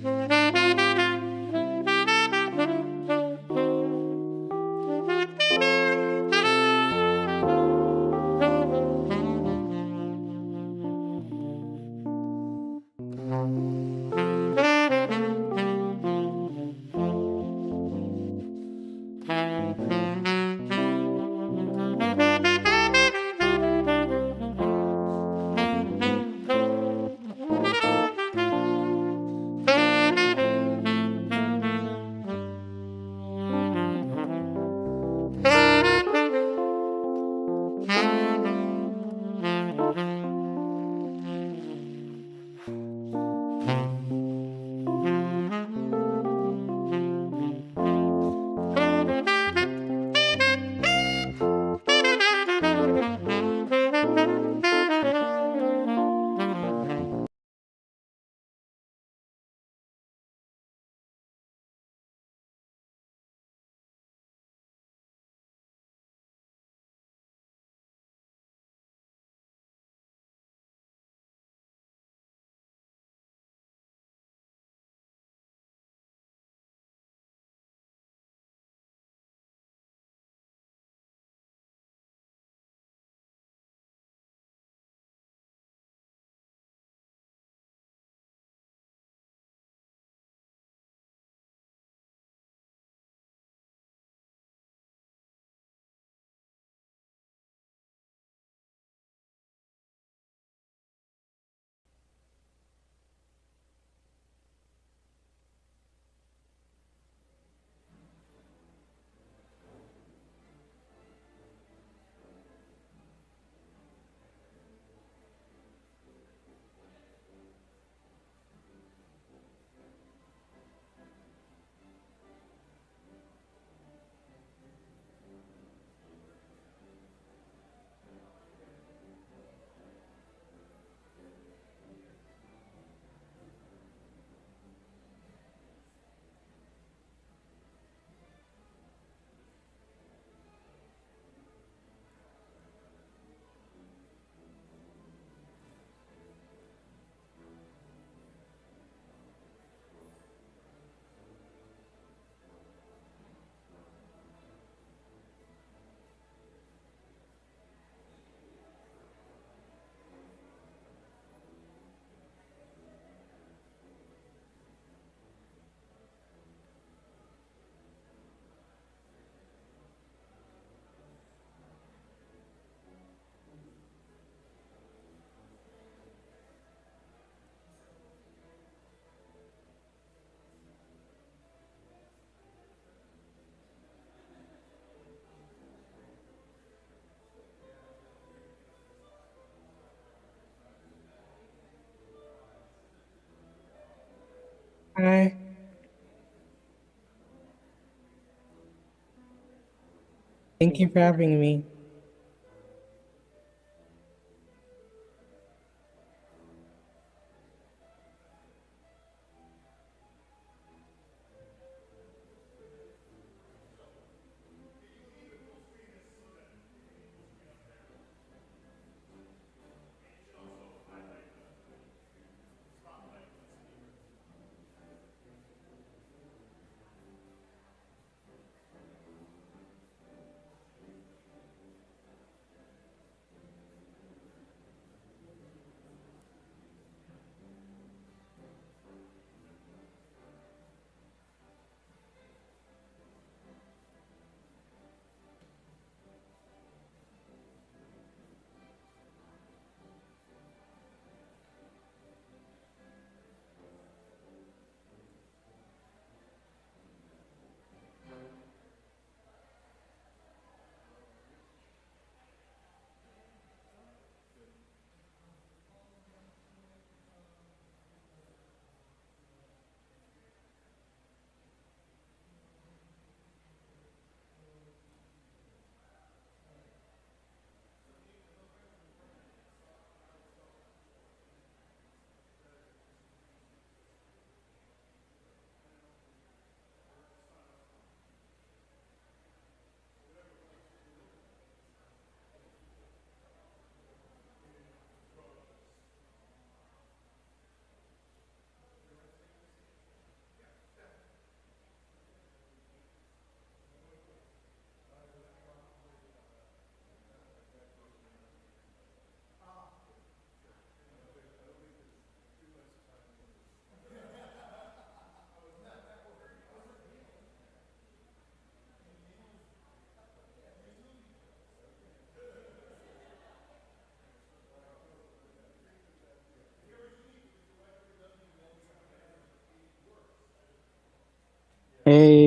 Hi, thank you for having me.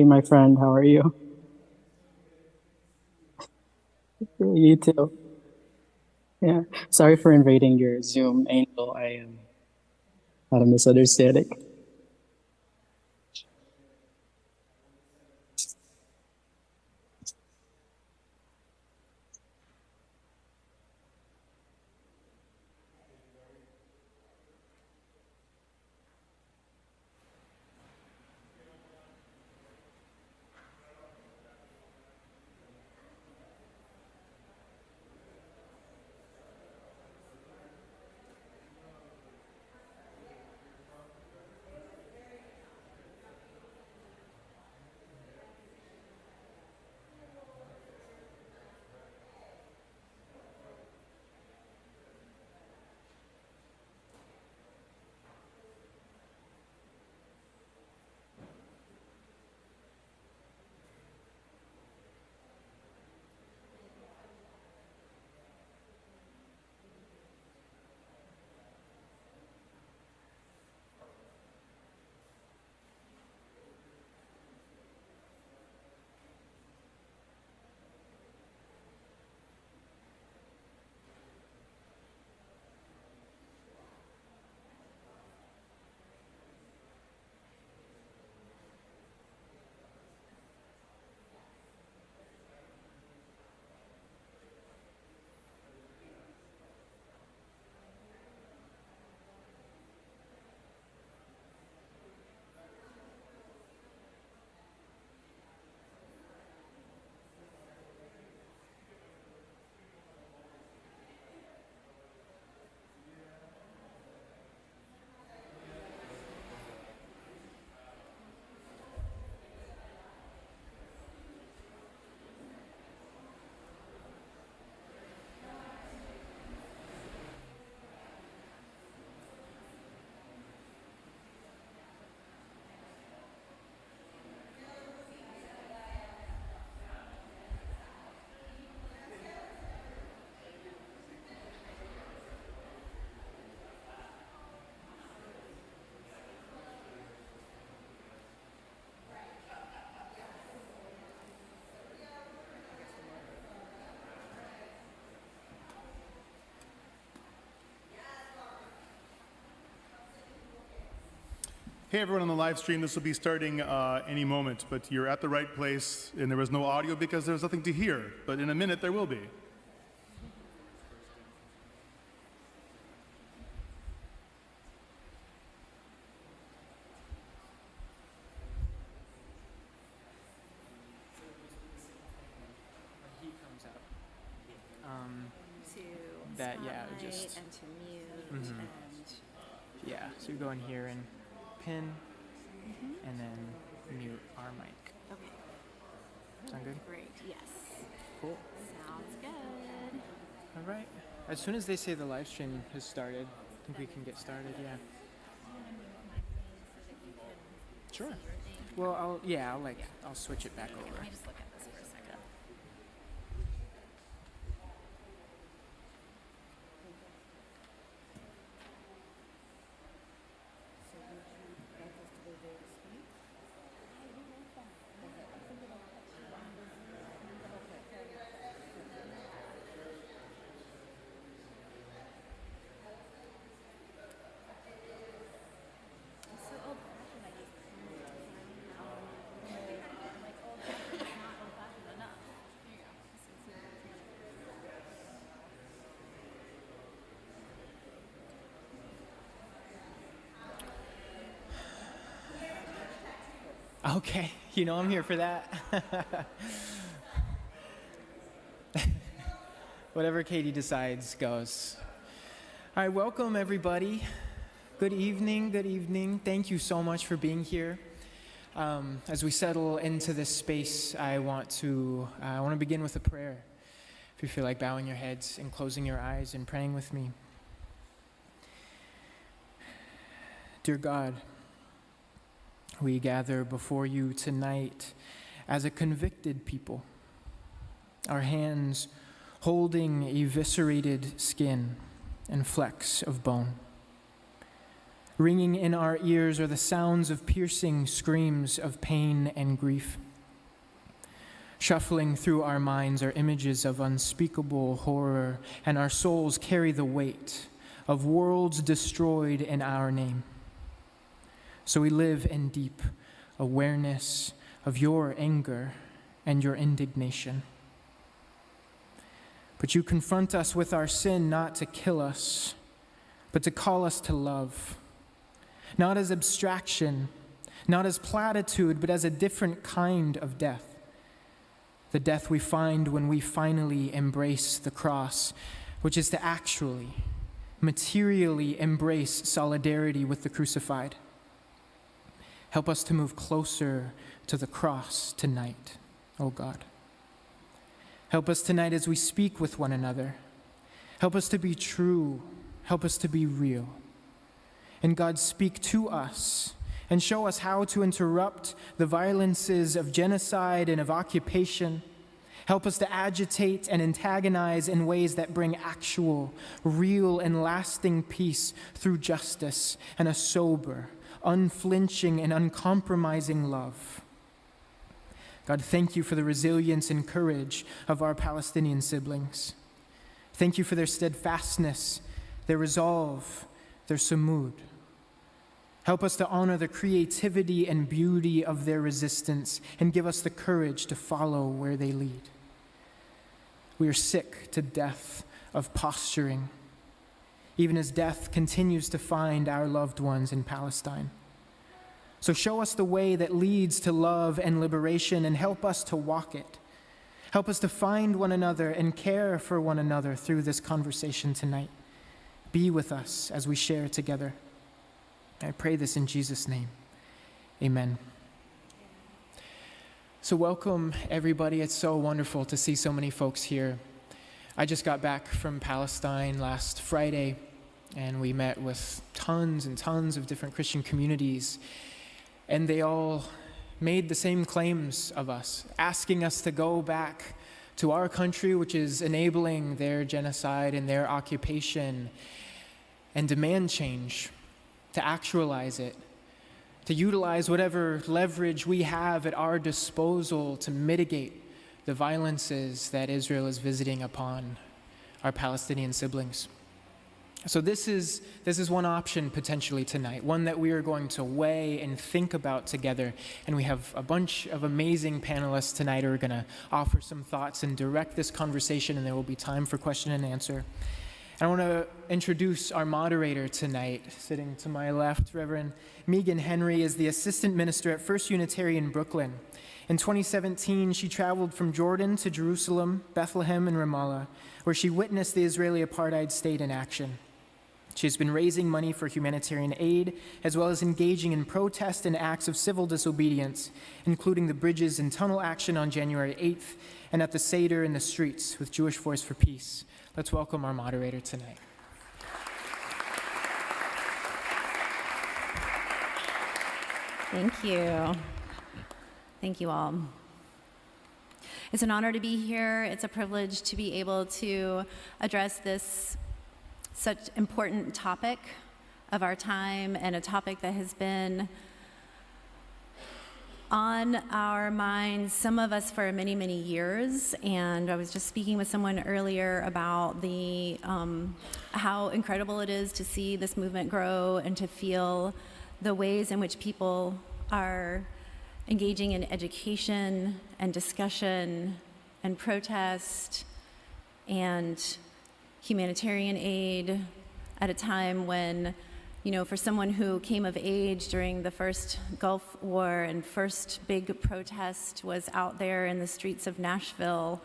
my friend. How are you? You too. Yeah. Sorry for invading your Zoom, Angel. I had a misunderstanding. Hey everyone on the live stream, this will be starting any moment, but you're at the right place, and there was no audio because there's nothing to hear, but in a minute there will be. That just and to mute and so you go in here and pin and then mute our mic. Okay. Sound good? Great. Yes. Cool. Sounds good. All right. As soon as they say the live stream has started, I think we can get started. Yeah. Sure. Well, I'll switch it back over. Let me just look at this for a second. Okay. I'm here for that. Whatever Katie decides goes. All right, welcome everybody. Good evening, good evening. Thank you so much for being here. As we settle into this space, I want to begin with a prayer. If you feel like bowing your heads and closing your eyes and praying with me. Dear God, we gather before you tonight as a convicted people, our hands holding eviscerated skin and flecks of bone. Ringing in our ears are the sounds of piercing screams of pain and grief. Shuffling through our minds are images of unspeakable horror, and our souls carry the weight of worlds destroyed in our name. So we live in deep awareness of your anger and your indignation. But you confront us with our sin not to kill us, but to call us to love, not as abstraction, not as platitude, but as a different kind of death. The death we find when we finally embrace the cross, which is to actually, materially embrace solidarity with the crucified. Help us to move closer to the cross tonight, oh God. Help us tonight as we speak with one another. Help us to be true. Help us to be real. And God, speak to us and show us how to interrupt the violences of genocide and of occupation. Help us to agitate and antagonize in ways that bring actual, real, and lasting peace through justice and a sober, unflinching, and uncompromising love. God, thank you for the resilience and courage of our Palestinian siblings. Thank you for their steadfastness, their resolve, their sumud. Help us to honor the creativity and beauty of their resistance and give us the courage to follow where they lead. We are sick to death of posturing, even as death continues to find our loved ones in Palestine. So show us the way that leads to love and liberation and help us to walk it. Help us to find one another and care for one another through this conversation tonight. Be with us as we share together. I pray this in Jesus' name. Amen. So welcome, everybody. It's so wonderful to see so many folks here. I just got back from Palestine last Friday, and we met with tons and tons of different Christian communities, and they all made the same claims of us, asking us to go back to our country, which is enabling their genocide and their occupation, and demand change, to actualize it, to utilize whatever leverage we have at our disposal to mitigate the violences that Israel is visiting upon our Palestinian siblings. So this is one option potentially tonight, one that we are going to weigh and think about together. And we have a bunch of amazing panelists tonight who are going to offer some thoughts and direct this conversation, and there will be time for question and answer. I want to introduce our moderator tonight. Sitting to my left, Reverend Megan Henry is the assistant minister at First Unitarian Brooklyn. In 2017, she traveled from Jordan to Jerusalem, Bethlehem, and Ramallah, where she witnessed the Israeli apartheid state in action. She has been raising money for humanitarian aid, as well as engaging in protest and acts of civil disobedience, including the bridges and tunnel action on January 8th, and at the Seder in the streets with Jewish Voice for Peace. Let's welcome our moderator tonight. Thank you. Thank you all. It's an honor to be here. It's a privilege to be able to address this such important topic of our time, and a topic that has been on our minds, some of us, for many, many years. And I was just speaking with someone earlier about the how incredible it is to see this movement grow and to feel the ways in which people are engaging in education and discussion and protest and humanitarian aid at a time when, you know, for someone who came of age during the first Gulf War and first big protest was out there in the streets of Nashville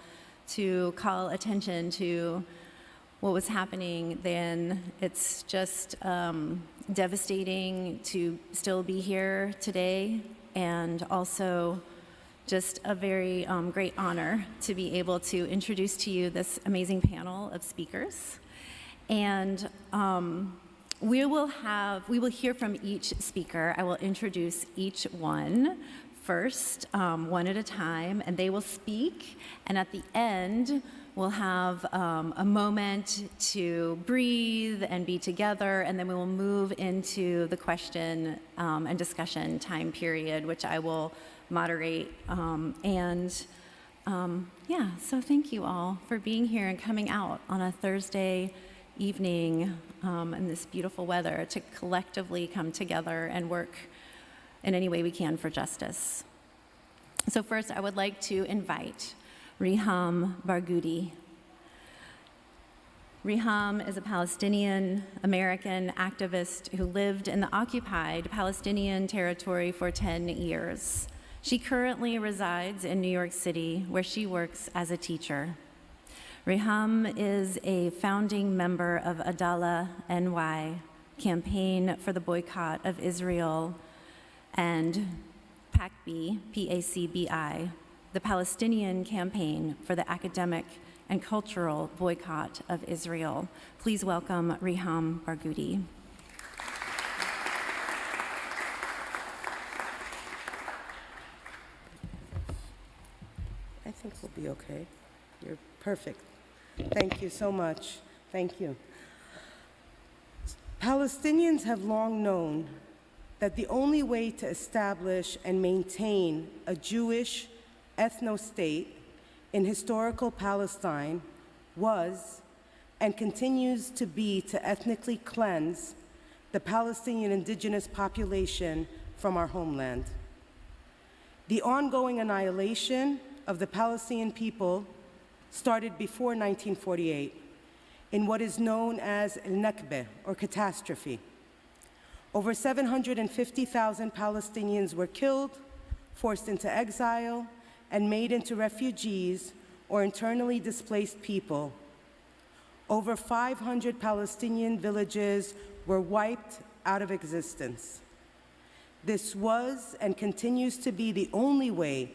to call attention to what was happening, then it's just devastating to still be here today, and also just a very great honor to be able to introduce to you this amazing panel of speakers. And we will hear from each speaker. I will introduce each one first, one at a time, and they will speak. And at the end, we'll have a moment to breathe and be together, and then we will move into the question and discussion time period, which I will moderate. And So thank you all for being here and coming out on a Thursday evening in this beautiful weather to collectively come together and work in any way we can for justice. So first, I would like to invite Riham Barghouti. Riham is a Palestinian-American activist who lived in the occupied Palestinian territory for 10 years. She currently resides in New York City, where she works as a teacher. Riham is a founding member of Adala NY, Campaign for the Boycott of Israel, and PACBI, PACBI, the Palestinian Campaign for the Academic and Cultural Boycott of Israel. Please welcome Riham Barghouti. I think we'll be okay. You're perfect. Thank you so much. Thank you. Palestinians have long known that the only way to establish and maintain a Jewish ethno-state in historical Palestine was and continues to be to ethnically cleanse the Palestinian indigenous population from our homeland. The ongoing annihilation of the Palestinian people started before 1948 in what is known as al-Nakba, or catastrophe. Over 750,000 Palestinians were killed, forced into exile, and made into refugees or internally displaced people. Over 500 Palestinian villages were wiped out of existence. This was and continues to be the only way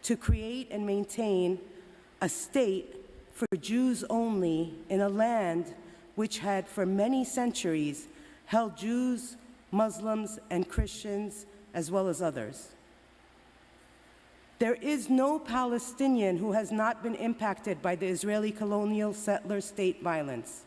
to create and maintain a state for Jews only in a land which had for many centuries held Jews, Muslims, and Christians, as well as others. There is no Palestinian who has not been impacted by the Israeli colonial settler state violence.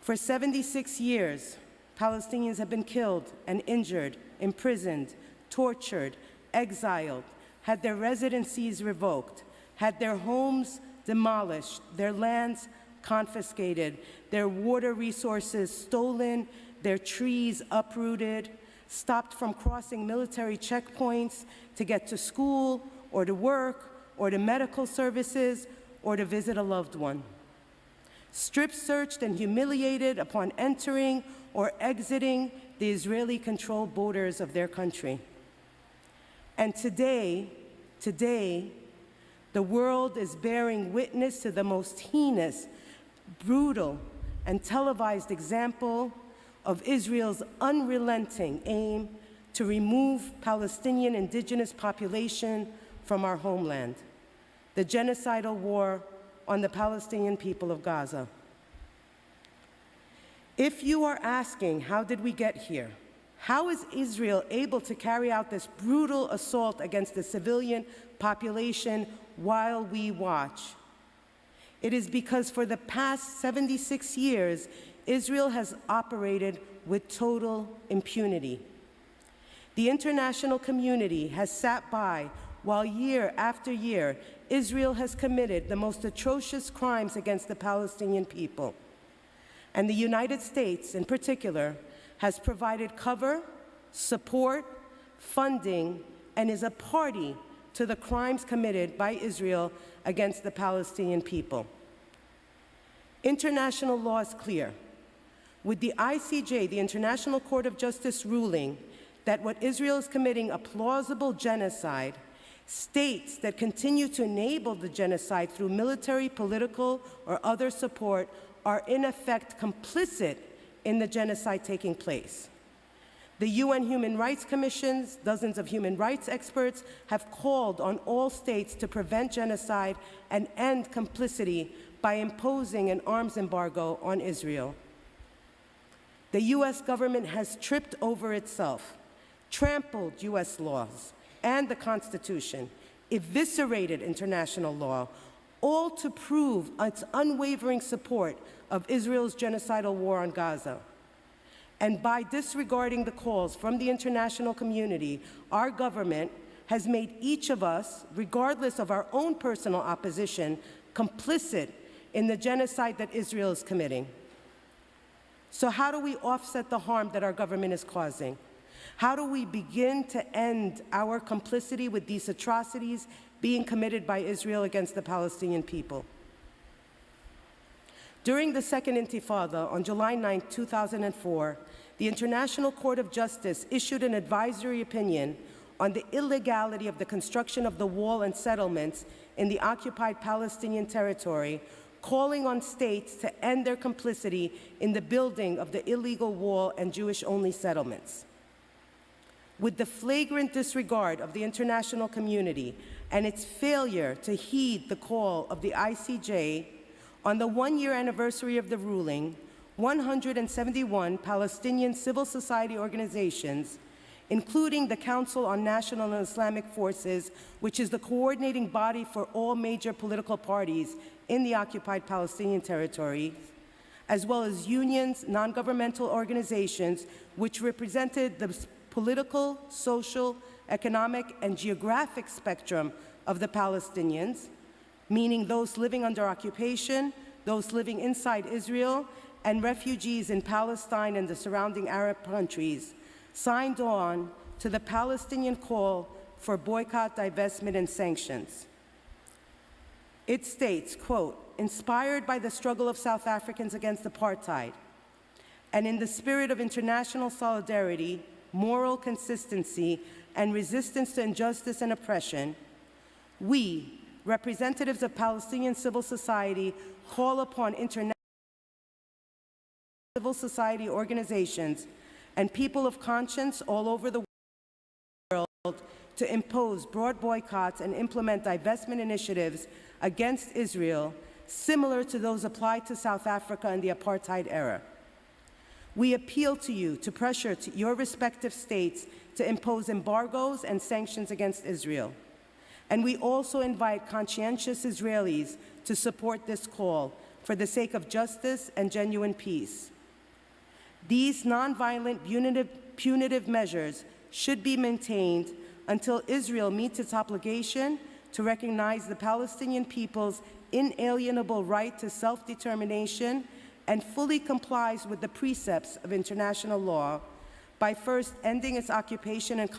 For 76 years, Palestinians have been killed and injured, imprisoned, tortured, exiled, had their residencies revoked, had their homes demolished, their lands confiscated, their water resources stolen, their trees uprooted, stopped from crossing military checkpoints to get to school or to work or to medical services or to visit a loved one. Strip searched and humiliated upon entering or exiting the Israeli-controlled borders of their country. And today, the world is bearing witness to the most heinous, brutal, and televised example of Israel's unrelenting aim to remove Palestinian indigenous population from our homeland, the genocidal war on the Palestinian people of Gaza. If you are asking, how did we get here? How is Israel able to carry out this brutal assault against the civilian population while we watch? It is because for the past 76 years, Israel has operated with total impunity. The international community has sat by while year after year, Israel has committed the most atrocious crimes against the Palestinian people. And the United States, in particular, has provided cover, support, funding, and is a party to the crimes committed by Israel against the Palestinian people. International law is clear. With the ICJ, the International Court of Justice, ruling that what Israel is committing a plausible genocide, states that continue to enable the genocide through military, political, or other support are in effect complicit in the genocide taking place. The UN Human Rights Commissions, dozens of human rights experts have called on all states to prevent genocide and end complicity by imposing an arms embargo on Israel. The US government has tripped over itself, trampled US laws and the Constitution, eviscerated international law, all to prove its unwavering support of Israel's genocidal war on Gaza. And by disregarding the calls from the international community, our government has made each of us, regardless of our own personal opposition, complicit in the genocide that Israel is committing. So how do we offset the harm that our government is causing? How do we begin to end our complicity with these atrocities being committed by Israel against the Palestinian people? During the Second Intifada, on July 9, 2004, the International Court of Justice issued an advisory opinion on the illegality of the construction of the wall and settlements in the occupied Palestinian territory, calling on states to end their complicity in the building of the illegal wall and Jewish-only settlements. With the flagrant disregard of the international community and its failure to heed the call of the ICJ, on the one-year anniversary of the ruling, 171 Palestinian civil society organizations, including the Council on National and Islamic Forces, which is the coordinating body for all major political parties in the occupied Palestinian territory, as well as unions, non-governmental organizations, which represented the political, social, economic, and geographic spectrum of the Palestinians, meaning those living under occupation, those living inside Israel, and refugees in Palestine and the surrounding Arab countries, signed on to the Palestinian call for boycott, divestment, and sanctions. It states, quote, "Inspired by the struggle of South Africans against apartheid, and in the spirit of international solidarity, moral consistency, and resistance to injustice and oppression, we, representatives of Palestinian civil society, call upon international civil society organizations and people of conscience all over the world to impose broad boycotts and implement divestment initiatives against Israel, similar to those applied to South Africa in the apartheid era. We appeal to you to pressure to your respective states to impose embargoes and sanctions against Israel. And we also invite conscientious Israelis to support this call for the sake of justice and genuine peace. These nonviolent punitive measures should be maintained until Israel meets its obligation to recognize the Palestinian people's inalienable right to self-determination and fully complies with the precepts of international law by first ending its occupation and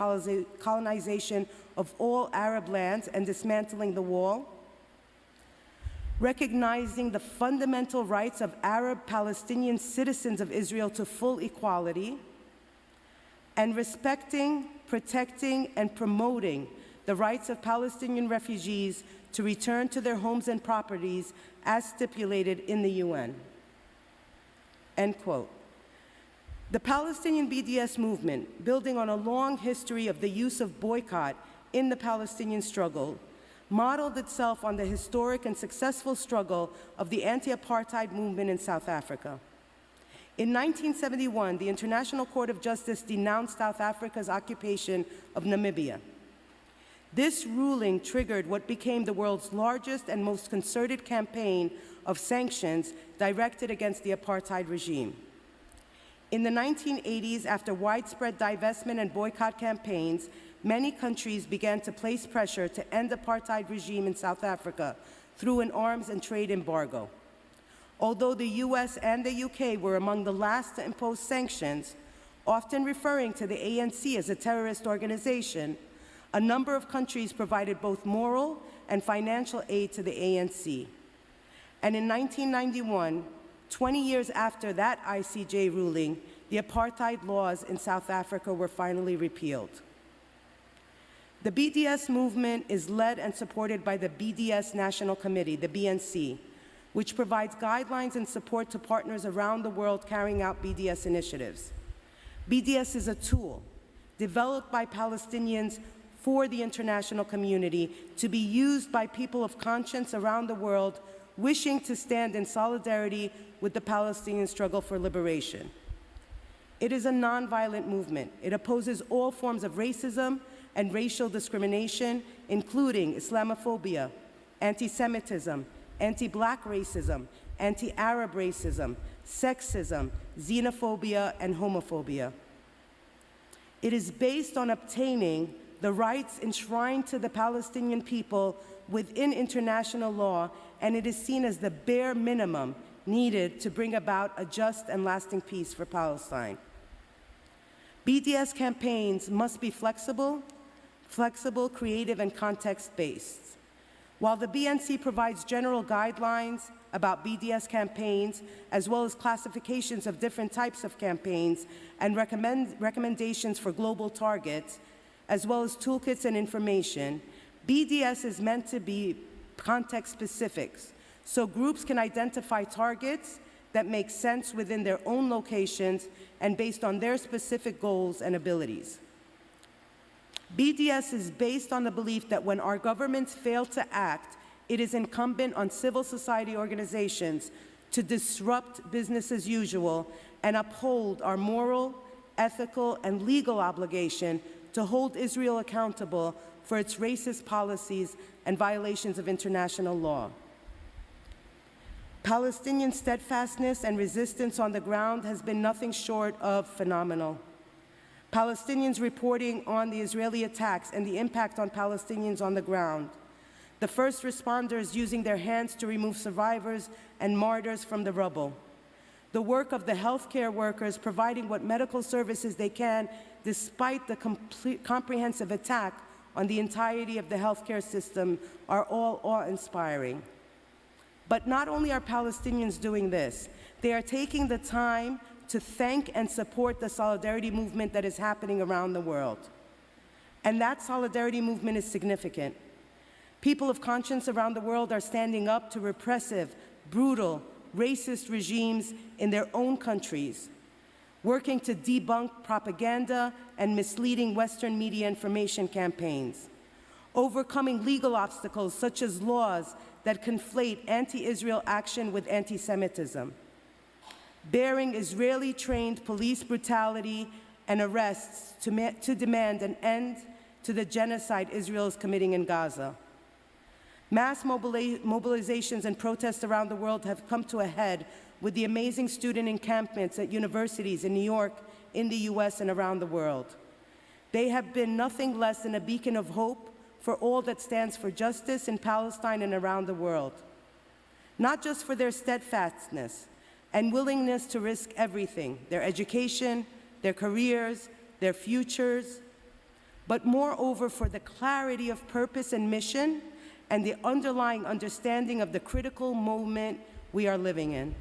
colonization of all Arab lands and dismantling the wall, recognizing the fundamental rights of Arab Palestinian citizens of Israel to full equality, and respecting, protecting, and promoting the rights of Palestinian refugees to return to their homes and properties as stipulated in the UN. End quote. The Palestinian BDS movement, building on a long history of the use of boycott in the Palestinian struggle, modeled itself on the historic and successful struggle of the anti-apartheid movement in South Africa. In 1971, the International Court of Justice denounced South Africa's occupation of Namibia. This ruling triggered what became the world's largest and most concerted campaign of sanctions directed against the apartheid regime. In the 1980s, after widespread divestment and boycott campaigns, many countries began to place pressure to end the apartheid regime in South Africa through an arms and trade embargo. Although the US and the UK were among the last to impose sanctions, often referring to the ANC as a terrorist organization, a number of countries provided both moral and financial aid to the ANC. And in 1991, 20 years after that ICJ ruling, the apartheid laws in South Africa were finally repealed. The BDS movement is led and supported by the BDS National Committee, the BNC, which provides guidelines and support to partners around the world carrying out BDS initiatives. BDS is a tool developed by Palestinians for the international community to be used by people of conscience around the world wishing to stand in solidarity with the Palestinian struggle for liberation. It is a nonviolent movement. It opposes all forms of racism and racial discrimination, including Islamophobia, anti-Semitism, anti-Black racism, anti-Arab racism, sexism, xenophobia, and homophobia. It is based on obtaining the rights enshrined to the Palestinian people within international law, and it is seen as the bare minimum needed to bring about a just and lasting peace for Palestine. BDS campaigns must be flexible, creative, and context-based. While the BNC provides general guidelines about BDS campaigns, as well as classifications of different types of campaigns and recommendations for global targets, as well as toolkits and information, BDS is meant to be context-specific, so groups can identify targets that make sense within their own locations and based on their specific goals and abilities. BDS is based on the belief that when our governments fail to act, it is incumbent on civil society organizations to disrupt business as usual and uphold our moral, ethical, and legal obligation to hold Israel accountable for its racist policies and violations of international law. Palestinian steadfastness and resistance on the ground has been nothing short of phenomenal. Palestinians reporting on the Israeli attacks and the impact on Palestinians on the ground. The first responders using their hands to remove survivors and martyrs from the rubble. The work of the healthcare workers providing what medical services they can despite the comprehensive attack on the entirety of the healthcare system are all awe-inspiring. But not only are Palestinians doing this, they are taking the time to thank and support the solidarity movement that is happening around the world. And that solidarity movement is significant. People of conscience around the world are standing up to repressive, brutal, racist regimes in their own countries, working to debunk propaganda and misleading Western media information campaigns, overcoming legal obstacles such as laws that conflate anti-Israel action with anti-Semitism, bearing Israeli-trained police brutality and arrests to demand an end to the genocide Israel is committing in Gaza. Mass mobilizations and protests around the world have come to a head with the amazing student encampments at universities in New York, in the US, and around the world. They have been nothing less than a beacon of hope for all that stands for justice in Palestine and around the world. Not just for their steadfastness and willingness to risk everything, their education, their careers, their futures, but moreover for the clarity of purpose and mission and the underlying understanding of the critical moment we are living in.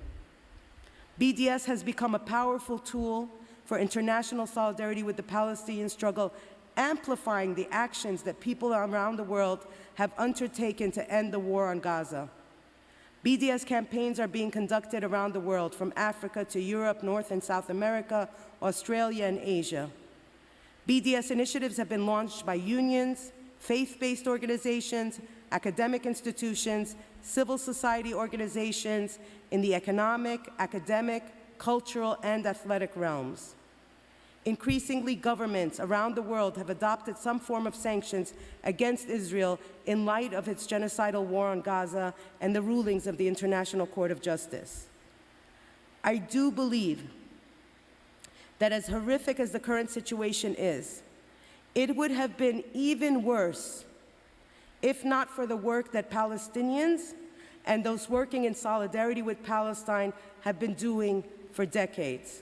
BDS has become a powerful tool for international solidarity with the Palestinian struggle, amplifying the actions that people around the world have undertaken to end the war on Gaza. BDS campaigns are being conducted around the world, from Africa to Europe, North and South America, Australia, and Asia. BDS initiatives have been launched by unions, faith-based organizations, academic institutions, civil society organizations in the economic, academic, cultural, and athletic realms. Increasingly, governments around the world have adopted some form of sanctions against Israel in light of its genocidal war on Gaza and the rulings of the International Court of Justice. I do believe that as horrific as the current situation is, it would have been even worse if not for the work that Palestinians and those working in solidarity with Palestine have been doing for decades.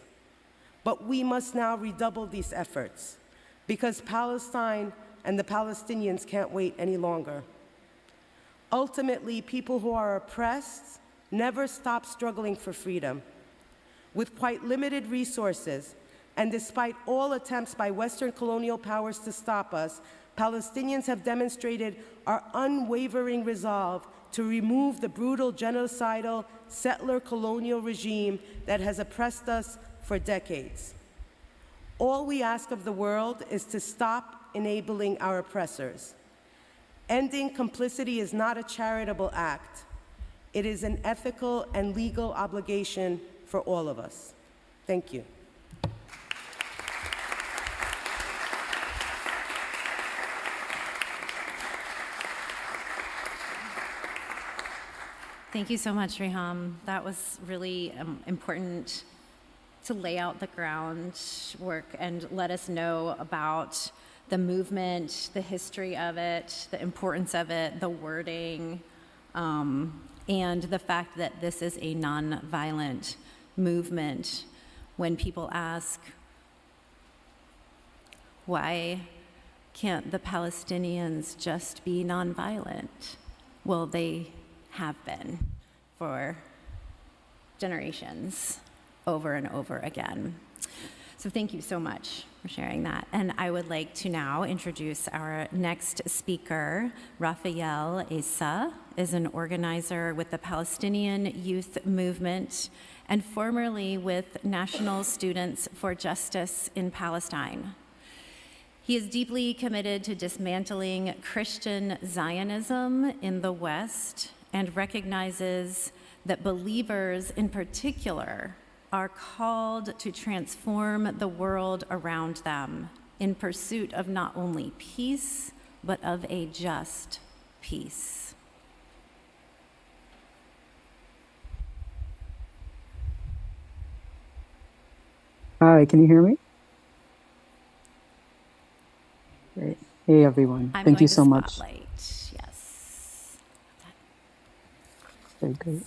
But we must now redouble these efforts because Palestine and the Palestinians can't wait any longer. Ultimately, people who are oppressed never stop struggling for freedom. With quite limited resources, and despite all attempts by Western colonial powers to stop us, Palestinians have demonstrated our unwavering resolve to remove the brutal, genocidal, settler colonial regime that has oppressed us for decades. All we ask of the world is to stop enabling our oppressors. Ending complicity is not a charitable act. It is an ethical and legal obligation for all of us. Thank you. Thank you so much, Reham. That was really important to lay out the groundwork and let us know about the movement, the history of it, the importance of it, the wording, and the fact that this is a nonviolent movement. When people ask, why can't the Palestinians just be nonviolent? Well, they have been for generations, over and over again. So thank you so much for sharing that. And I would like to now introduce our next speaker. Raphael Issa is an organizer with the Palestinian Youth Movement and formerly with National Students for Justice in Palestine. He is deeply committed to dismantling Christian Zionism in the West and recognizes that believers in particular are called to transform the world around them in pursuit of not only peace, but of a just peace. Hi, can you hear me? Great. Hey, everyone. I'm Thank going you to so much. spotlight. Yes. Very great.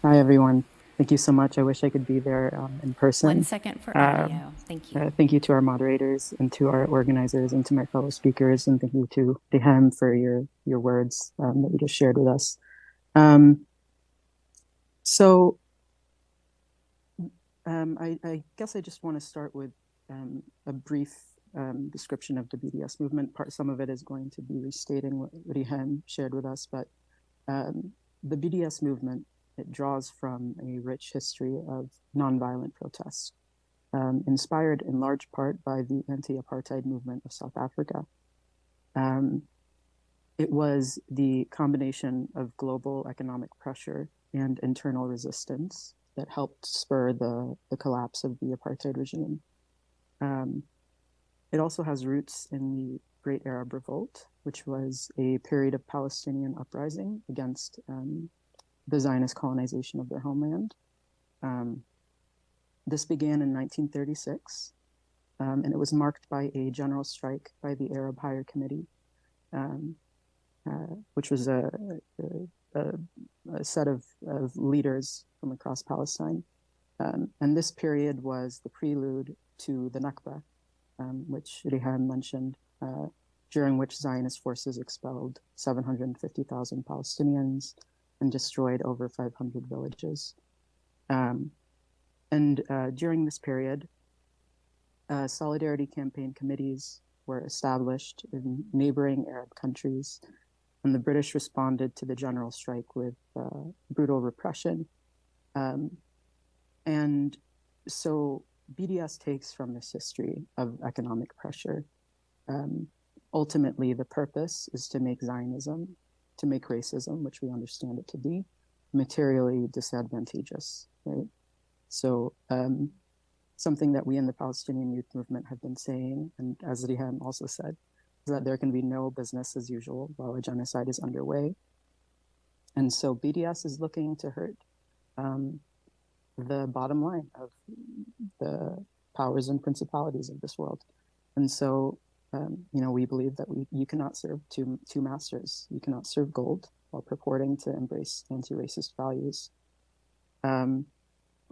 Hi, everyone. Thank you so much. I wish I could be there in person. 1 second for audio. Thank you. Thank you to our moderators and to our organizers and to my fellow speakers, and thank you to Dehem for your words that you just shared with us. I guess I just want to start with a brief description of the BDS movement. Some of it is going to be restating what Dehem shared with us, but the BDS movement, it draws from a rich history of nonviolent protests, inspired in large part by the anti-apartheid movement of South Africa. It was the combination of global economic pressure and internal resistance that helped spur the collapse of the apartheid regime. It also has roots in the Great Arab Revolt, which was a period of Palestinian uprising against the Zionist colonization of their homeland. This began in 1936, and it was marked by a general strike by the Arab Higher Committee, which was a set of leaders from across Palestine. And this period was the prelude to the Nakba, which Rehan mentioned, during which Zionist forces expelled 750,000 Palestinians and destroyed over 500 villages. During this period, solidarity campaign committees were established in neighboring Arab countries, and the British responded to the general strike with brutal repression. And so BDS takes from this history of economic pressure. Ultimately, the purpose is to make Zionism, to make racism, which we understand it to be, materially disadvantageous, right? So something that we in the Palestinian Youth Movement have been saying, and as Rihan also said, is that there can be no business as usual while a genocide is underway. And so BDS is looking to hurt the bottom line of the powers and principalities of this world. And so, we believe that you cannot serve two masters. You cannot serve gold while purporting to embrace anti-racist values. And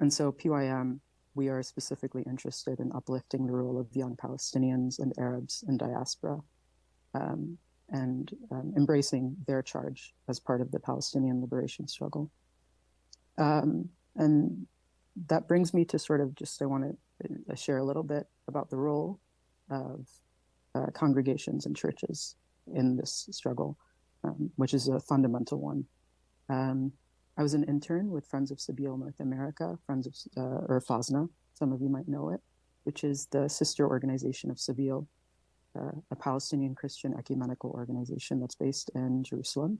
so PYM, we are specifically interested in uplifting the role of young Palestinians and Arabs in diaspora, and embracing their charge as part of the Palestinian liberation struggle. And that brings me to I want to share a little bit about the role of congregations and churches in this struggle, which is a fundamental one. I was an intern with Friends of Sabeel North America, or FOSNA, some of you might know it, which is the sister organization of Sabeel, a Palestinian Christian ecumenical organization that's based in Jerusalem.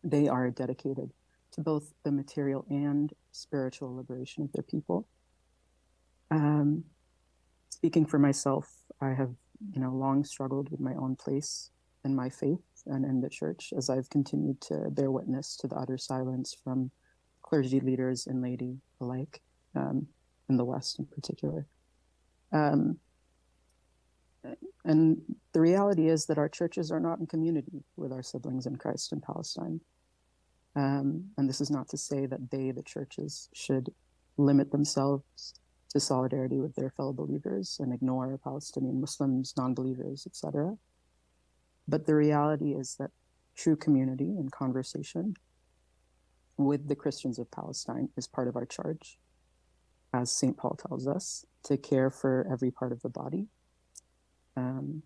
They are dedicated to both the material and spiritual liberation of their people. Speaking for myself, I have long struggled with my own place in my faith and in the church as I've continued to bear witness to the utter silence from clergy leaders and laity alike, in the West in particular. And the reality is that our churches are not in community with our siblings in Christ in Palestine. And this is not to say that they, the churches, should limit themselves to solidarity with their fellow believers and ignore Palestinian Muslims, non-believers, etc. But the reality is that true community and conversation with the Christians of Palestine is part of our charge, as St. Paul tells us, to care for every part of the body,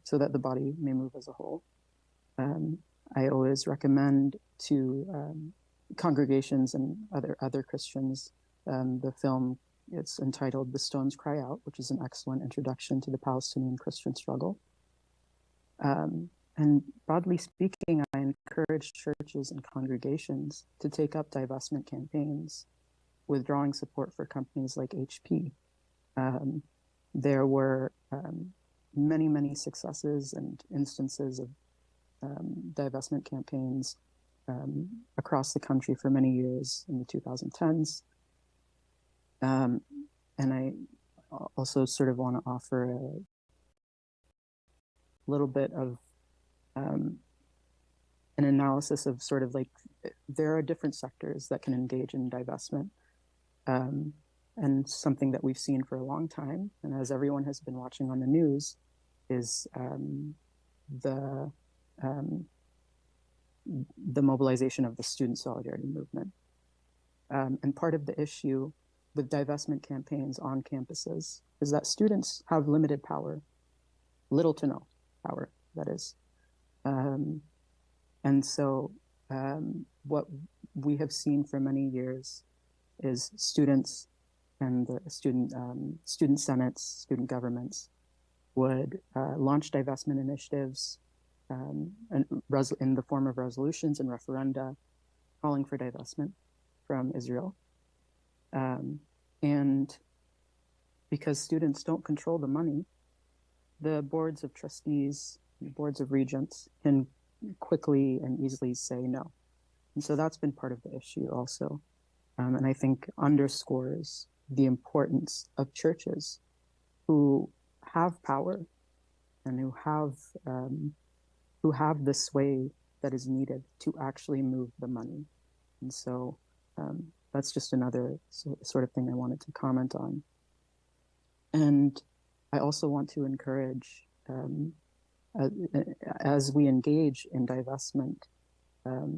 so that the body may move as a whole. I always recommend to congregations and other Christians the film. It's entitled "The Stones Cry Out," which is an excellent introduction to the Palestinian Christian struggle. And broadly speaking, I encourage churches and congregations to take up divestment campaigns, withdrawing support for companies like HP. There were many successes and instances of divestment campaigns across the country for many years in the 2010s. And I also sort of want to offer a little bit of an analysis of sort of like, there are different sectors that can engage in divestment. And something that we've seen for a long time, and as everyone has been watching on the news, is the mobilization of the student solidarity movement. And part of the issue with divestment campaigns on campuses is that students have limited power, little to no power, that is. And so what we have seen for many years is students and the student senates, student governments would launch divestment initiatives in the form of resolutions and referenda calling for divestment from Israel. And because students don't control the money, the boards of trustees, the boards of regents can quickly and easily say no. And so that's been part of the issue also. And I think underscores the importance of churches who have power and who have the sway that is needed to actually move the money. And so that's just another sort of thing I wanted to comment on. And I also want to encourage, as we engage in divestment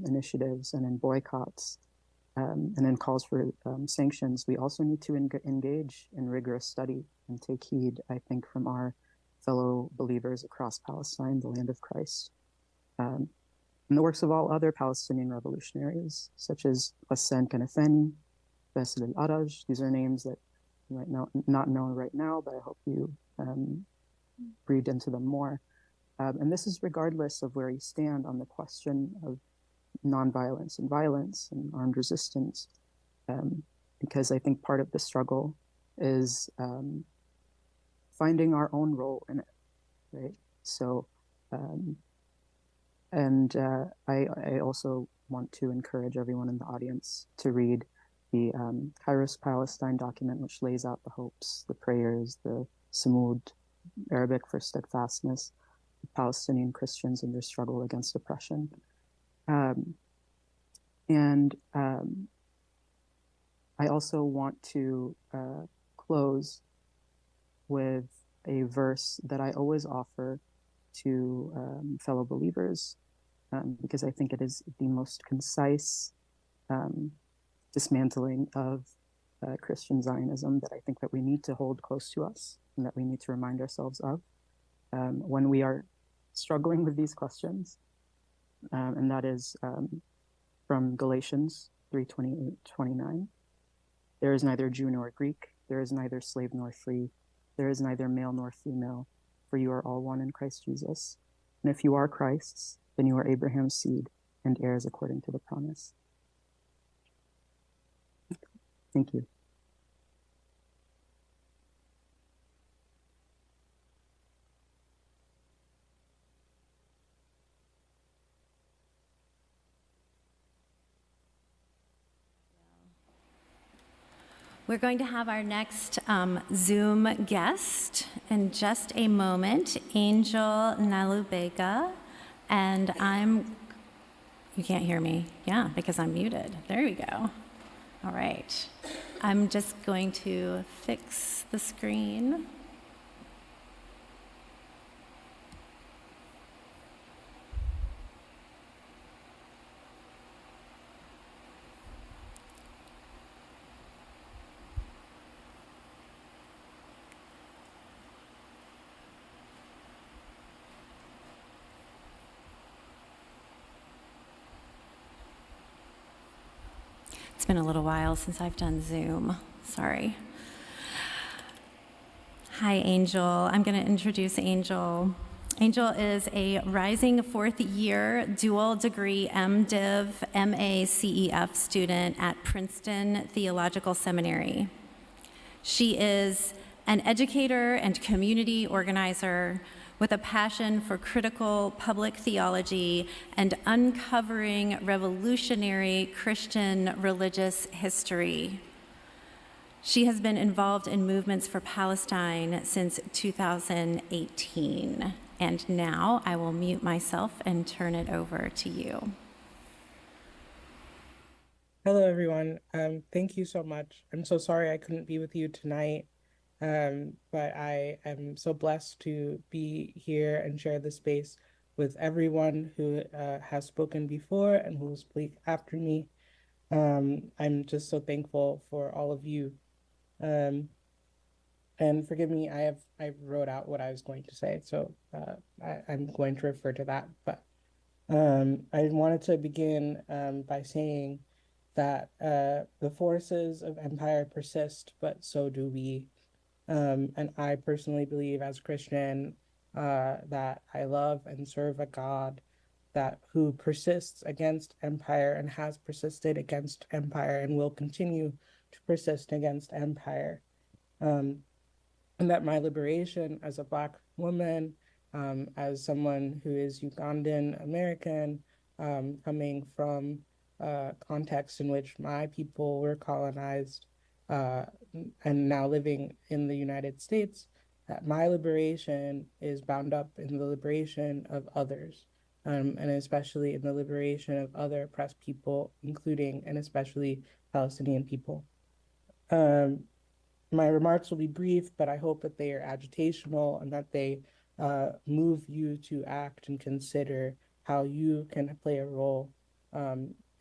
initiatives and in boycotts and in calls for sanctions, we also need to engage in rigorous study and take heed, I think, from our fellow believers across Palestine, the land of Christ, and the works of all other Palestinian revolutionaries, such as Hassan Kanafani, Basil al-Araj. These are names that you might not know right now, but I hope you read into them more. And this is regardless of where you stand on the question of nonviolence and violence and armed resistance, because I think part of the struggle is finding our own role in it, right? So, I also want to encourage everyone in the audience to read the Kairos Palestine document, which lays out the hopes, the prayers, the Samud, Arabic for steadfastness, of Palestinian Christians in their struggle against oppression. I also want to close with a verse that I always offer to fellow believers, because I think it is the most concise dismantling of Christian Zionism that I think that we need to hold close to us and that we need to remind ourselves of when we are struggling with these questions. And that is from Galatians 3:28-29. There is neither Jew nor Greek, there is neither slave nor free, there is neither male nor female, for you are all one in Christ Jesus. And if you are Christ's, then you are Abraham's seed and heirs according to the promise. Thank you. We're going to have our next Zoom guest in just a moment, Angel Nalubega, and you can't hear me? Yeah, because I'm muted. There we go. All right. I'm just going to fix the screen. It's been a little while since I've done Zoom. Sorry. Hi, Angel. I'm going to introduce Angel. Angel is a rising fourth-year dual degree MDiv MA CEF student at Princeton Theological Seminary. She is an educator and community organizer with a passion for critical public theology and uncovering revolutionary Christian religious history. She has been involved in movements for Palestine since 2018. And now I will mute myself and turn it over to you. Hello, everyone. Thank you so much. I'm so sorry I couldn't be with you tonight, but I am so blessed to be here and share this space with everyone who has spoken before and who will speak after me. I'm just so thankful for all of you. And forgive me, I wrote out what I was going to say, so I'm going to refer to that. But I wanted to begin by saying that the forces of empire persist, but so do we. And I personally believe as a Christian that I love and serve a God who persists against empire and has persisted against empire and will continue to persist against empire. And that my liberation as a Black woman, as someone who is Ugandan American, coming from a context in which my people were colonized and now living in the United States, that my liberation is bound up in the liberation of others, and especially in the liberation of other oppressed people, including and especially Palestinian people. My remarks will be brief, but I hope that they are agitational and that they move you to act and consider how you can play a role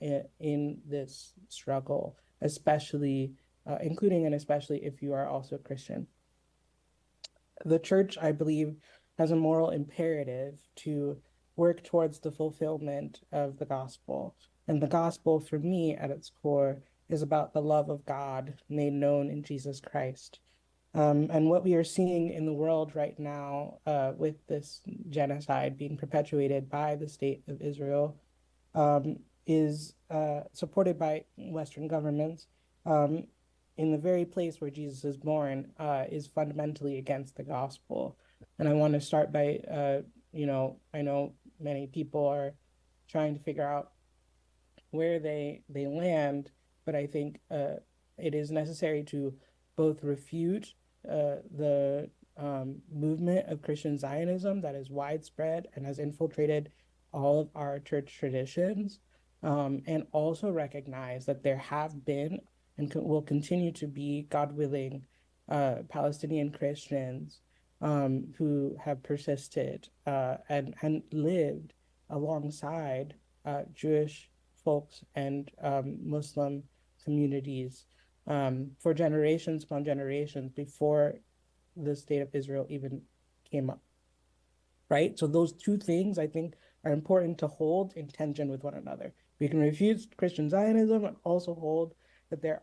in this struggle, especially, including and especially if you are also Christian. The church, I believe, has a moral imperative to work towards the fulfillment of the gospel. And the gospel, for me, at its core, is about the love of God made known in Jesus Christ. And what we are seeing in the world right now with this genocide being perpetuated by the state of Israel is supported by Western governments in the very place where Jesus is born is fundamentally against the gospel. And I want to start by, I know many people are trying to figure out where they land, but I think it is necessary to both refute the movement of Christian Zionism that is widespread and has infiltrated all of our church traditions, and also recognize that there have been and will continue to be, God willing, Palestinian Christians who have persisted and lived alongside Jewish folks and Muslim communities for generations upon generations before the state of Israel even came up, right? So those two things, I think, are important to hold in tension with one another. We can refuse Christian Zionism and also hold that there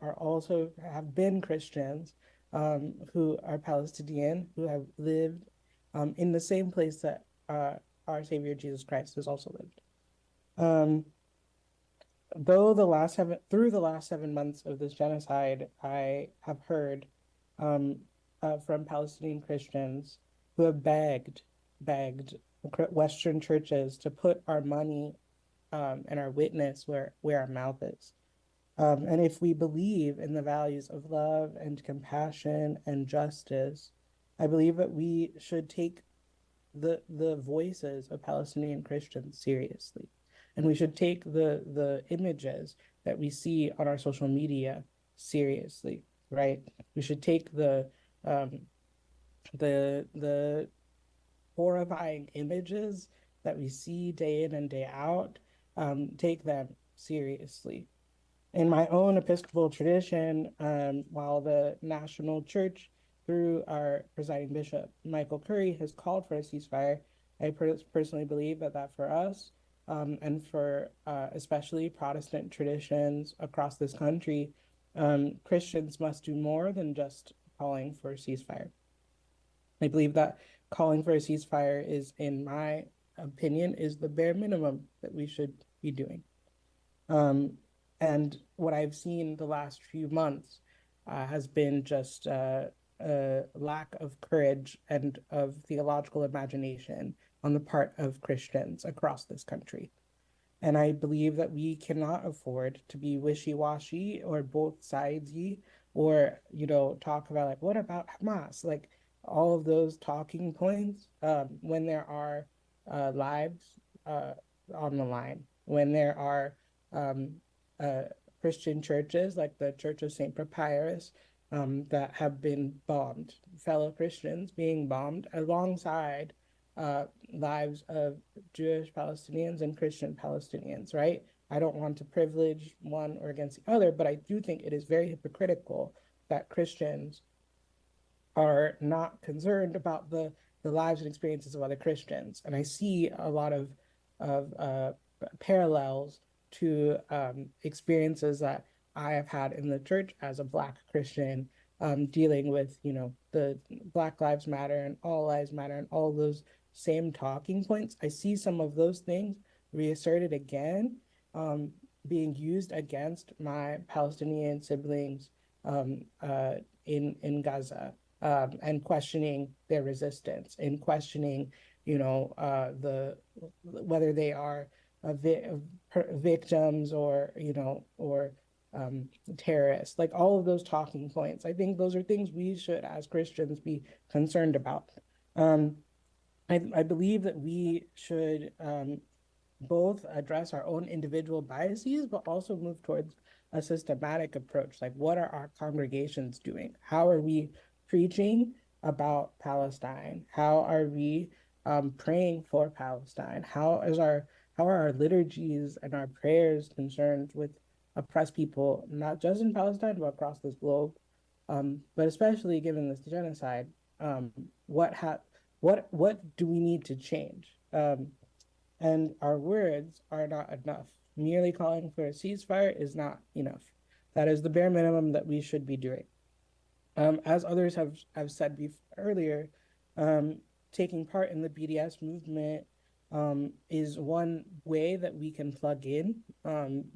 have been Christians who are Palestinian, who have lived in the same place that our Savior Jesus Christ has also lived. Through the last 7 months of this genocide, I have heard from Palestinian Christians who have begged Western churches to put our money and our witness where our mouth is. And if we believe in the values of love and compassion and justice, I believe that we should take the voices of Palestinian Christians seriously. And we should take the images that we see on our social media seriously, right? We should take um, the horrifying images that we see day in and day out, take them seriously. In my own Episcopal tradition, while the national church, through our presiding bishop, Michael Curry, has called for a ceasefire, I personally believe that for us, and for especially Protestant traditions across this country, Christians must do more than just calling for a ceasefire. I believe that calling for a ceasefire is, in my opinion, is the bare minimum that we should be doing. And what I've seen the last few months has been just a lack of courage and of theological imagination on the part of Christians across this country. And I believe that we cannot afford to be wishy-washy or both sidesy, or, talk about like, what about Hamas? Like all of those talking points, when there are lives on the line, when there are uh, Christian churches like the Church of St. Papyrus that have been bombed, fellow Christians being bombed alongside lives of Jewish Palestinians and Christian Palestinians, right? I don't want to privilege one or against the other, but I do think it is very hypocritical that Christians are not concerned about the lives and experiences of other Christians. And I see a lot of parallels to experiences that I have had in the church as a Black Christian, dealing with, the Black Lives Matter and All Lives Matter and all those same talking points. I see some of those things reasserted again, being used against my Palestinian siblings in Gaza, and questioning their resistance, and questioning, whether they are victims or terrorists. Like all of those talking points, I think those are things we should, as Christians, be concerned about. I believe that we should both address our own individual biases, but also move towards a systematic approach. Like, what are our congregations doing? How are we preaching about Palestine? How are we praying for Palestine? How are our liturgies and our prayers concerned with oppressed people, not just in Palestine, but across this globe? But especially given this genocide, what do we need to change? And our words are not enough. Merely calling for a ceasefire is not enough. That is the bare minimum that we should be doing. As others have said earlier, taking part in the BDS movement is one way that we can plug in,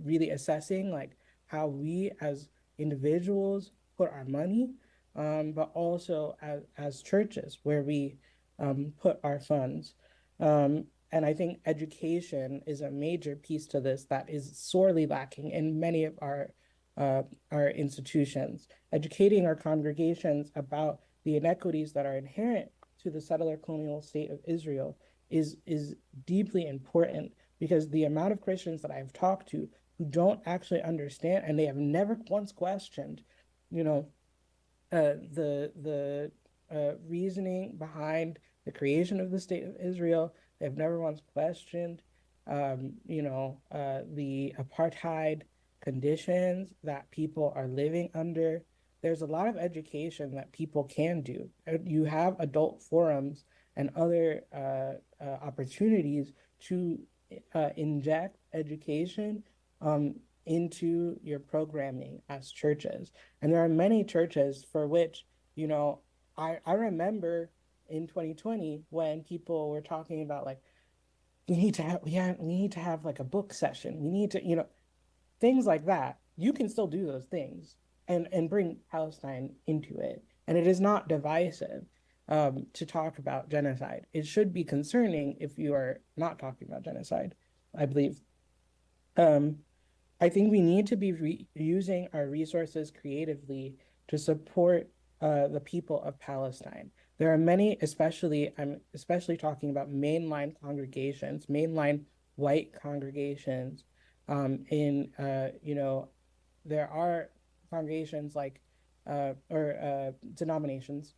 really assessing like how we as individuals put our money, but also as churches where we put our funds. And I think education is a major piece to this that is sorely lacking in many of our institutions. Educating our congregations about the inequities that are inherent to the settler colonial state of Israel is deeply important, because the amount of Christians that I've talked to who don't actually understand, and they have never once questioned, the reasoning behind the creation of the state of Israel. They've never once questioned, the apartheid conditions that people are living under. There's a lot of education that people can do. You have adult forums and other opportunities to inject education into your programming as churches. And there are many churches for which, I remember in 2020 when people were talking about like, we need to have like a book session. We need to, things like that. You can still do those things and bring Palestine into it. And it is not divisive to talk about genocide. It should be concerning if you are not talking about genocide, I believe. I think we need to be using our resources creatively to support the people of Palestine. There are many, I'm especially talking about mainline congregations, mainline white congregations. There are congregations like or denominations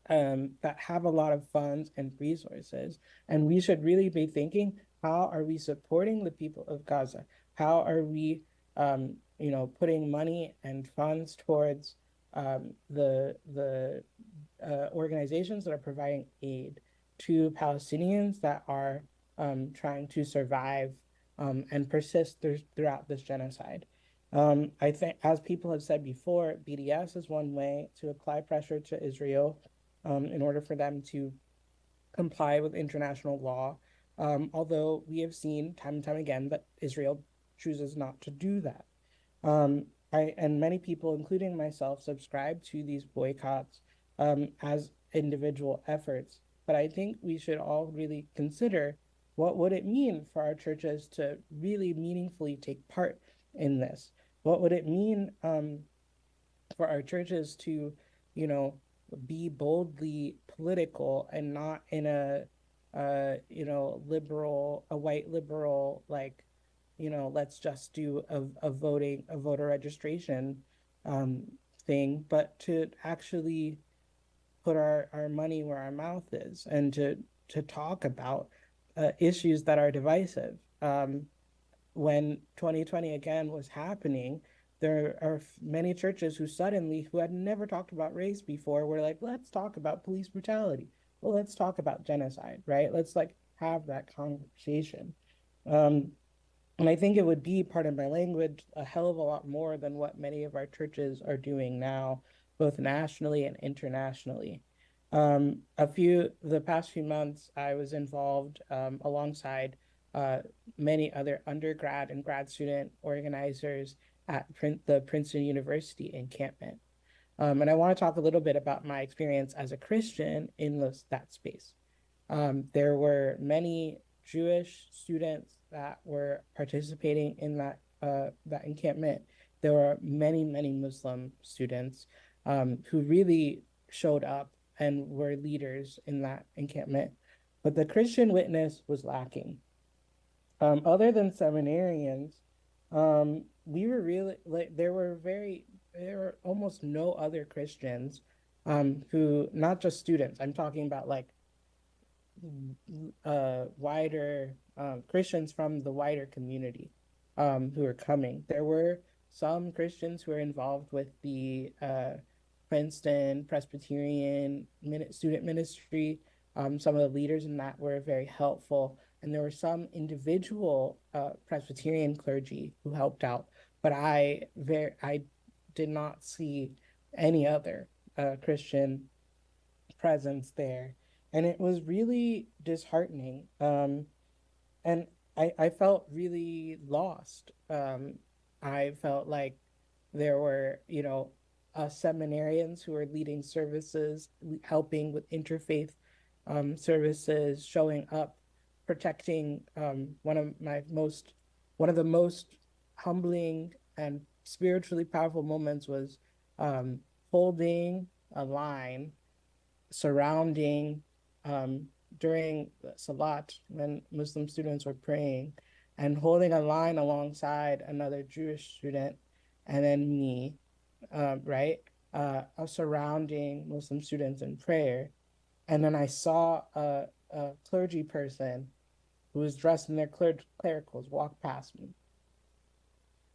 that have a lot of funds and resources. And we should really be thinking, how are we supporting the people of Gaza? How are we, putting money and funds towards the organizations that are providing aid to Palestinians that are trying to survive and persist throughout this genocide. I think, as people have said before, BDS is one way to apply pressure to Israel in order for them to comply with international law. Although we have seen time and time again that Israel chooses not to do that. And many people, including myself, subscribe to these boycotts as individual efforts. But I think we should all really consider, what would it mean for our churches to really meaningfully take part in this? What would it mean for our churches to, be boldly political and not in a white liberal, like, let's just do a voter registration thing, but to actually put our money where our mouth is and to talk about issues that are divisive. When 2020 again was happening, there are many churches who had never talked about race before were like, let's talk about police brutality. Well, let's talk about genocide, right? Let's like have that conversation. And I think it would be, pardon my language, a hell of a lot more than what many of our churches are doing now, both nationally and internationally. The past few months, I was involved alongside many other undergrad and grad student organizers at the Princeton University encampment. And I want to talk a little bit about my experience as a Christian in that space. There were many Jewish students that were participating in that encampment. There were many, many Muslim students who really showed up and were leaders in that encampment. But the Christian witness was lacking. Other than seminarians, we were really like there were almost no other Christians who, not just students, I'm talking about like wider Christians from the wider community who are coming. There were some Christians who were involved with the Princeton Presbyterian student ministry. Some of the leaders in that were very helpful. And there were some individual Presbyterian clergy who helped out, but I did not see any other Christian presence there. And it was really disheartening. And I felt really lost. I felt like there were, seminarians who were leading services, helping with interfaith services, showing up, protecting. One of the most humbling and spiritually powerful moments was holding a line surrounding during Salat when Muslim students were praying, and holding a line alongside another Jewish student and then me, right? Surrounding Muslim students in prayer. And then I saw a clergy person who was dressed in their clericals walk past me.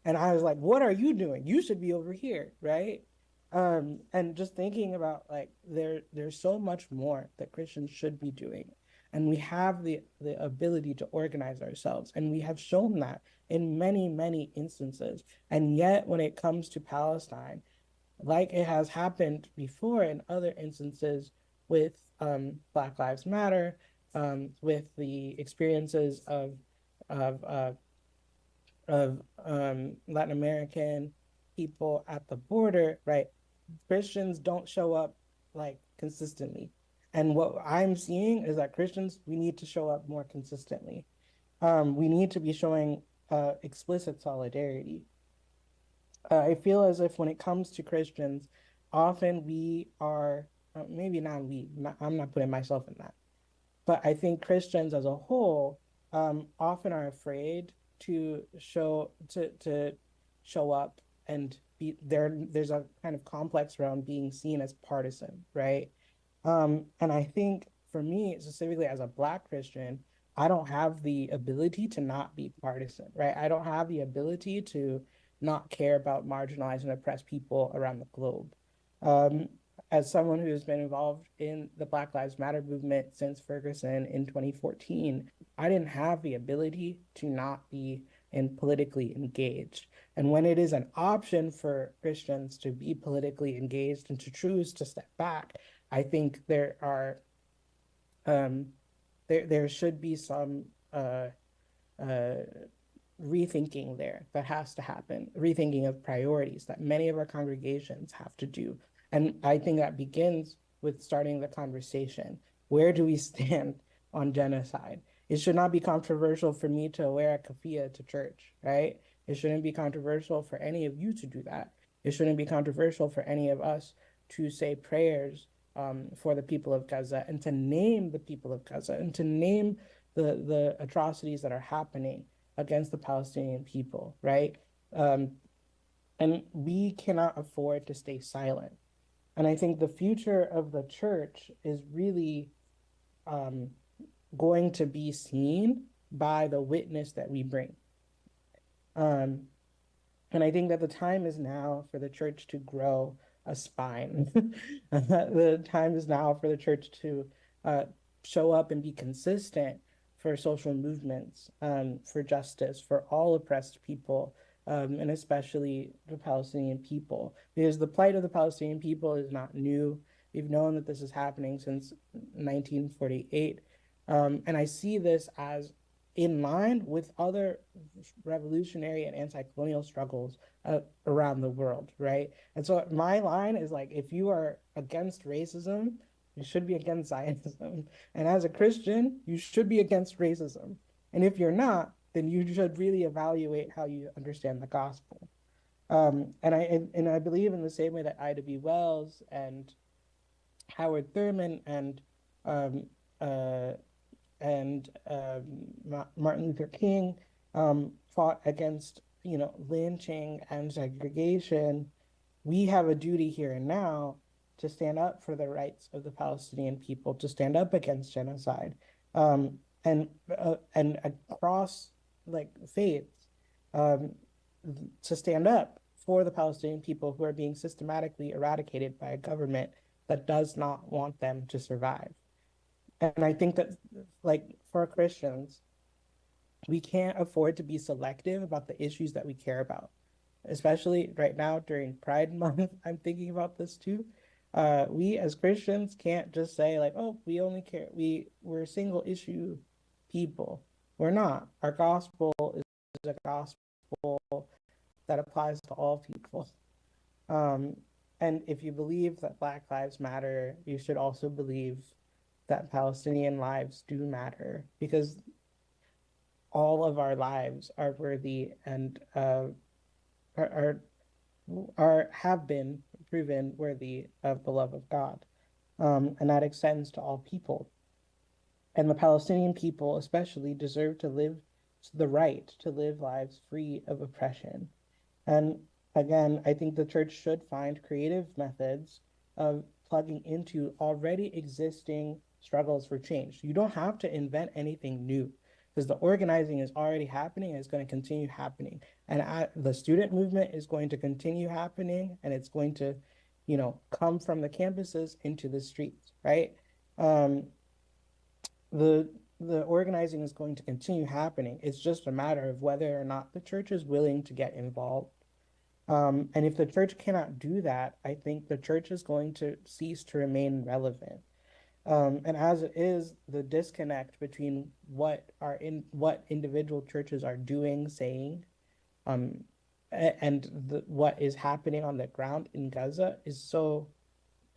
And I was like, what are you doing? You should be over here, right? And just thinking about like there's so much more that Christians should be doing. And we have the ability to organize ourselves. And we have shown that in many, many instances. And yet when it comes to Palestine, like it has happened before in other instances with Black Lives Matter, with the experiences of Latin American people at the border, right? Christians don't show up like consistently. And what I'm seeing is that Christians, we need to show up more consistently. We need to be showing explicit solidarity. I feel as if when it comes to Christians, often we are, maybe not we, I'm not putting myself in that, but I think Christians as a whole often are afraid to show up and be there. There's a kind of complex around being seen as partisan, right? And I think for me, specifically as a Black Christian, I don't have the ability to not be partisan, right? I don't have the ability to not care about marginalized and oppressed people around the globe. Um, as someone who has been involved in the Black Lives Matter movement since Ferguson in 2014, I didn't have the ability to not be politically engaged. And when it is an option for Christians to be politically engaged and to choose to step back, I think there should be some uh, rethinking there that has to happen, rethinking of priorities that many of our congregations have to do. And I think that begins with starting the conversation. Where do we stand on genocide? It should not be controversial for me to wear a keffiyeh to church, right? It shouldn't be controversial for any of you to do that. It shouldn't be controversial for any of us to say prayers for the people of Gaza and to name the people of Gaza and to name the atrocities that are happening against the Palestinian people, right? And we cannot afford to stay silent. And I think the future of the church is really going to be seen by the witness that we bring. And I think that the time is now for the church to grow a spine. The time is now for the church to show up and be consistent for social movements, for justice, for all oppressed people, and especially the Palestinian people. Because the plight of the Palestinian people is not new. We've known that this is happening since 1948. And I see this as in line with other revolutionary and anti-colonial struggles around the world, right? And so my line is like, if you are against racism, you should be against Zionism. And as a Christian, you should be against racism. And if you're not, then you should really evaluate how you understand the gospel. And I believe in the same way that Ida B. Wells and Howard Thurman and Martin Luther King fought against, lynching and segregation. We have a duty here and now to stand up for the rights of the Palestinian people, to stand up against genocide, and across like faiths, to stand up for the Palestinian people who are being systematically eradicated by a government that does not want them to survive. And I think that, like, for Christians, we can't afford to be selective about the issues that we care about, especially right now during Pride Month. I'm thinking about this too. We as Christians can't just say like, oh, we only care, we're single issue people. We're not. Our gospel is a gospel that applies to all people. And if you believe that Black Lives Matter, you should also believe that Palestinian lives do matter, because all of our lives are worthy and have been proven worthy of the love of God. And that extends to all people. And the Palestinian people especially deserve to live the right to live lives free of oppression. And again, I think the church should find creative methods of plugging into already existing struggles for change. You don't have to invent anything new, because the organizing is already happening and it's going to continue happening. And the student movement is going to continue happening, and it's going to, come from the campuses into the streets, right? The organizing is going to continue happening. It's just a matter of whether or not the church is willing to get involved. And if the church cannot do that, I think the church is going to cease to remain relevant. And as it is, the disconnect between what individual churches are doing, saying, and what is happening on the ground in Gaza is so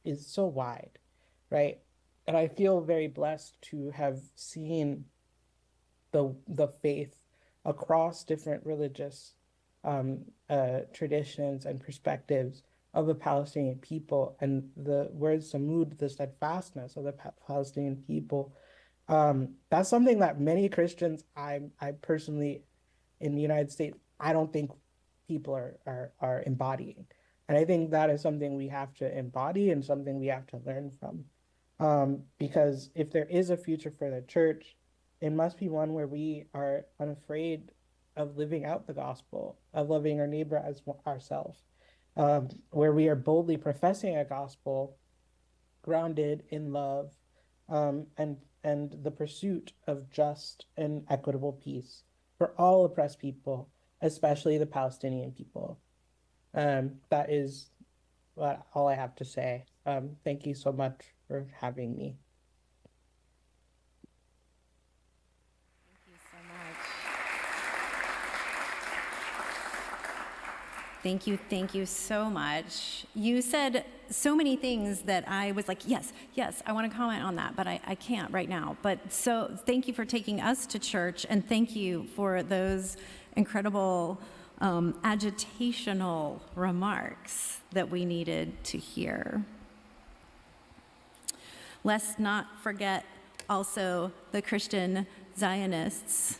wide, right? And I feel very blessed to have seen the faith across different religious traditions and perspectives of the Palestinian people, and the word samud, the steadfastness of the Palestinian people. That's something that many Christians, I personally, in the United States, I don't think people are embodying. And I think that is something we have to embody and something we have to learn from. Because if there is a future for the church, it must be one where we are unafraid of living out the gospel, of loving our neighbor as ourselves, where we are boldly professing a gospel grounded in love, and the pursuit of just and equitable peace for all oppressed people, especially the Palestinian people. That is all I have to say. Thank you so much for having me. Thank you so much. You said so many things that I was like, yes, I want to comment on that, but I can't right now. But so thank you for taking us to church, and thank you for those incredible agitational remarks that we needed to hear. Let's not forget also the Christian Zionists,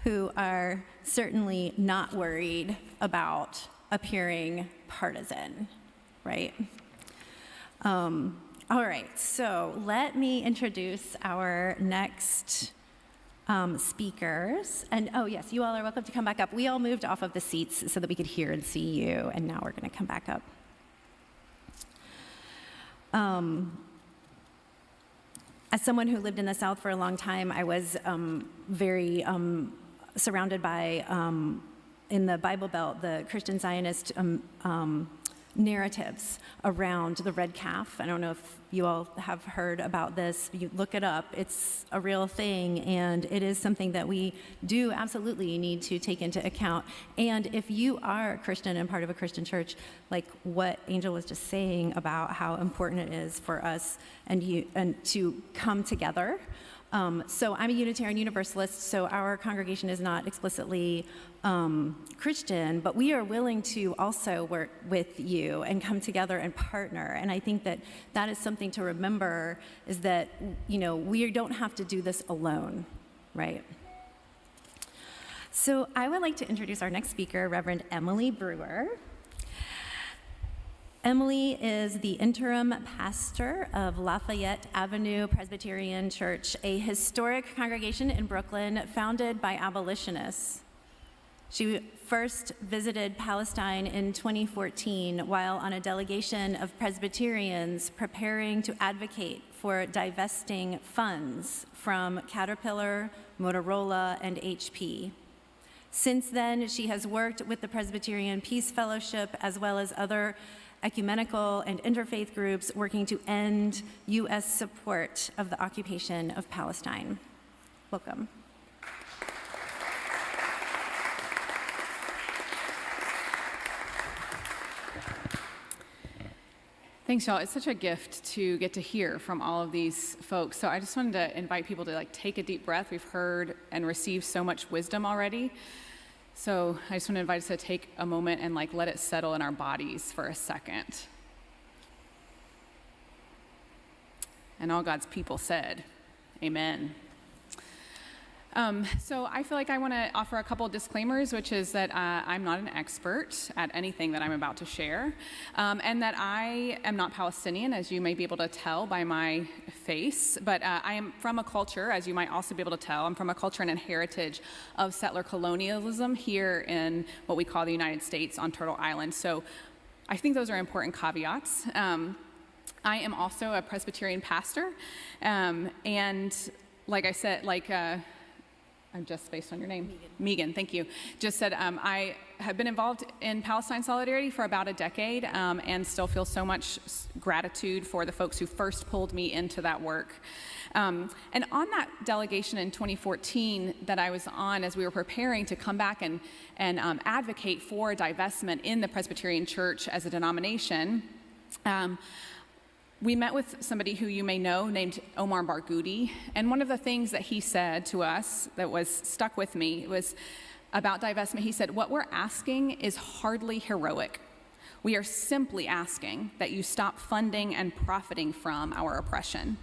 who are certainly not worried about appearing partisan, right? All right, so let me introduce our next speakers. And oh yes, you all are welcome to come back up. We all moved off of the seats so that we could hear and see you, and now we're gonna come back up. As someone who lived in the South for a long time, I was very surrounded by, in the Bible Belt, the Christian Zionist narratives around the red calf. I don't know if you all have heard about this. You look it up. It's a real thing, and it is something that we do absolutely need to take into account. And if you are a Christian and part of a Christian church, like what Angel was just saying about how important it is for us and to come together. So I'm a Unitarian Universalist, so our congregation is not explicitly Christian, but we are willing to also work with you and come together and partner. And I think that that is something to remember, is that, you know, we don't have to do this alone, right? So I would like to introduce our next speaker, Reverend Emily Brewer. Emily is the interim pastor of Lafayette Avenue Presbyterian Church, a historic congregation in Brooklyn founded by abolitionists. She first visited Palestine in 2014 while on a delegation of Presbyterians preparing to advocate for divesting funds from Caterpillar, Motorola, and HP. Since then, she has worked with the Presbyterian Peace Fellowship as well as other ecumenical and interfaith groups working to end U.S. support of the occupation of Palestine. Welcome. Thanks, y'all. It's such a gift to get to hear from all of these folks. So I just wanted to invite people to take a deep breath. We've heard and received so much wisdom already. So I just want to invite us to take a moment and let it settle in our bodies for a second. And all God's people said, amen. So I feel like I want to offer a couple of disclaimers, which is that I'm not an expert at anything that I'm about to share, and that I am not Palestinian, as you may be able to tell by my face, but I am from a culture, as you might also be able to tell, I'm from a culture and a heritage of settler colonialism here in what we call the United States on Turtle Island. So I think those are important caveats. I am also a Presbyterian pastor, and like I said, I'm just spaced on your name. Megan, thank you. Just said I have been involved in Palestine Solidarity for about a decade and still feel so much gratitude for the folks who first pulled me into that work. And on that delegation in 2014 that I was on, as we were preparing to come back and advocate for divestment in the Presbyterian Church as a denomination, we met with somebody who you may know named Omar Barghouti, and one of the things that he said to us that was stuck with me was about divestment. He said, what we're asking is hardly heroic. We are simply asking that you stop funding and profiting from our oppression.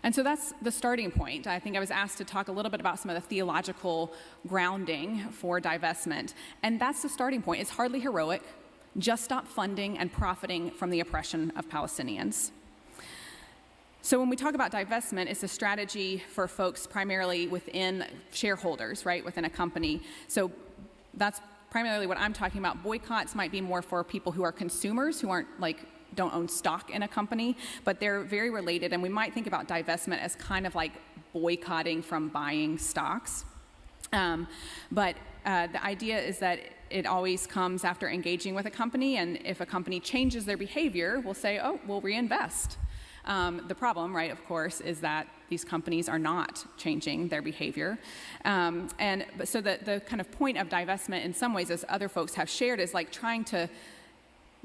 And so that's the starting point. I think I was asked to talk a little bit about some of the theological grounding for divestment, and that's the starting point. It's hardly heroic. Just stop funding and profiting from the oppression of Palestinians. So when we talk about divestment, it's a strategy for folks primarily within shareholders, right, within a company. So that's primarily what I'm talking about. Boycotts might be more for people who are consumers, who aren't don't own stock in a company, but they're very related, and we might think about divestment as kind of like boycotting from buying stocks. But the idea is that it always comes after engaging with a company, and if a company changes their behavior, we'll say, oh, we'll reinvest. The problem, right, of course, is that these companies are not changing their behavior. So the kind of point of divestment in some ways, as other folks have shared, is like trying to,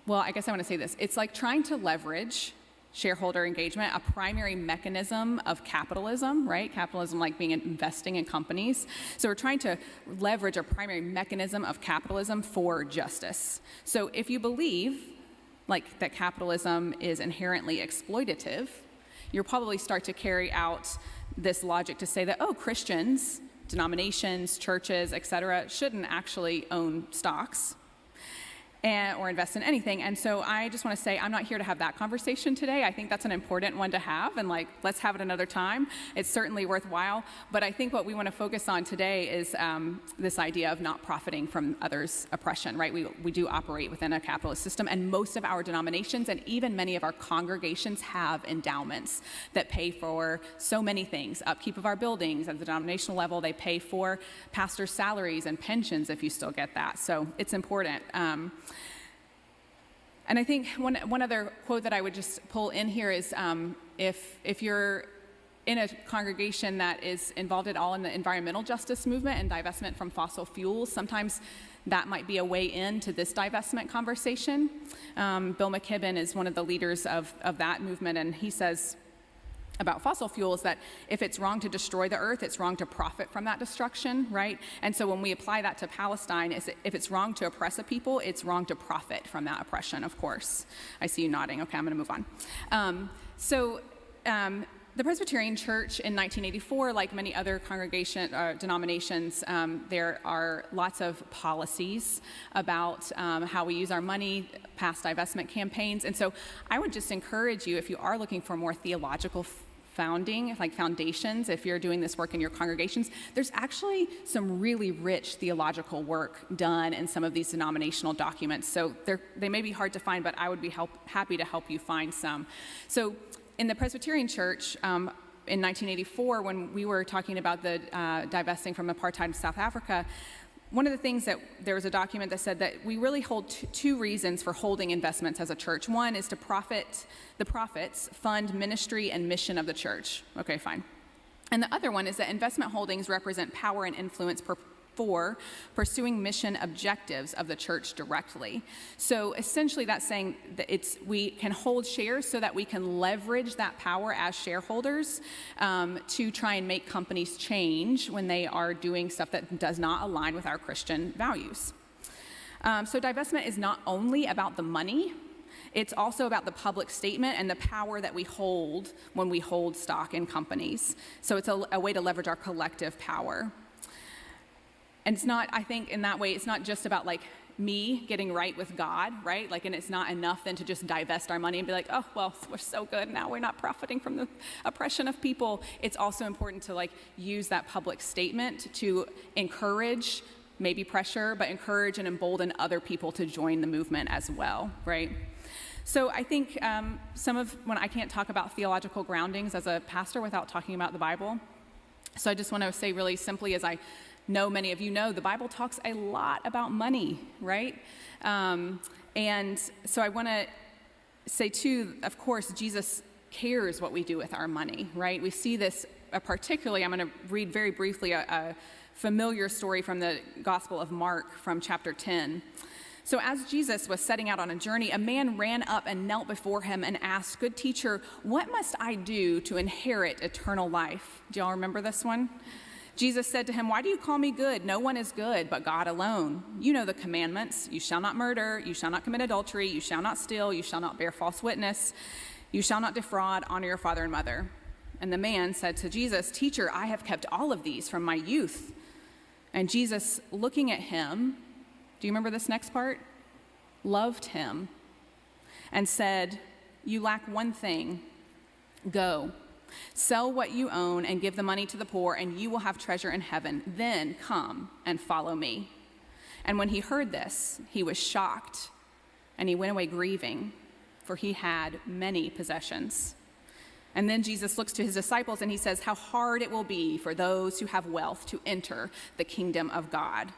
well, I guess I want to say this. It's like trying to leverage shareholder engagement, a primary mechanism of capitalism, right? Capitalism like being investing in companies. So we're trying to leverage a primary mechanism of capitalism for justice. So if you believe that capitalism is inherently exploitative, you'll probably start to carry out this logic to say that, oh, Christians, denominations, churches, etc., shouldn't actually own stocks or invest in anything. And so I just want to say I'm not here to have that conversation today. I think that's an important one to have, and let's have it another time. It's certainly worthwhile. But I think what we want to focus on today is this idea of not profiting from others' oppression, right? We do operate within a capitalist system, and most of our denominations and even many of our congregations have endowments that pay for so many things. Upkeep of our buildings at the denominational level, they pay for pastors' salaries and pensions if you still get that. So it's important. And I think one other quote that I would just pull in here is if you're in a congregation that is involved at all in the environmental justice movement and divestment from fossil fuels, sometimes that might be a way into this divestment conversation. Bill McKibben is one of the leaders of that movement, and he says about fossil fuels that if it's wrong to destroy the earth, it's wrong to profit from that destruction, right? And so when we apply that to Palestine, if it's wrong to oppress a people, it's wrong to profit from that oppression, of course. I see you nodding. Okay, I'm going to move on. The Presbyterian Church in 1984, like many other denominations, there are lots of policies about how we use our money, past divestment campaigns. And so I would just encourage you, if you are looking for more theological foundations, if you're doing this work in your congregations, there's actually some really rich theological work done in some of these denominational documents. So they may be hard to find, but I would be happy to help you find some. So in the Presbyterian Church, in 1984, when we were talking about the divesting from apartheid in South Africa, one of the things that there was a document that said that we really hold two reasons for holding investments as a church. One is to the profits fund ministry and mission of the church. Okay, fine. And the other one is that investment holdings represent power and influence for pursuing mission objectives of the church directly. So essentially that's saying that we can hold shares so that we can leverage that power as shareholders to try and make companies change when they are doing stuff that does not align with our Christian values. So divestment is not only about the money, it's also about the public statement and the power that we hold when we hold stock in companies. So it's a way to leverage our collective power. And it's not, I think in that way, it's not just about me getting right with God, right? And it's not enough then to just divest our money and be like, oh, well, we're so good now, we're not profiting from the oppression of people. It's also important to use that public statement to encourage, maybe pressure, but encourage and embolden other people to join the movement as well, right? So I think when I can't talk about theological groundings as a pastor without talking about the Bible. So I just want to say really simply, as I know many of you know, the Bible talks a lot about money, right? And so I want to say too, of course, Jesus cares what we do with our money, right? We see this particularly, I'm going to read very briefly a familiar story from the Gospel of Mark from chapter 10. So as Jesus was setting out on a journey, a man ran up and knelt before him and asked, "Good teacher, what must I do to inherit eternal life?" Do y'all remember this one? Jesus said to him, "Why do you call me good? No one is good but God alone. You know the commandments. You shall not murder. You shall not commit adultery. You shall not steal. You shall not bear false witness. You shall not defraud. Honor your father and mother." And the man said to Jesus, "Teacher, I have kept all of these from my youth." And Jesus, looking at him, do you remember this next part? Loved him and said, "You lack one thing. Go, sell what you own and give the money to the poor, and you will have treasure in heaven. Then come and follow me." And when he heard this, he was shocked, and he went away grieving, for he had many possessions. And then Jesus looks to his disciples and he says, "How hard it will be for those who have wealth to enter the kingdom of God."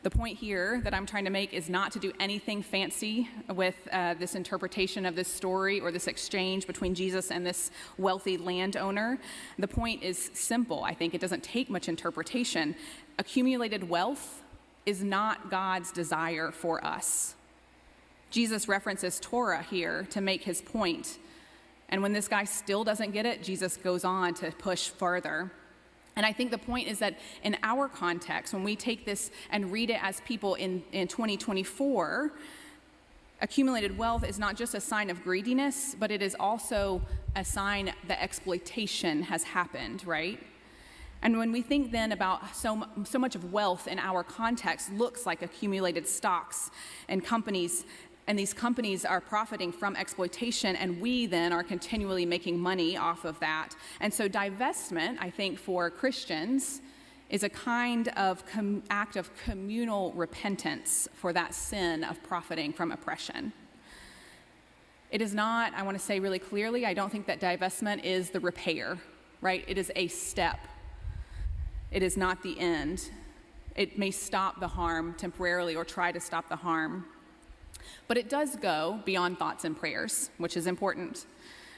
The point here that I'm trying to make is not to do anything fancy with this interpretation of this story or this exchange between Jesus and this wealthy landowner. The point is simple. I think it doesn't take much interpretation. Accumulated wealth is not God's desire for us. Jesus references Torah here to make his point. And when this guy still doesn't get it, Jesus goes on to push further. And I think the point is that in our context, when we take this and read it as people in 2024, accumulated wealth is not just a sign of greediness, but it is also a sign that exploitation has happened, right? And when we think then about so much of wealth in our context looks like accumulated stocks and companies, and these companies are profiting from exploitation, and we then are continually making money off of that. And so divestment, I think, for Christians is a kind of act of communal repentance for that sin of profiting from oppression. It is not, I want to say really clearly, I don't think that divestment is the repair, right? It is a step. It is not the end. It may stop the harm temporarily or try to stop the harm. But it does go beyond thoughts and prayers, which is important.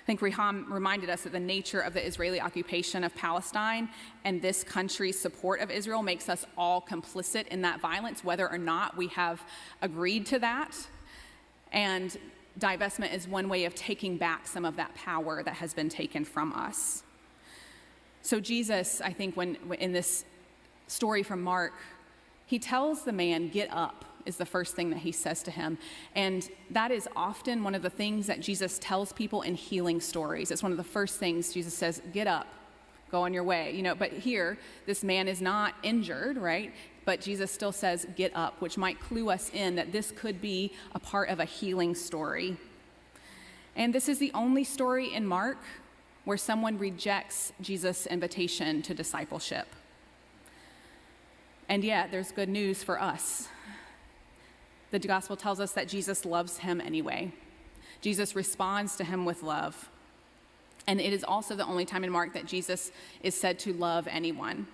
I think Riham reminded us that the nature of the Israeli occupation of Palestine and this country's support of Israel makes us all complicit in that violence, whether or not we have agreed to that. And divestment is one way of taking back some of that power that has been taken from us. So Jesus, I think, when in this story from Mark, he tells the man, "Get up," is the first thing that he says to him. And that is often one of the things that Jesus tells people in healing stories. It's one of the first things Jesus says, "Get up, go on your way." But here, this man is not injured, right? But Jesus still says, "Get up," which might clue us in that this could be a part of a healing story. And this is the only story in Mark where someone rejects Jesus' invitation to discipleship. And yet, there's good news for us. The gospel tells us that Jesus loves him anyway. Jesus responds to him with love. And it is also the only time in Mark that Jesus is said to love anyone.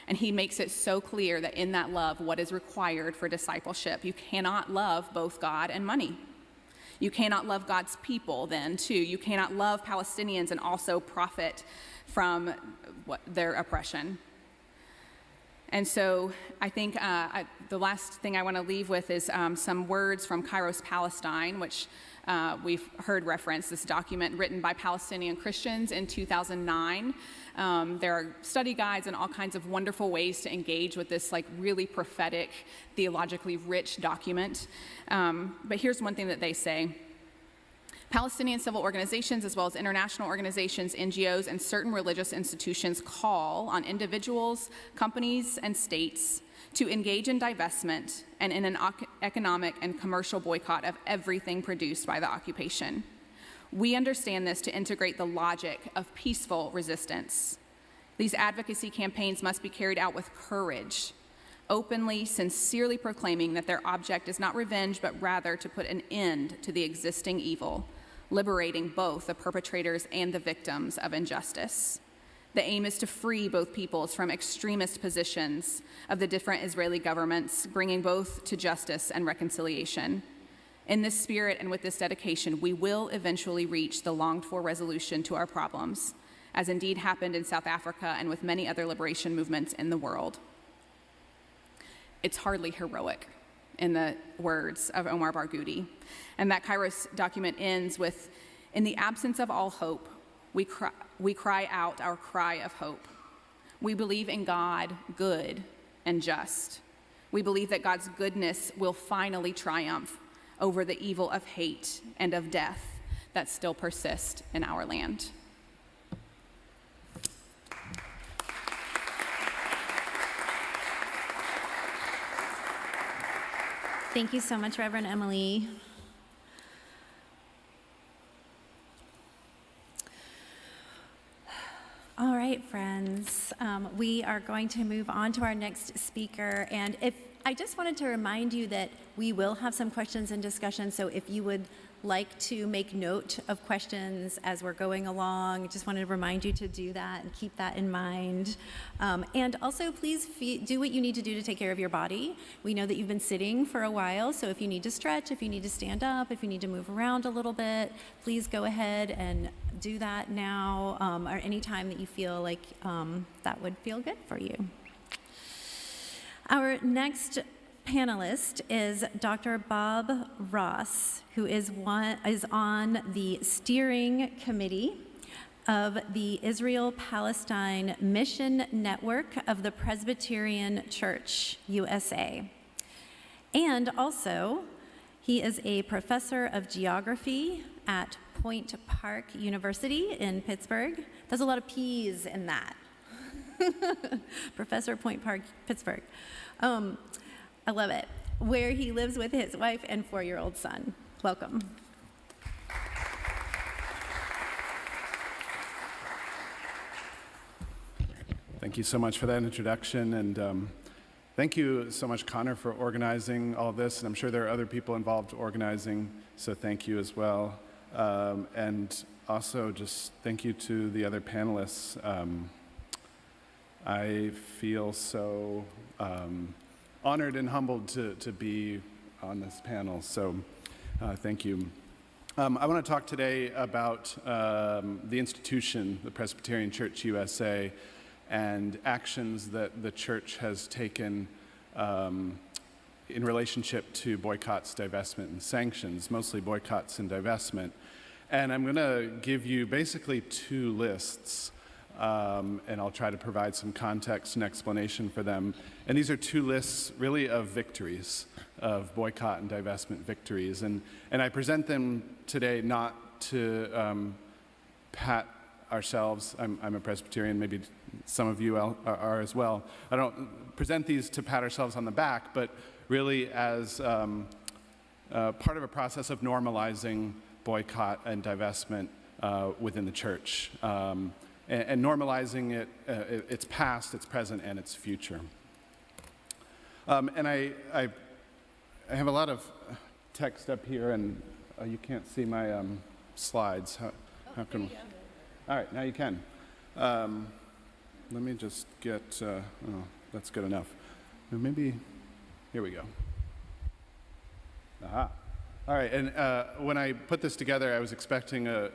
And he makes it so clear that in that love, what is required for discipleship. You cannot love both God and money. You cannot love God's people then, too. You cannot love Palestinians and also profit from their oppression. And so I think the last thing I want to leave with is some words from Kairos Palestine, which we've heard reference, this document written by Palestinian Christians in 2009. There are study guides and all kinds of wonderful ways to engage with this really prophetic, theologically rich document. But here's one thing that they say. Palestinian civil organizations, as well as international organizations, NGOs, and certain religious institutions call on individuals, companies, and states to engage in divestment and in an economic and commercial boycott of everything produced by the occupation. We understand this to integrate the logic of peaceful resistance. These advocacy campaigns must be carried out with courage, openly, sincerely proclaiming that their object is not revenge, but rather to put an end to the existing evil, liberating both the perpetrators and the victims of injustice. The aim is to free both peoples from extremist positions of the different Israeli governments, bringing both to justice and reconciliation. In this spirit and with this dedication, we will eventually reach the longed-for resolution to our problems, as indeed happened in South Africa and with many other liberation movements in the world. It's hardly heroic in the words of Omar Barghouti. And that Kairos document ends with, "In the absence of all hope, we cry out our cry of hope. We believe in God, good and just. We believe that God's goodness will finally triumph over the evil of hate and of death that still persist in our land." Thank you so much, Reverend Emily. All right, friends, we are going to move on to our next speaker. And I just wanted to remind you that we will have some questions and discussion. So if you would like to make note of questions as we're going along, just wanted to remind you to do that and keep that in mind. And also, please do what you need to do to take care of your body. We know that you've been sitting for a while, so if you need to stretch, if you need to stand up, if you need to move around a little bit, please go ahead and do that now, or any time that you feel like that would feel good for you. Our next panelist is Dr. Bob Ross, who is on the steering committee of the Israel-Palestine Mission Network of the Presbyterian Church, USA. And also, he is a professor of geography at Point Park University in Pittsburgh. There's a lot of P's in that. Professor Point Park, Pittsburgh. I love it. Where he lives with his wife and 4-year-old son. Welcome. Thank you so much for that introduction, and thank you so much, Conor, for organizing all of this. And I'm sure there are other people involved organizing, so thank you as well. And also just thank you to the other panelists. I feel so honored and humbled to be on this panel, so thank you. I want to talk today about the institution, the Presbyterian Church USA, and actions that the church has taken in relationship to boycotts, divestment, and sanctions, mostly boycotts and divestment. And I'm going to give you basically 2 lists. And I'll try to provide some context and explanation for them. And these are 2 lists really of victories, of boycott and divestment victories. And I present them today not to pat ourselves. I'm a Presbyterian, maybe some of you are as well. I don't present these to pat ourselves on the back, but really as part of a process of normalizing boycott and divestment within the church. And normalizing it, its past, its present, and its future. And I have a lot of text up here, and you can't see my slides. How can we? All right, now you can. Let me just get, oh, that's good enough. Maybe, here we go. Aha. All right, and when I put this together, I was expecting a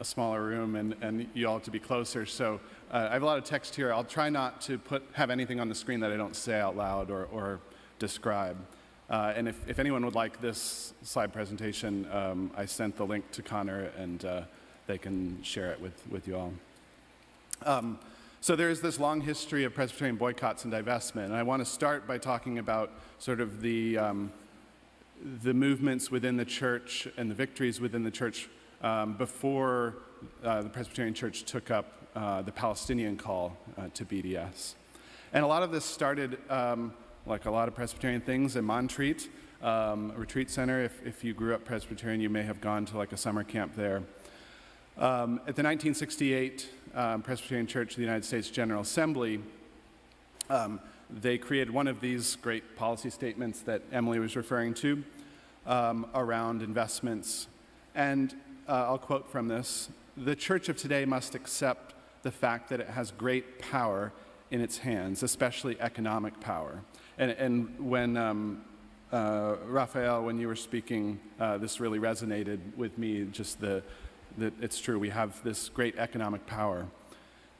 smaller room and you all to be closer. So I have a lot of text here. I'll try not to have anything on the screen that I don't say out loud or describe. And if anyone would like this slide presentation, I sent the link to Conor and they can share it with you all. So there's this long history of Presbyterian boycotts and divestment. And I want to start by talking about sort of the movements within the church and the victories within the church before the Presbyterian Church took up the Palestinian call to BDS. And a lot of this started, like a lot of Presbyterian things, in Montreat, a retreat center. If you grew up Presbyterian, you may have gone to like a summer camp there. At the 1968 Presbyterian Church of the United States General Assembly, they created one of these great policy statements that Emily was referring to around investments. And I'll quote from this: "The church of today must accept the fact that it has great power in its hands, especially economic power." And when Raphael, when you were speaking, this really resonated with me, just that it's true, we have this great economic power.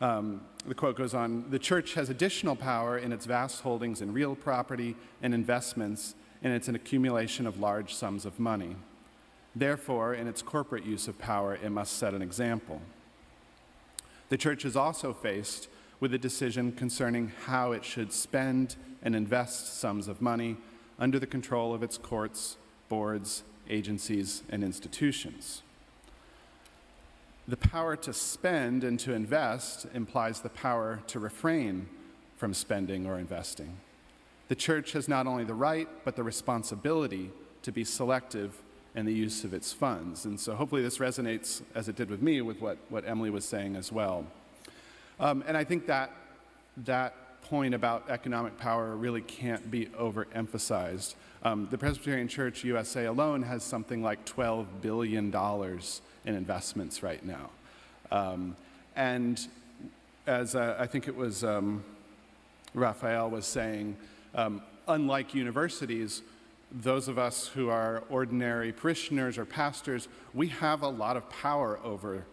The quote goes on: "The church has additional power in its vast holdings in real property and investments and it's an accumulation of large sums of money. Therefore, in its corporate use of power, it must set an example. The church is also faced with a decision concerning how it should spend and invest sums of money under the control of its courts, boards, agencies, and institutions. The power to spend and to invest implies the power to refrain from spending or investing. The church has not only the right, but the responsibility to be selective in the use of its funds. And so hopefully this resonates, as it did with me, with what Emily was saying as well. And I think that point about economic power really can't be overemphasized. The Presbyterian Church USA alone has something like $12 billion in investments right now. And as I think it was Raphael was saying, unlike universities, those of us who are ordinary parishioners or pastors, we have a lot of power over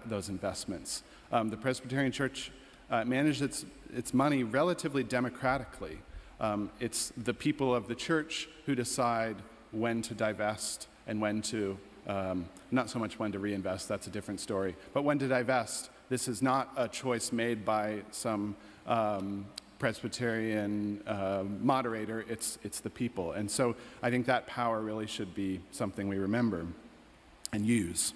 those investments. The Presbyterian Church managed its money relatively democratically. It's the people of the church who decide when to divest and when to, not so much when to reinvest, that's a different story, but when to divest. This is not a choice made by some Presbyterian moderator, it's the people. And so I think that power really should be something we remember and use.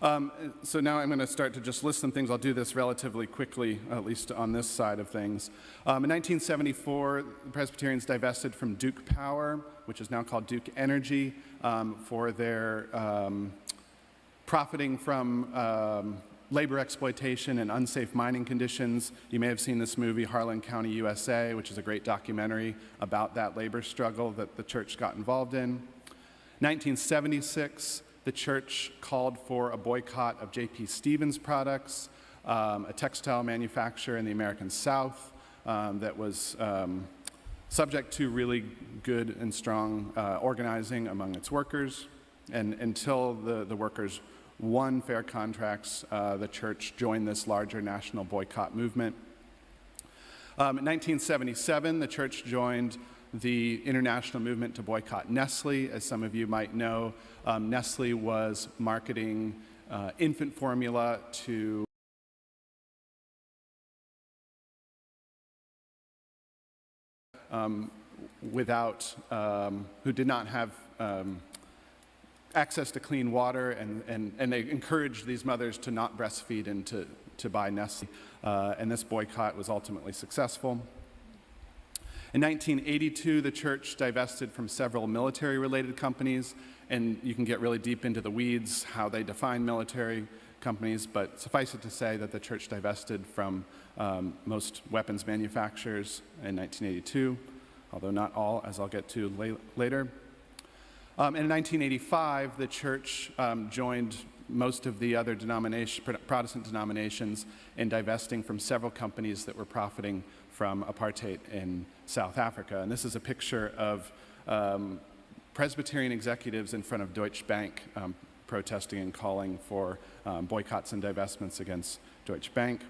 So now I'm going to start to just list some things. I'll do this relatively quickly, at least on this side of things. In 1974, the Presbyterians divested from Duke Power, which is now called Duke Energy, for their profiting from labor exploitation and unsafe mining conditions. You may have seen this movie, Harlan County, USA, which is a great documentary about that labor struggle that the church got involved in. 1976, the church called for a boycott of J.P. Stevens products, a textile manufacturer in the American South that was subject to really good and strong organizing among its workers. And until the workers won fair contracts, the church joined this larger national boycott movement. In 1977, the church joined the international movement to boycott Nestle. As some of you might know, Nestle was marketing infant formula to who did not have access to clean water, and they encouraged these mothers to not breastfeed and to buy Nestle. And this boycott was ultimately successful. In 1982, the church divested from several military-related companies, and you can get really deep into the weeds how they define military companies, but suffice it to say that the church divested from most weapons manufacturers in 1982, although not all, as I'll get to later. In 1985, the church joined most of the other Protestant denominations in divesting from several companies that were profiting from apartheid in South Africa. And this is a picture of Presbyterian executives in front of Deutsche Bank protesting and calling for boycotts and divestments against Deutsche Bank.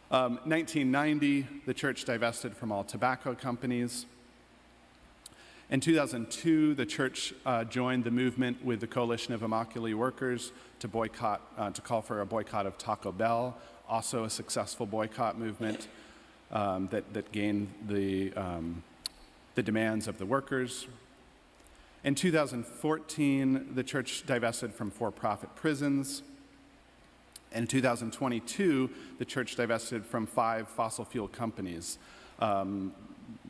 1990, the church divested from all tobacco companies. In 2002, the church joined the movement with the Coalition of Immokalee Workers to call for a boycott of Taco Bell, also a successful boycott movement that gained the demands of the workers. In 2014, the church divested from for-profit prisons. In 2022, the church divested from 5 fossil fuel companies.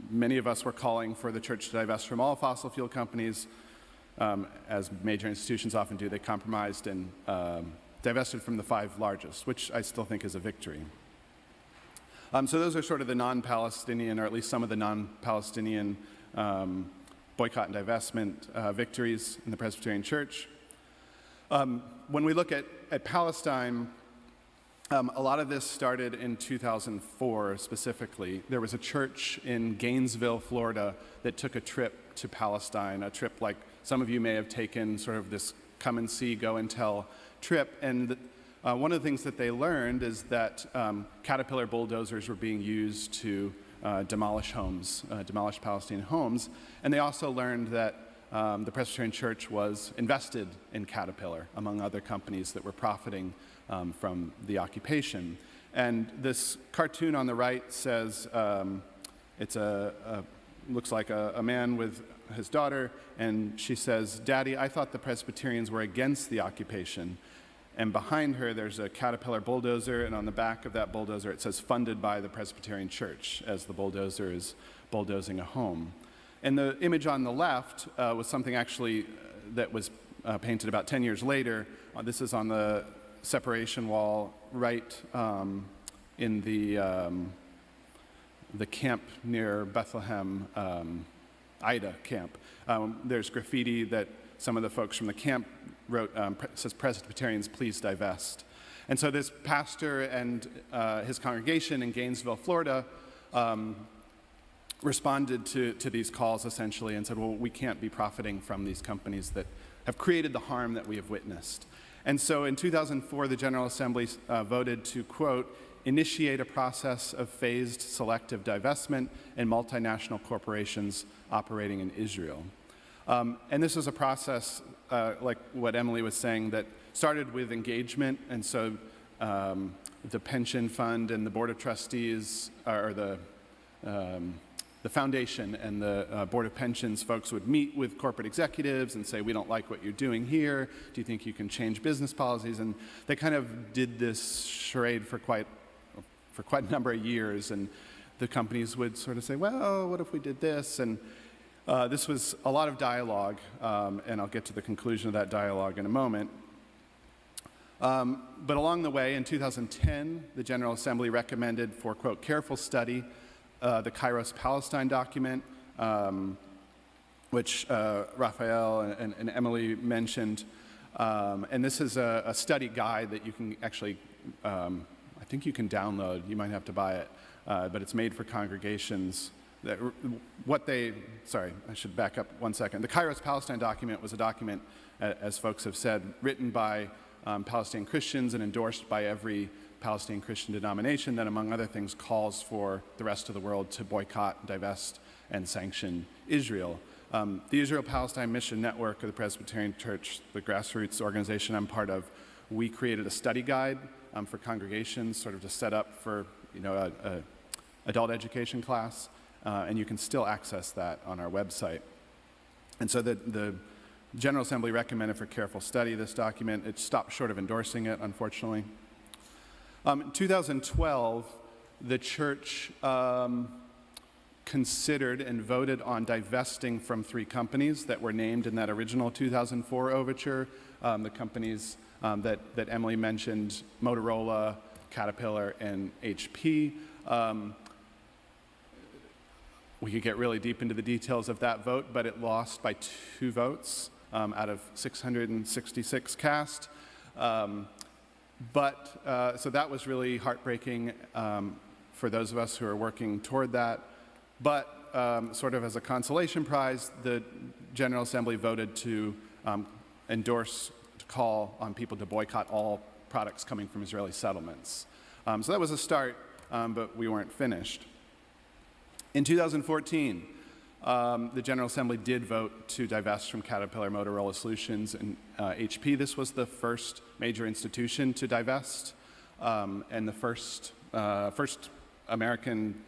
Many of us were calling for the church to divest from all fossil fuel companies. As major institutions often do, they compromised and divested from the 5 largest, which I still think is a victory. So those are sort of the non-Palestinian, or at least some of the non-Palestinian boycott and divestment victories in the Presbyterian Church. When we look at Palestine, a lot of this started in 2004 specifically. There was a church in Gainesville, Florida that took a trip to Palestine, a trip like some of you may have taken, sort of this come and see, go and tell trip. And one of the things that they learned is that Caterpillar bulldozers were being used to demolish homes, demolish Palestinian homes. And they also learned that the Presbyterian Church was invested in Caterpillar, among other companies that were profiting from the occupation. And this cartoon on the right says, it's looks like a man with his daughter, and she says, "Daddy, I thought the Presbyterians were against the occupation." And behind her, there's a Caterpillar bulldozer, and on the back of that bulldozer, it says, "Funded by the Presbyterian Church," as the bulldozer is bulldozing a home. And the image on the left was something actually that was painted about 10 years later. This is on the separation wall right in the camp near Bethlehem, Ida camp. There's graffiti that some of the folks from the camp wrote, says, "Presbyterians, please divest." And so this pastor and his congregation in Gainesville, Florida, responded to these calls essentially and said, well, we can't be profiting from these companies that have created the harm that we have witnessed. And so in 2004, the General Assembly voted to, quote, "initiate a process of phased selective divestment in multinational corporations operating in Israel." And this was a process, like what Emily was saying, that started with engagement. And so the pension fund and the board of trustees, or the foundation and the board of pensions folks would meet with corporate executives and say, we don't like what you're doing here. Do you think you can change business policies? And they kind of did this charade for quite a number of years. And the companies would sort of say, well, what if we did this? And this was a lot of dialogue, and I'll get to the conclusion of that dialogue in a moment. But along the way, in 2010, the General Assembly recommended for, quote, "careful study," the Kairos Palestine document, which Raphael and Emily mentioned. And this is a study guide that you can actually, I think you can download. You might have to buy it, but it's made for congregations. Sorry, I should back up 1 second. The Kairos Palestine document was a document, as folks have said, written by Palestinian Christians and endorsed by every Palestinian Christian denomination that, among other things, calls for the rest of the world to boycott, divest, and sanction Israel. The Israel-Palestine Mission Network of the Presbyterian Church, the grassroots organization I'm part of, we created a study guide for congregations, sort of to set up for a adult education class, and you can still access that on our website. And so the General Assembly recommended for careful study this document. It stopped short of endorsing it, unfortunately. In 2012, the church considered and voted on divesting from 3 companies that were named in that original 2004 overture, the companies that Emily mentioned, Motorola, Caterpillar, and HP. We could get really deep into the details of that vote, but it lost by 2 votes out of 666 cast. So that was really heartbreaking for those of us who are working toward that. But sort of as a consolation prize, the General Assembly voted to endorse, to call on people to boycott all products coming from Israeli settlements. So that was a start, but we weren't finished. In 2014, the General Assembly did vote to divest from Caterpillar, Motorola Solutions, and HP. This was the first major institution to divest, and the first American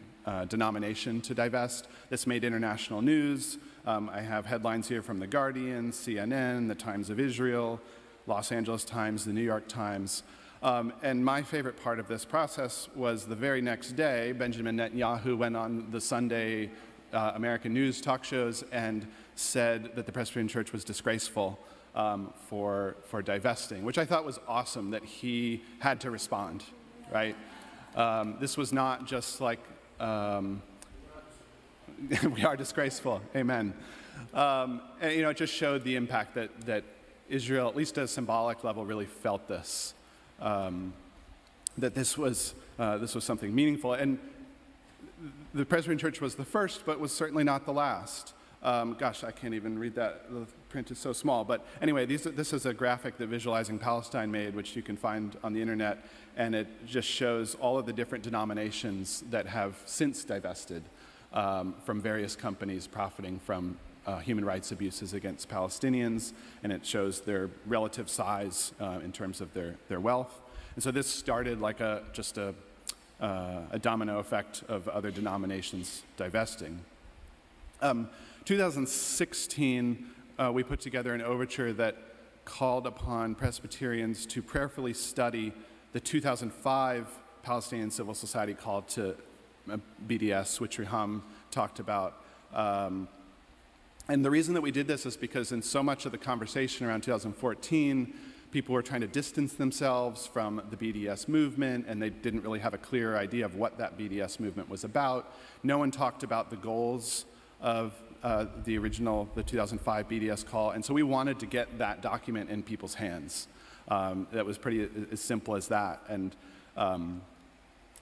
denomination to divest. This made international news. I have headlines here from The Guardian, CNN, The Times of Israel, Los Angeles Times, The New York Times. And my favorite part of this process was the very next day, Benjamin Netanyahu went on the Sunday American news talk shows and said that the Presbyterian Church was disgraceful for divesting, which I thought was awesome that he had to respond, right? This was not just like, we are disgraceful, amen. And it just showed the impact that Israel, at least at a symbolic level, really felt this, that this was something meaningful. And the Presbyterian Church was the first, but was certainly not the last. Gosh, I can't even read that. The print is so small. But anyway, this is a graphic that Visualizing Palestine made, which you can find on the internet, and it just shows all of the different denominations that have since divested from various companies profiting from human rights abuses against Palestinians, and it shows their relative size in terms of their wealth. And so this started like just a domino effect of other denominations divesting. 2016, we put together an overture that called upon Presbyterians to prayerfully study the 2005 Palestinian Civil Society call to BDS, which Riham talked about. And the reason that we did this is because in so much of the conversation around 2014, people were trying to distance themselves from the BDS movement, and they didn't really have a clear idea of what that BDS movement was about. No one talked about the goals of the 2005 BDS call, and so we wanted to get that document in people's hands. That was pretty as simple as that, and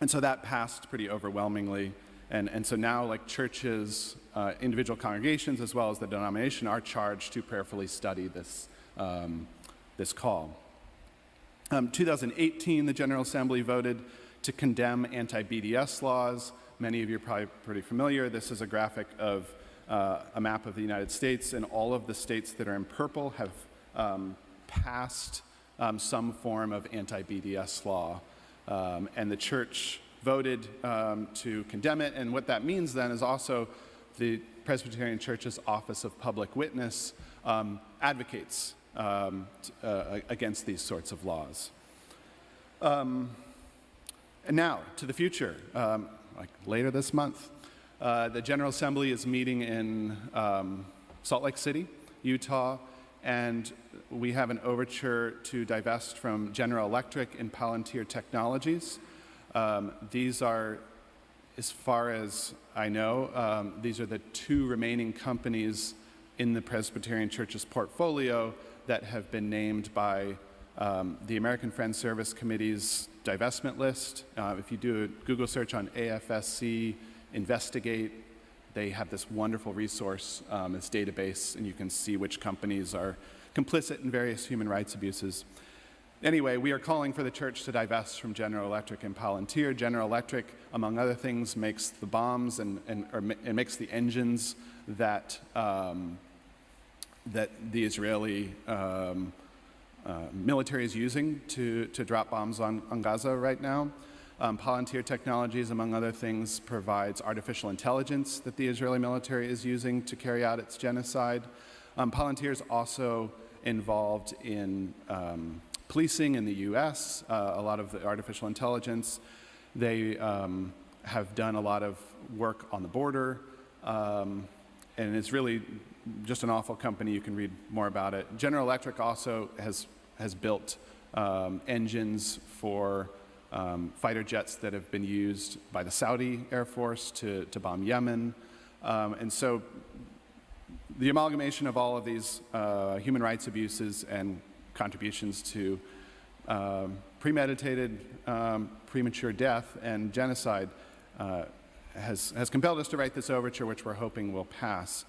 so that passed pretty overwhelmingly. And so now, like churches, individual congregations, as well as the denomination, are charged to prayerfully study this call. 2018, the General Assembly voted to condemn anti-BDS laws. Many of you are probably pretty familiar. This is a graphic of a map of the United States, and all of the states that are in purple have passed some form of anti-BDS law. And the church voted to condemn it, and what that means then is also the Presbyterian Church's Office of Public Witness advocates against these sorts of laws. And now, to the future, like later this month, the General Assembly is meeting in Salt Lake City, Utah, and we have an overture to divest from General Electric and Palantir Technologies. These are, as far as I know, these are the two remaining companies in the Presbyterian Church's portfolio that have been named by the American Friends Service Committee's divestment list. If you do a Google search on AFSC Investigate, they have this wonderful resource, this database, and you can see which companies are complicit in various human rights abuses. Anyway, we are calling for the church to divest from General Electric and Palantir. General Electric, among other things, makes the bombs and makes the engines that that the Israeli military is using to drop bombs on Gaza right now. Palantir Technologies, among other things, provides artificial intelligence that the Israeli military is using to carry out its genocide. Palantir is also involved in policing in the US, a lot of the artificial intelligence. They have done a lot of work on the border, and it's really just an awful company. You can read more about it. General Electric also has built engines for fighter jets that have been used by the Saudi Air Force to bomb Yemen. And so the amalgamation of all of these human rights abuses and contributions to premeditated, premature death and genocide has compelled us to write this overture, which we're hoping will pass.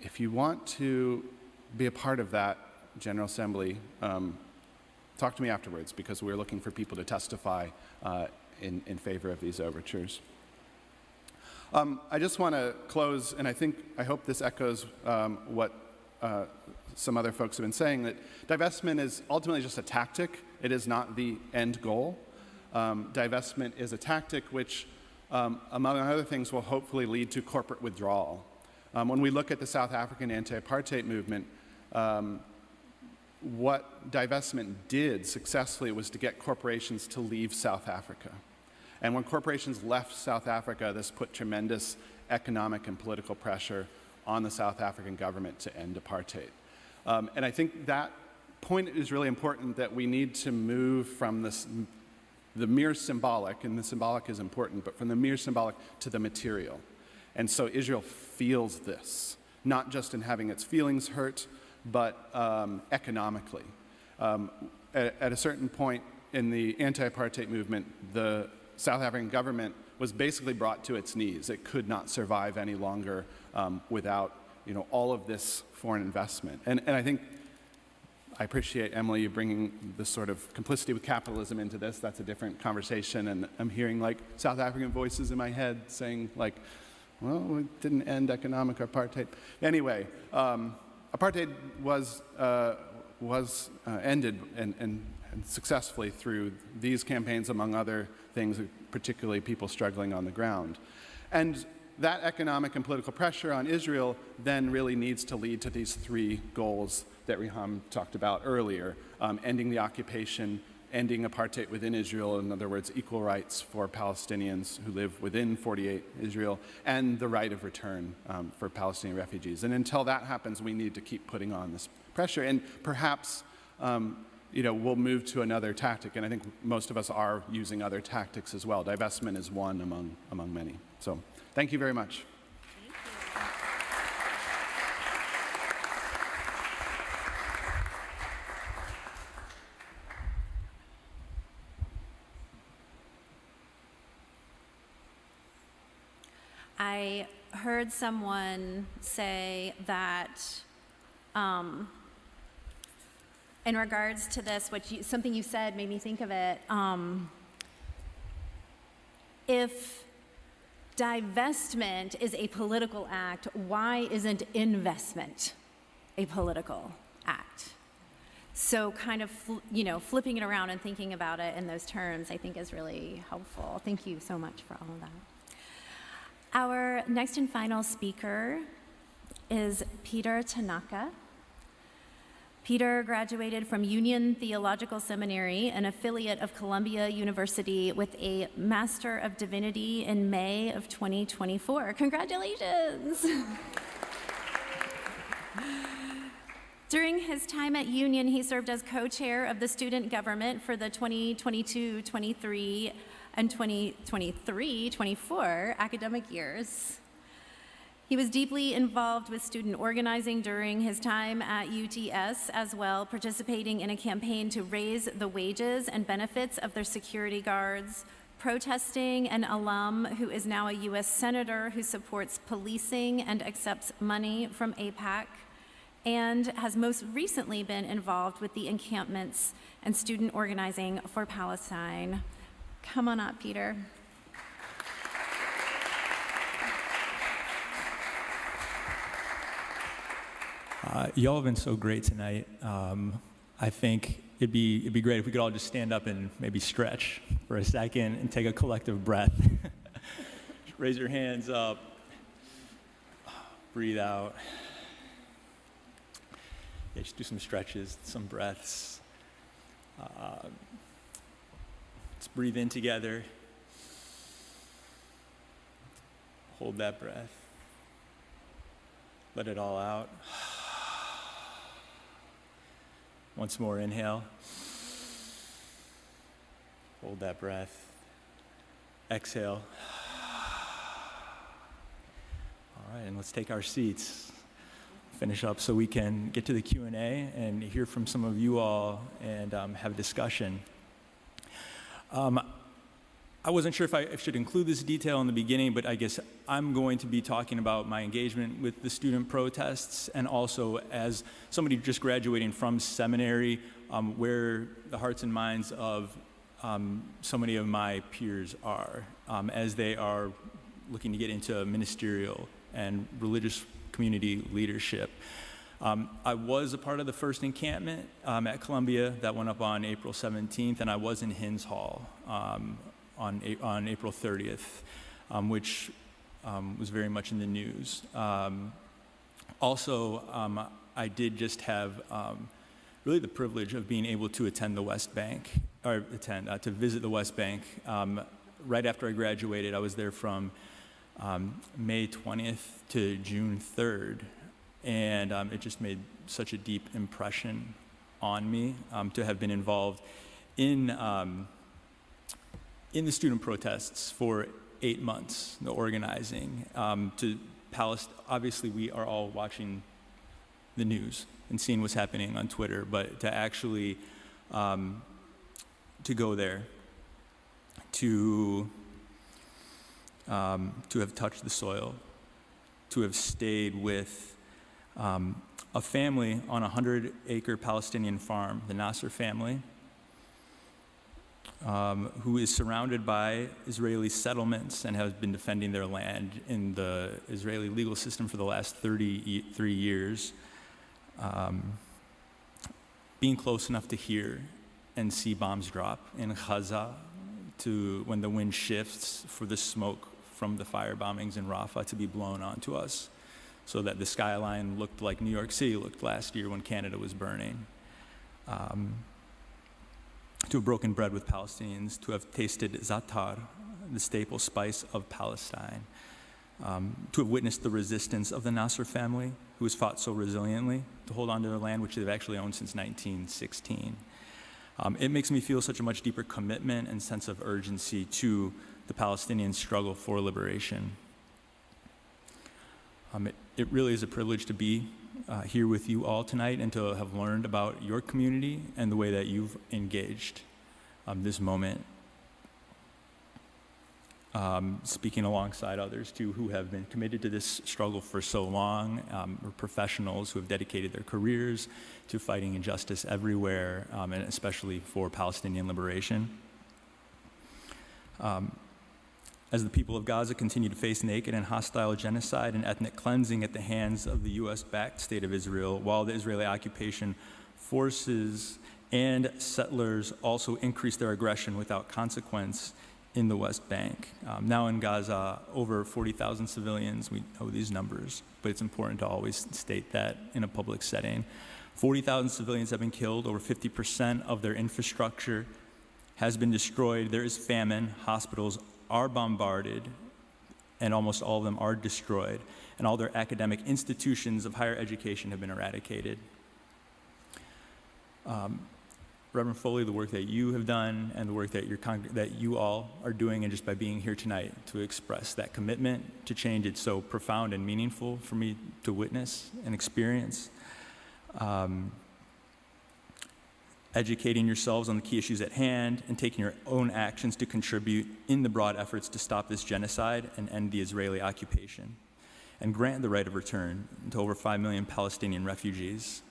If you want to be a part of that General Assembly, talk to me afterwards, because we're looking for people to testify in favor of these overtures. I just want to close, and I hope this echoes what some other folks have been saying, that divestment is ultimately just a tactic. It is not the end goal. Divestment is a tactic which, among other things, will hopefully lead to corporate withdrawal. When we look at the South African anti-apartheid movement, what divestment did successfully was to get corporations to leave South Africa. And when corporations left South Africa, this put tremendous economic and political pressure on the South African government to end apartheid. And I think that point is really important, that we need to move from the mere symbolic, and the symbolic is important, but from the mere symbolic to the material. And so Israel feels this, not just in having its feelings hurt, but economically. At a certain point in the anti-apartheid movement, the South African government was basically brought to its knees. It could not survive any longer without all of this foreign investment. And I think I appreciate, Emily, you bringing this sort of complicity with capitalism into this. That's a different conversation. And I'm hearing like South African voices in my head saying like, well, we didn't end economic apartheid. Anyway, apartheid was ended and successfully through these campaigns, among other things, particularly people struggling on the ground. And that economic and political pressure on Israel then really needs to lead to these three goals that Riham talked about earlier: ending the occupation, ending apartheid within Israel, in other words, equal rights for Palestinians who live within 48 Israel, and the right of return for Palestinian refugees. And until that happens, we need to keep putting on this pressure. And perhaps we'll move to another tactic, and I think most of us are using other tactics as well. Divestment is one among many. So thank you very much. I heard someone say that in regards to this, something you said made me think of it. If divestment is a political act, why isn't investment a political act? So kind of, flipping it around and thinking about it in those terms, I think is really helpful. Thank you so much for all of that. Our next and final speaker is Peter Tanaka. Peter graduated from Union Theological Seminary, an affiliate of Columbia University, with a Master of Divinity in May of 2024. Congratulations! During his time at Union, he served as co-chair of the student government for the 2022-23 and 2023-24 academic years. He was deeply involved with student organizing during his time at UTS as well, participating in a campaign to raise the wages and benefits of their security guards, protesting an alum who is now a US Senator who supports policing and accepts money from AIPAC, and has most recently been involved with the encampments and student organizing for Palestine. Come on up, Peter. Y'all have been so great tonight. I think it'd be great if we could all just stand up and maybe stretch for a second and take a collective breath. Raise your hands up. Breathe out. Yeah, just do some stretches, some breaths. Let's breathe in together. Hold that breath. Let it all out. Once more, inhale. Hold that breath. Exhale. All right, and let's take our seats. Finish up so we can get to the Q&A and hear from some of you all and have a discussion. I wasn't sure if I should include this detail in the beginning, but I guess I'm going to be talking about my engagement with the student protests, and also as somebody just graduating from seminary, where the hearts and minds of so many of my peers are as they are looking to get into ministerial and religious community leadership. I was a part of the first encampment at Columbia that went up on April 17th, and I was in Hins Hall on April 30th, which was very much in the news. Also, I did just have really the privilege of being able to attend the West Bank, or to visit the West Bank. Right after I graduated, I was there from May 20th to June 3rd, and it just made such a deep impression on me to have been involved in the student protests for 8 months, the organizing. To Palestine, obviously we are all watching the news and seeing what's happening on Twitter, but to actually to go there, to have touched the soil, to have stayed with A family on a 100-acre Palestinian farm, the Nasser family, who is surrounded by Israeli settlements and has been defending their land in the Israeli legal system for the last 33 years, being close enough to hear and see bombs drop in Gaza, to when the wind shifts for the smoke from the fire bombings in Rafah to be blown onto us, so that the skyline looked like New York City looked last year when Canada was burning. To have broken bread with Palestinians, to have tasted za'atar, the staple spice of Palestine, to have witnessed the resistance of the Nasser family, who has fought so resiliently to hold on to their land, which they've actually owned since 1916. It makes me feel such a much deeper commitment and sense of urgency to the Palestinian struggle for liberation. It really is a privilege to be here with you all tonight and to have learned about your community and the way that you've engaged this moment. Speaking alongside others too who have been committed to this struggle for so long, or professionals who have dedicated their careers to fighting injustice everywhere, and especially for Palestinian liberation. As the people of Gaza continue to face naked and hostile genocide and ethnic cleansing at the hands of the US-backed state of Israel, while the Israeli occupation forces and settlers also increase their aggression without consequence in the West Bank. Now in Gaza, over 40,000 civilians, we know these numbers, but it's important to always state that in a public setting. 40,000 civilians have been killed, over 50% of their infrastructure has been destroyed. There is famine, hospitals are bombarded, and almost all of them are destroyed, and all their academic institutions of higher education have been eradicated. Reverend Foley, the work that you have done and the work that you all are doing, and just by being here tonight to express that commitment to change, it's so profound and meaningful for me to witness and experience. Educating yourselves on the key issues at hand and taking your own actions to contribute in the broad efforts to stop this genocide and end the Israeli occupation, and grant the right of return to over 5 million Palestinian refugees.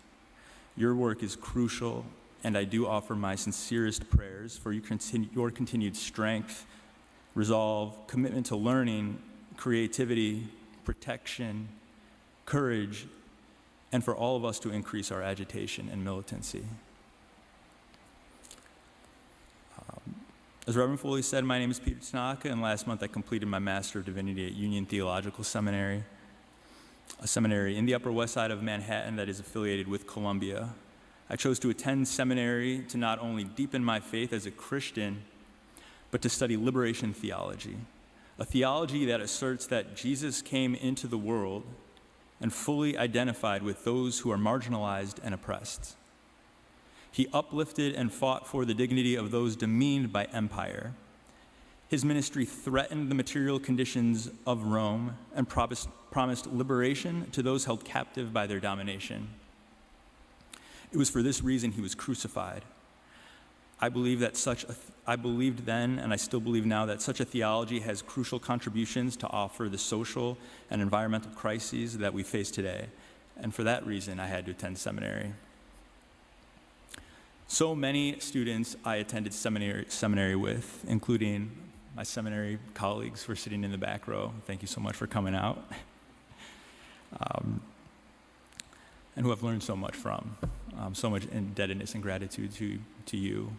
Your work is crucial, and I do offer my sincerest prayers for your continued strength, resolve, commitment to learning, creativity, protection, courage, and for all of us to increase our agitation and militancy. As Reverend Foley said, my name is Peter Tanaka, and last month I completed my Master of Divinity at Union Theological Seminary, a seminary in the Upper West Side of Manhattan that is affiliated with Columbia. I chose to attend seminary to not only deepen my faith as a Christian, but to study liberation theology, a theology that asserts that Jesus came into the world and fully identified with those who are marginalized and oppressed. He uplifted and fought for the dignity of those demeaned by empire. His ministry threatened the material conditions of Rome and promised liberation to those held captive by their domination. It was for this reason he was crucified. I believed then, and I still believe now, that such a theology has crucial contributions to offer the social and environmental crises that we face today. And for that reason, I had to attend seminary. So many students I attended seminary with, including my seminary colleagues who are sitting in the back row. Thank you so much for coming out. And who I've learned so much from, so much indebtedness and gratitude to you.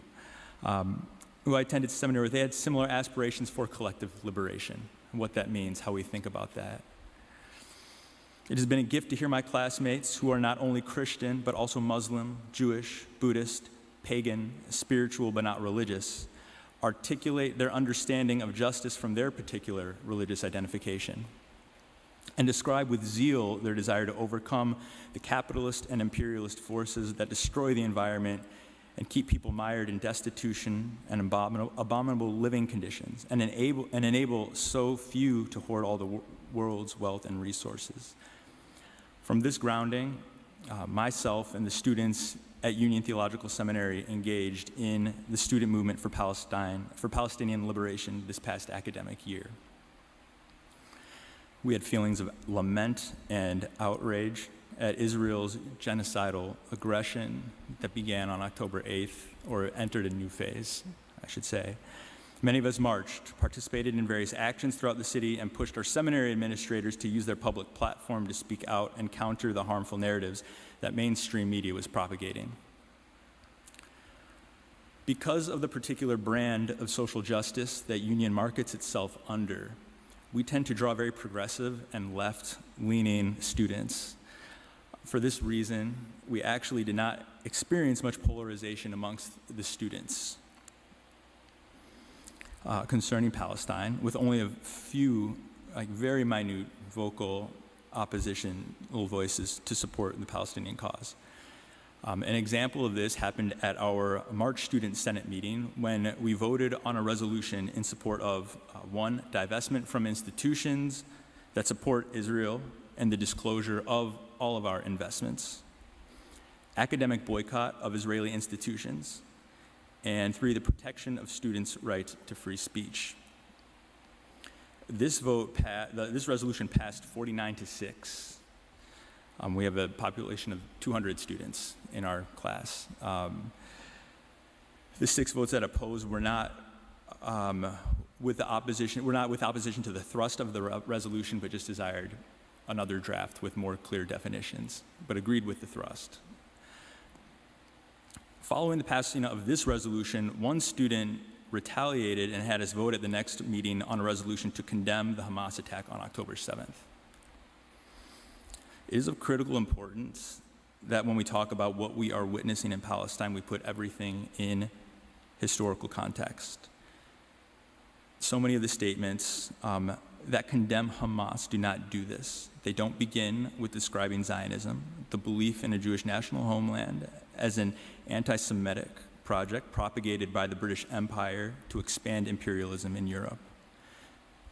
Who I attended seminary with, they had similar aspirations for collective liberation, and what that means, how we think about that. It has been a gift to hear my classmates, who are not only Christian, but also Muslim, Jewish, Buddhist, pagan, spiritual, but not religious, articulate their understanding of justice from their particular religious identification, and describe with zeal their desire to overcome the capitalist and imperialist forces that destroy the environment and keep people mired in destitution and abominable living conditions, and enable so few to hoard all the world's wealth and resources. From this grounding, myself and the students at Union Theological Seminary engaged in the student movement for Palestinian liberation this past academic year. We had feelings of lament and outrage at Israel's genocidal aggression that began on October 8th, or entered a new phase, I should say. Many of us marched, participated in various actions throughout the city, and pushed our seminary administrators to use their public platform to speak out and counter the harmful narratives that mainstream media was propagating. Because of the particular brand of social justice that Union markets itself under, we tend to draw very progressive and left-leaning students. For this reason, we actually did not experience much polarization amongst the students concerning Palestine, with only a few very minute vocal oppositional voices to support the Palestinian cause. An example of this happened at our March Student Senate meeting when we voted on a resolution in support of, one, divestment from institutions that support Israel and the disclosure of all of our investments, academic boycott of Israeli institutions, and three, the protection of students' right to free speech. This resolution passed 49-6. We have a population of 200 students in our class. The 6 votes that opposed were not with opposition to the thrust of the resolution, but just desired another draft with more clear definitions, but agreed with the thrust. Following the passing of this resolution, one student retaliated and had us vote at the next meeting on a resolution to condemn the Hamas attack on October 7th. It is of critical importance that when we talk about what we are witnessing in Palestine, we put everything in historical context. So many of the statements that condemn Hamas do not do this. They don't begin with describing Zionism, the belief in a Jewish national homeland, as an anti-Semitic project propagated by the British Empire to expand imperialism in Europe.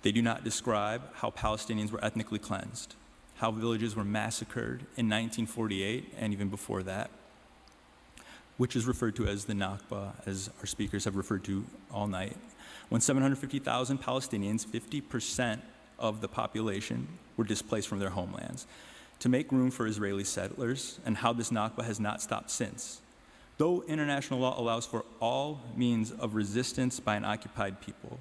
They do not describe how Palestinians were ethnically cleansed, how villages were massacred in 1948 and even before that, which is referred to as the Nakba, as our speakers have referred to all night, when 750,000 Palestinians, 50% of the population, were displaced from their homelands to make room for Israeli settlers, and how this Nakba has not stopped since. Though international law allows for all means of resistance by an occupied people,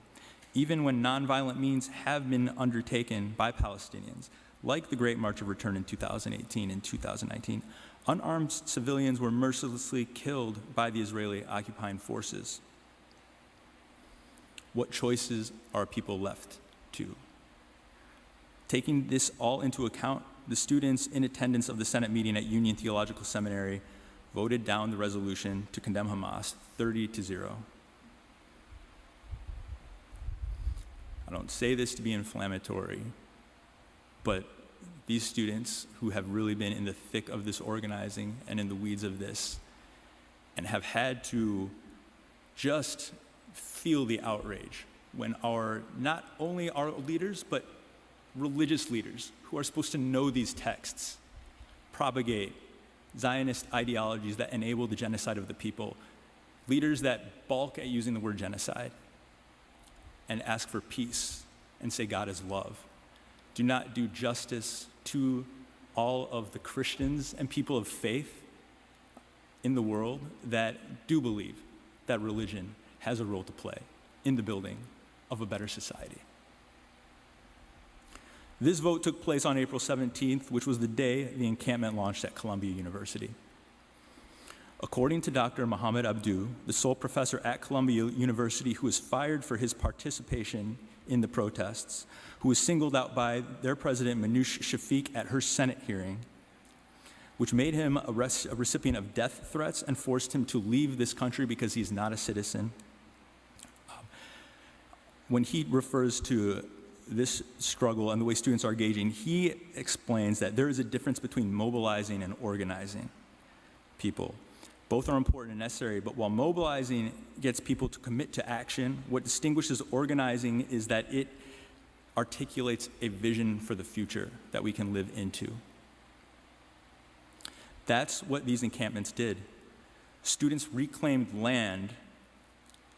even when nonviolent means have been undertaken by Palestinians, like the Great March of Return in 2018 and 2019, unarmed civilians were mercilessly killed by the Israeli occupying forces. What choices are people left to? Taking this all into account, the students in attendance of the Senate meeting at Union Theological Seminary voted down the resolution to condemn Hamas 30-0. I don't say this to be inflammatory, but these students who have really been in the thick of this organizing and in the weeds of this, and have had to just feel the outrage when not only our leaders, but religious leaders who are supposed to know these texts propagate Zionist ideologies that enable the genocide of the people, leaders that balk at using the word genocide and ask for peace and say God is love, do not do justice to all of the Christians and people of faith in the world that do believe that religion has a role to play in the building of a better society. This vote took place on April 17th, which was the day the encampment launched at Columbia University. According to Dr. Mohammed Abdu, the sole professor at Columbia University who was fired for his participation in the protests, who was singled out by their president, Manoush Shafiq, at her Senate hearing, which made him a recipient of death threats and forced him to leave this country because he's not a citizen. When he refers to this struggle and the way students are engaging, he explains that there is a difference between mobilizing and organizing people. Both are important and necessary, but while mobilizing gets people to commit to action, what distinguishes organizing is that it articulates a vision for the future that we can live into. That's what these encampments did. Students reclaimed land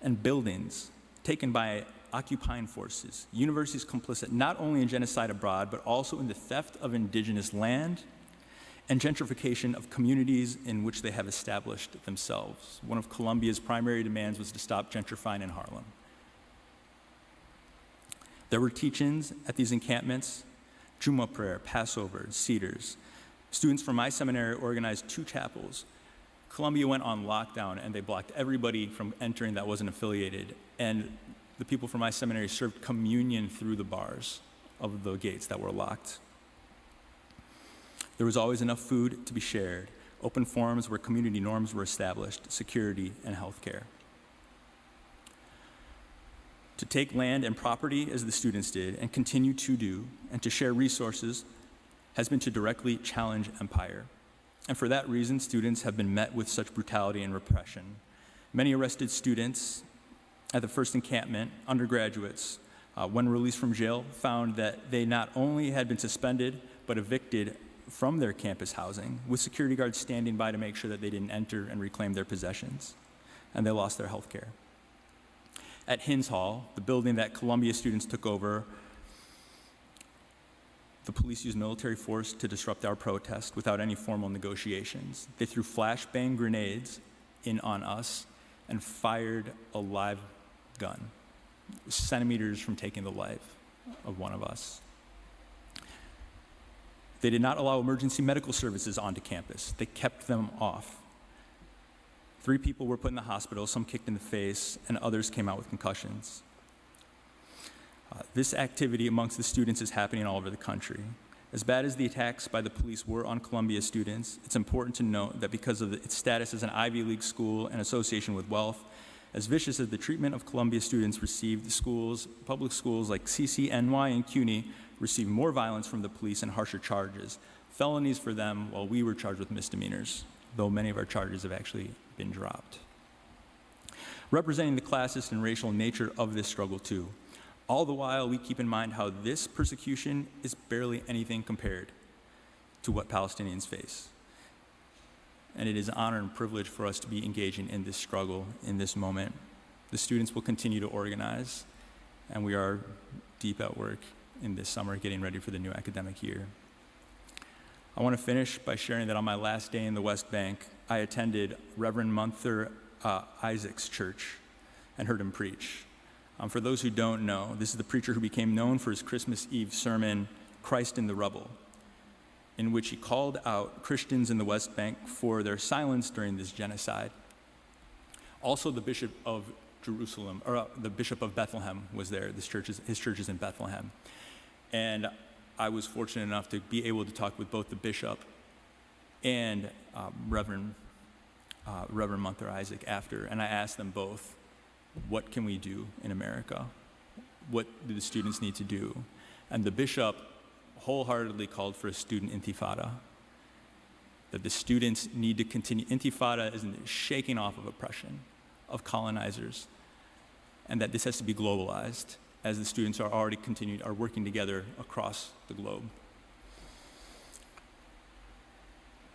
and buildings taken by occupying forces, universities complicit not only in genocide abroad, but also in the theft of indigenous land and gentrification of communities in which they have established themselves. One of Columbia's primary demands was to stop gentrifying in Harlem. There were teach-ins at these encampments, Jumu'ah prayer, Passover, Cedars. Students from my seminary organized 2 chapels. Columbia went on lockdown and they blocked everybody from entering that wasn't affiliated. And the people from my seminary served communion through the bars of the gates that were locked. There was always enough food to be shared, open forums where community norms were established, security and healthcare. To take land and property as the students did and continue to do, and to share resources has been to directly challenge empire. And for that reason, students have been met with such brutality and repression. Many arrested students at the first encampment, undergraduates, when released from jail, found that they not only had been suspended, but evicted from their campus housing, with security guards standing by to make sure that they didn't enter and reclaim their possessions. And they lost their health care. At Hins Hall, the building that Columbia students took over, the police used military force to disrupt our protest without any formal negotiations. They threw flashbang grenades in on us and fired a live gun, centimeters from taking the life of one of us. They did not allow emergency medical services onto campus. They kept them off. 3 people were put in the hospital, some kicked in the face, and others came out with concussions. This activity amongst the students is happening all over the country. As bad as the attacks by the police were on Columbia students, it's important to note that because of its status as an Ivy League school and association with wealth, as vicious as the treatment of Columbia students received, schools, public schools like CCNY and CUNY received more violence from the police and harsher charges, felonies for them, while we were charged with misdemeanors, though many of our charges have actually been dropped. Representing the classist and racial nature of this struggle too, all the while we keep in mind how this persecution is barely anything compared to what Palestinians face. And it is an honor and privilege for us to be engaging in this struggle in this moment. The students will continue to organize, and we are deep at work in this summer getting ready for the new academic year. I want to finish by sharing that on my last day in the West Bank, I attended Reverend Munther Isaac's church and heard him preach. For those who don't know, this is the preacher who became known for his Christmas Eve sermon, Christ in the Rubble, in which he called out Christians in the West Bank for their silence during this genocide. Also, the Bishop of Jerusalem, or the Bishop of Bethlehem was there. His church is in Bethlehem. And I was fortunate enough to be able to talk with both the bishop and Reverend Munther Isaac after, and I asked them both, what can we do in America? What do the students need to do? And the bishop wholeheartedly called for a student intifada, that the students need to continue. Intifada is the shaking off of oppression, of colonizers, and that this has to be globalized as the students are working together across the globe.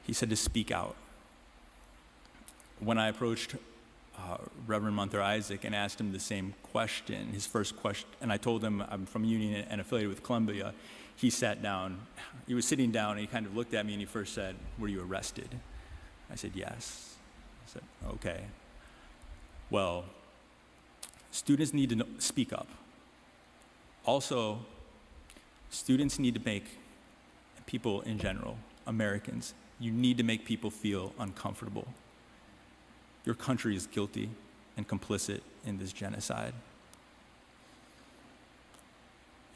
He said to speak out. When I approached Reverend Munther Isaac and asked him the same question, his first question, and I told him I'm from Union and affiliated with Columbia, he sat down. He was sitting down and he kind of looked at me and he first said, "Were you arrested?" I said, "Yes." I said, "Okay. Well, students need to speak up. Also, students need to make people in general, Americans, you need to make people feel uncomfortable. Your country is guilty and complicit in this genocide."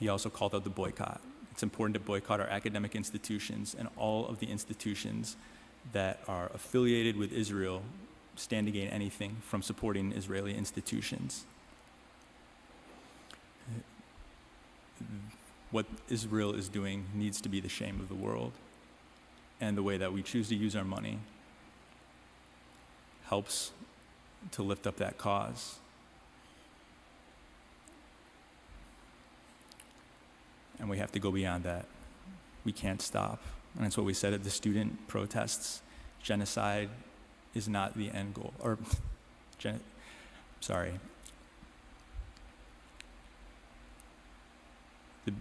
He also called out the boycott. It's important to boycott our academic institutions and all of the institutions that are affiliated with Israel stand to gain anything from supporting Israeli institutions. What Israel is doing needs to be the shame of the world, and the way that we choose to use our money helps to lift up that cause. And we have to go beyond that. We can't stop. And that's what we said at the student protests. Genocide is not the end goal. The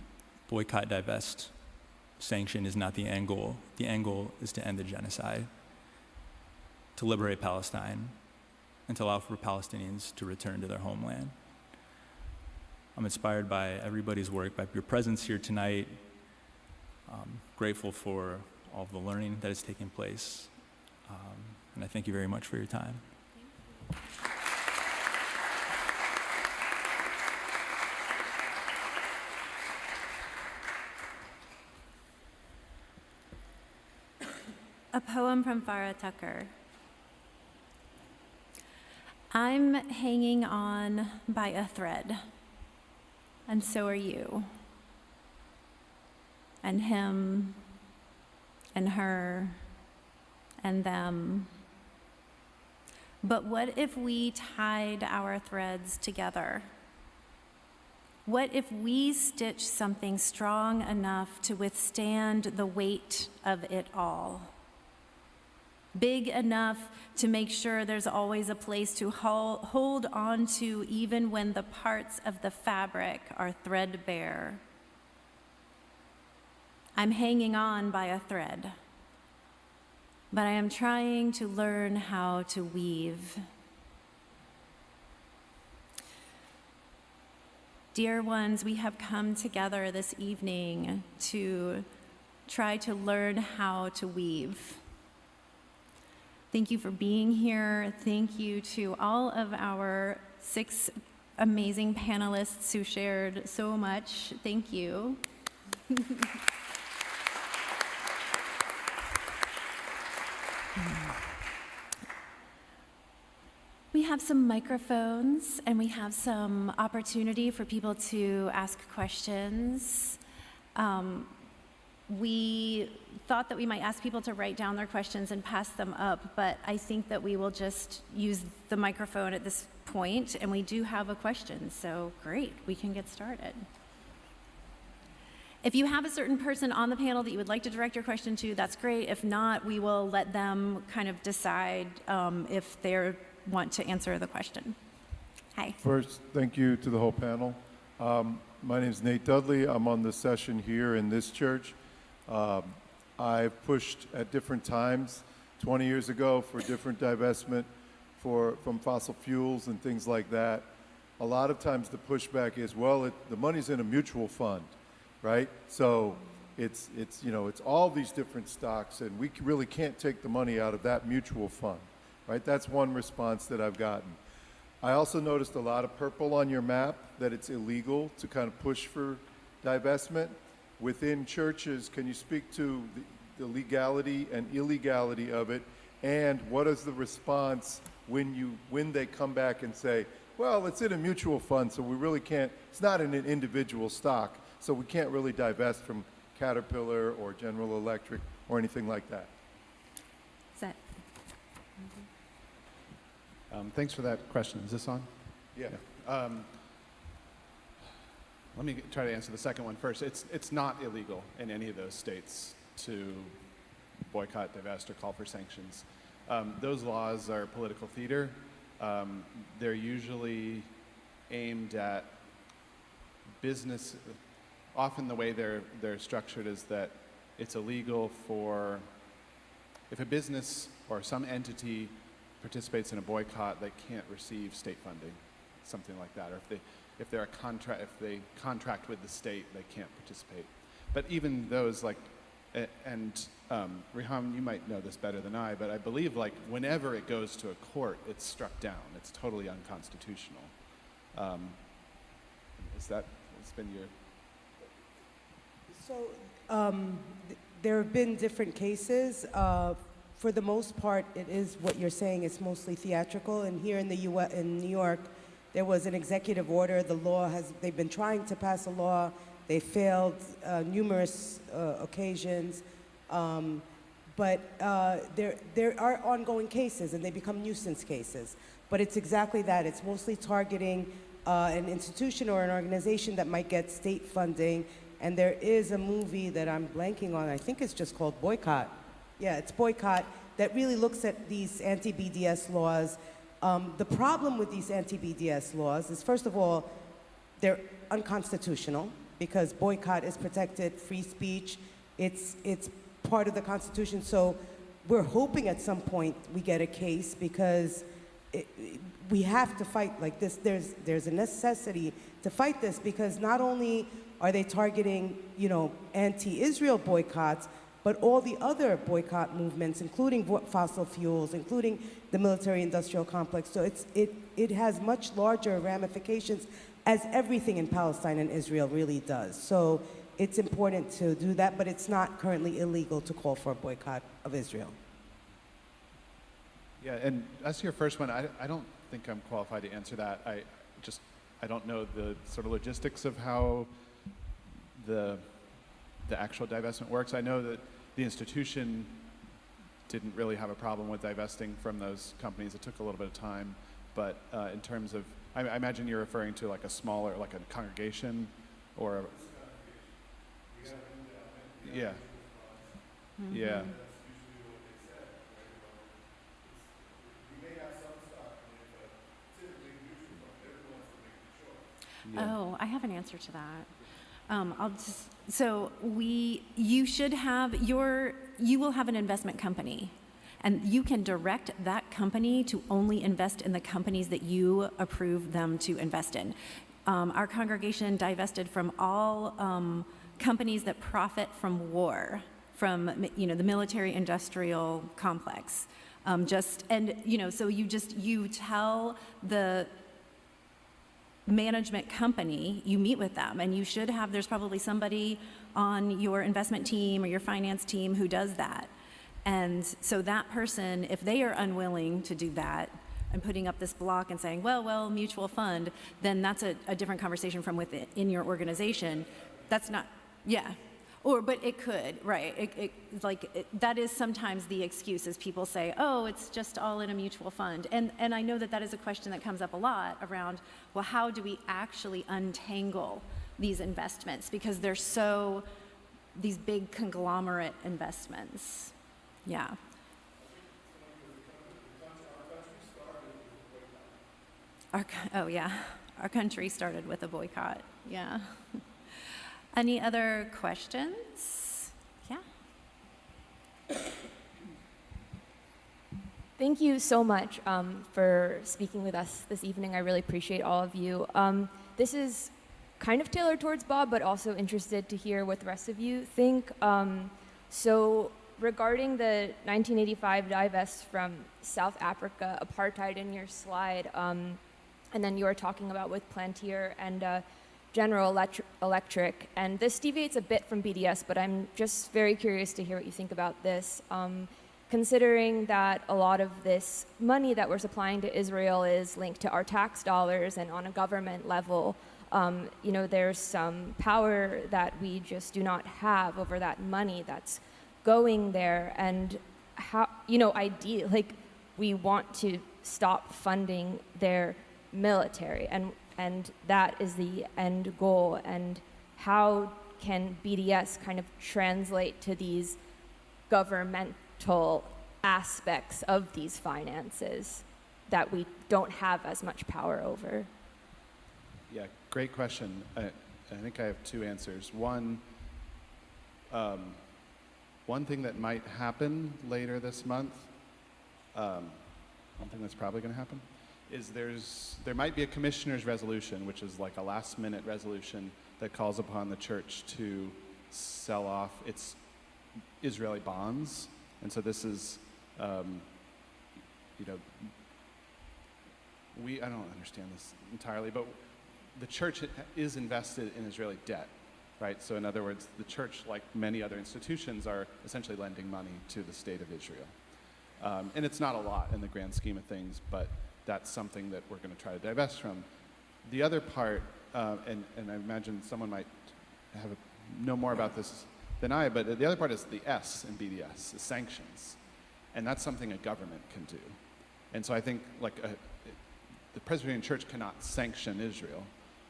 boycott, divest sanction is not the end goal. The end goal is to end the genocide, to liberate Palestine, and to allow for Palestinians to return to their homeland. I'm inspired by everybody's work, by your presence here tonight. Grateful for all of the learning that is taking place. And I thank you very much for your time. A poem from Farah Tucker. I'm hanging on by a thread, and so are you, and him, and her, and them. But what if we tied our threads together? What if we stitched something strong enough to withstand the weight of it all? Big enough to make sure there's always a place to hold on to, even when the parts of the fabric are threadbare. I'm hanging on by a thread, but I am trying to learn how to weave. Dear ones, we have come together this evening to try to learn how to weave. Thank you for being here. Thank you to all of our 6 amazing panelists who shared so much. Thank you. We have some microphones and we have some opportunity for people to ask questions. We thought that we might ask people to write down their questions and pass them up, but I think that we will just use the microphone at this point, and we do have a question, so great, we can get started. If you have a certain person on the panel that you would like to direct your question to, that's great. If not, we will let them kind of decide if they want to answer the question. Hi. First, thank you to the whole panel. My name is Nate Dudley. I'm on the session here in this church. I've pushed at different times, 20 years ago, for different divestment from fossil fuels and things like that. A lot of times the pushback is, well, the money's in a mutual fund, right? So it's all these different stocks, and we really can't take the money out of that mutual fund, right? That's one response that I've gotten. I also noticed a lot of purple on your map, that it's illegal to kind of push for divestment. Within churches, can you speak to the legality and illegality of it? And what is the response when they come back and say, well, it's in a mutual fund, so we really can't, it's not in an individual stock, so we can't really divest from Caterpillar or General Electric or anything like that? Set. Thanks for that question. Is this on? Yeah. Let me try to answer the second one first. It's not illegal in any of those states to boycott, divest, or call for sanctions. Those laws are political theater. They're usually aimed at business. Often the way they're structured is that it's illegal if a business or some entity participates in a boycott, they can't receive state funding, something like that. Or if they contract with the state, they can't participate. But even those, and Riham, you might know this better than I, but I believe whenever it goes to a court, it's struck down. It's totally unconstitutional. It's been your... So there have been different cases. For the most part, it is what you're saying. It's mostly theatrical. And here in in New York, there was an executive order. They've been trying to pass a law. They failed numerous occasions. But there are ongoing cases, and they become nuisance cases. But it's exactly that. It's mostly targeting an institution or an organization that might get state funding. And there is a movie that I'm blanking on. I think it's just called Boycott. Yeah, it's Boycott, that really looks at these anti-BDS laws. The problem with these anti-BDS laws is, first of all, they're unconstitutional because boycott is protected free speech. It's part of the Constitution. So we're hoping at some point we get a case, because we have to fight like this. There's a necessity to fight this, because not only are they targeting, anti-Israel boycotts, but all the other boycott movements, including fossil fuels, including the military-industrial complex. So it has much larger ramifications, as everything in Palestine and Israel really does. So it's important to do that, but it's not currently illegal to call for a boycott of Israel. Yeah, and as to your first one, I don't think I'm qualified to answer that. I don't know the sort of logistics of how the actual divestment works. I know that the institution didn't really have a problem with divesting from those companies. It took a little bit of time, but in terms of, I imagine you're referring to like a smaller, like a congregation, or yeah, yeah. Yeah. Oh, I have an answer to that. You will have an investment company, and you can direct that company to only invest in the companies that you approve them to invest in. Our congregation divested from all companies that profit from war, from the military-industrial complex. So you tell the management company, you meet with them, and there's probably somebody on your investment team or your finance team who does that. And so that person, if they are unwilling to do that and putting up this block and saying, well, mutual fund, then that's a different conversation from within your organization. That's not, yeah. But it could, right? That is sometimes the excuse, is people say, oh, it's just all in a mutual fund. And I know that is a question that comes up a lot around, well, how do we actually untangle these investments? Because they're these big conglomerate investments. Yeah. Our country started with a boycott, yeah. Any other questions? Yeah. Thank you so much for speaking with us this evening. I really appreciate all of you. This is kind of tailored towards Bob, but also interested to hear what the rest of you think. So regarding the 1985 divest from South Africa, apartheid in your slide, and then you were talking about with Plantier and General Electric, and this deviates a bit from BDS, but I'm just very curious to hear what you think about this. Considering that a lot of this money that we're supplying to Israel is linked to our tax dollars, and on a government level, there's some power that we just do not have over that money that's going there, and how, ideally, we want to stop funding their military, and that is the end goal. And how can BDS kind of translate to these governmental aspects of these finances that we don't have as much power over? Yeah, great question. I think I have two answers. One thing that might happen later this month, one thing that's probably going to happen, is there might be a commissioner's resolution, which is like a last-minute resolution that calls upon the church to sell off its Israeli bonds. And so this is, I don't understand this entirely, but the church is invested in Israeli debt, right? So in other words, the church, like many other institutions, are essentially lending money to the state of Israel. And it's not a lot in the grand scheme of things, but that's something that we're going to try to divest from. The other part, and I imagine someone might know more about this than I, but the other part is the S in BDS, is sanctions. And that's something a government can do. And so I think the Presbyterian Church cannot sanction Israel,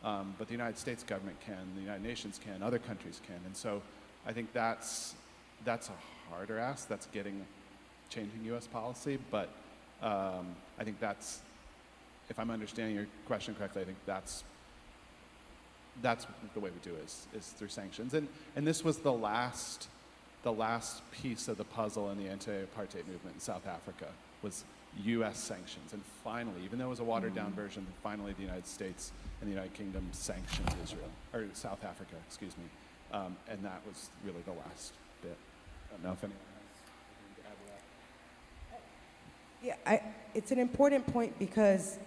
but the United States government can, the United Nations can, other countries can. And so I think that's a harder ask. That's changing U.S. policy, but I think that's, if I'm understanding your question correctly, I think that's the way we do it, is through sanctions. And this was the last the last piece of the puzzle in the anti-apartheid movement in South Africa was U.S. sanctions. And finally, even though it was a watered-down version, finally the United States and the United Kingdom sanctioned Israel, or South Africa, excuse me. And that was really the last bit. I don't know if anyone has anything to add to that. Yeah, it's an important point because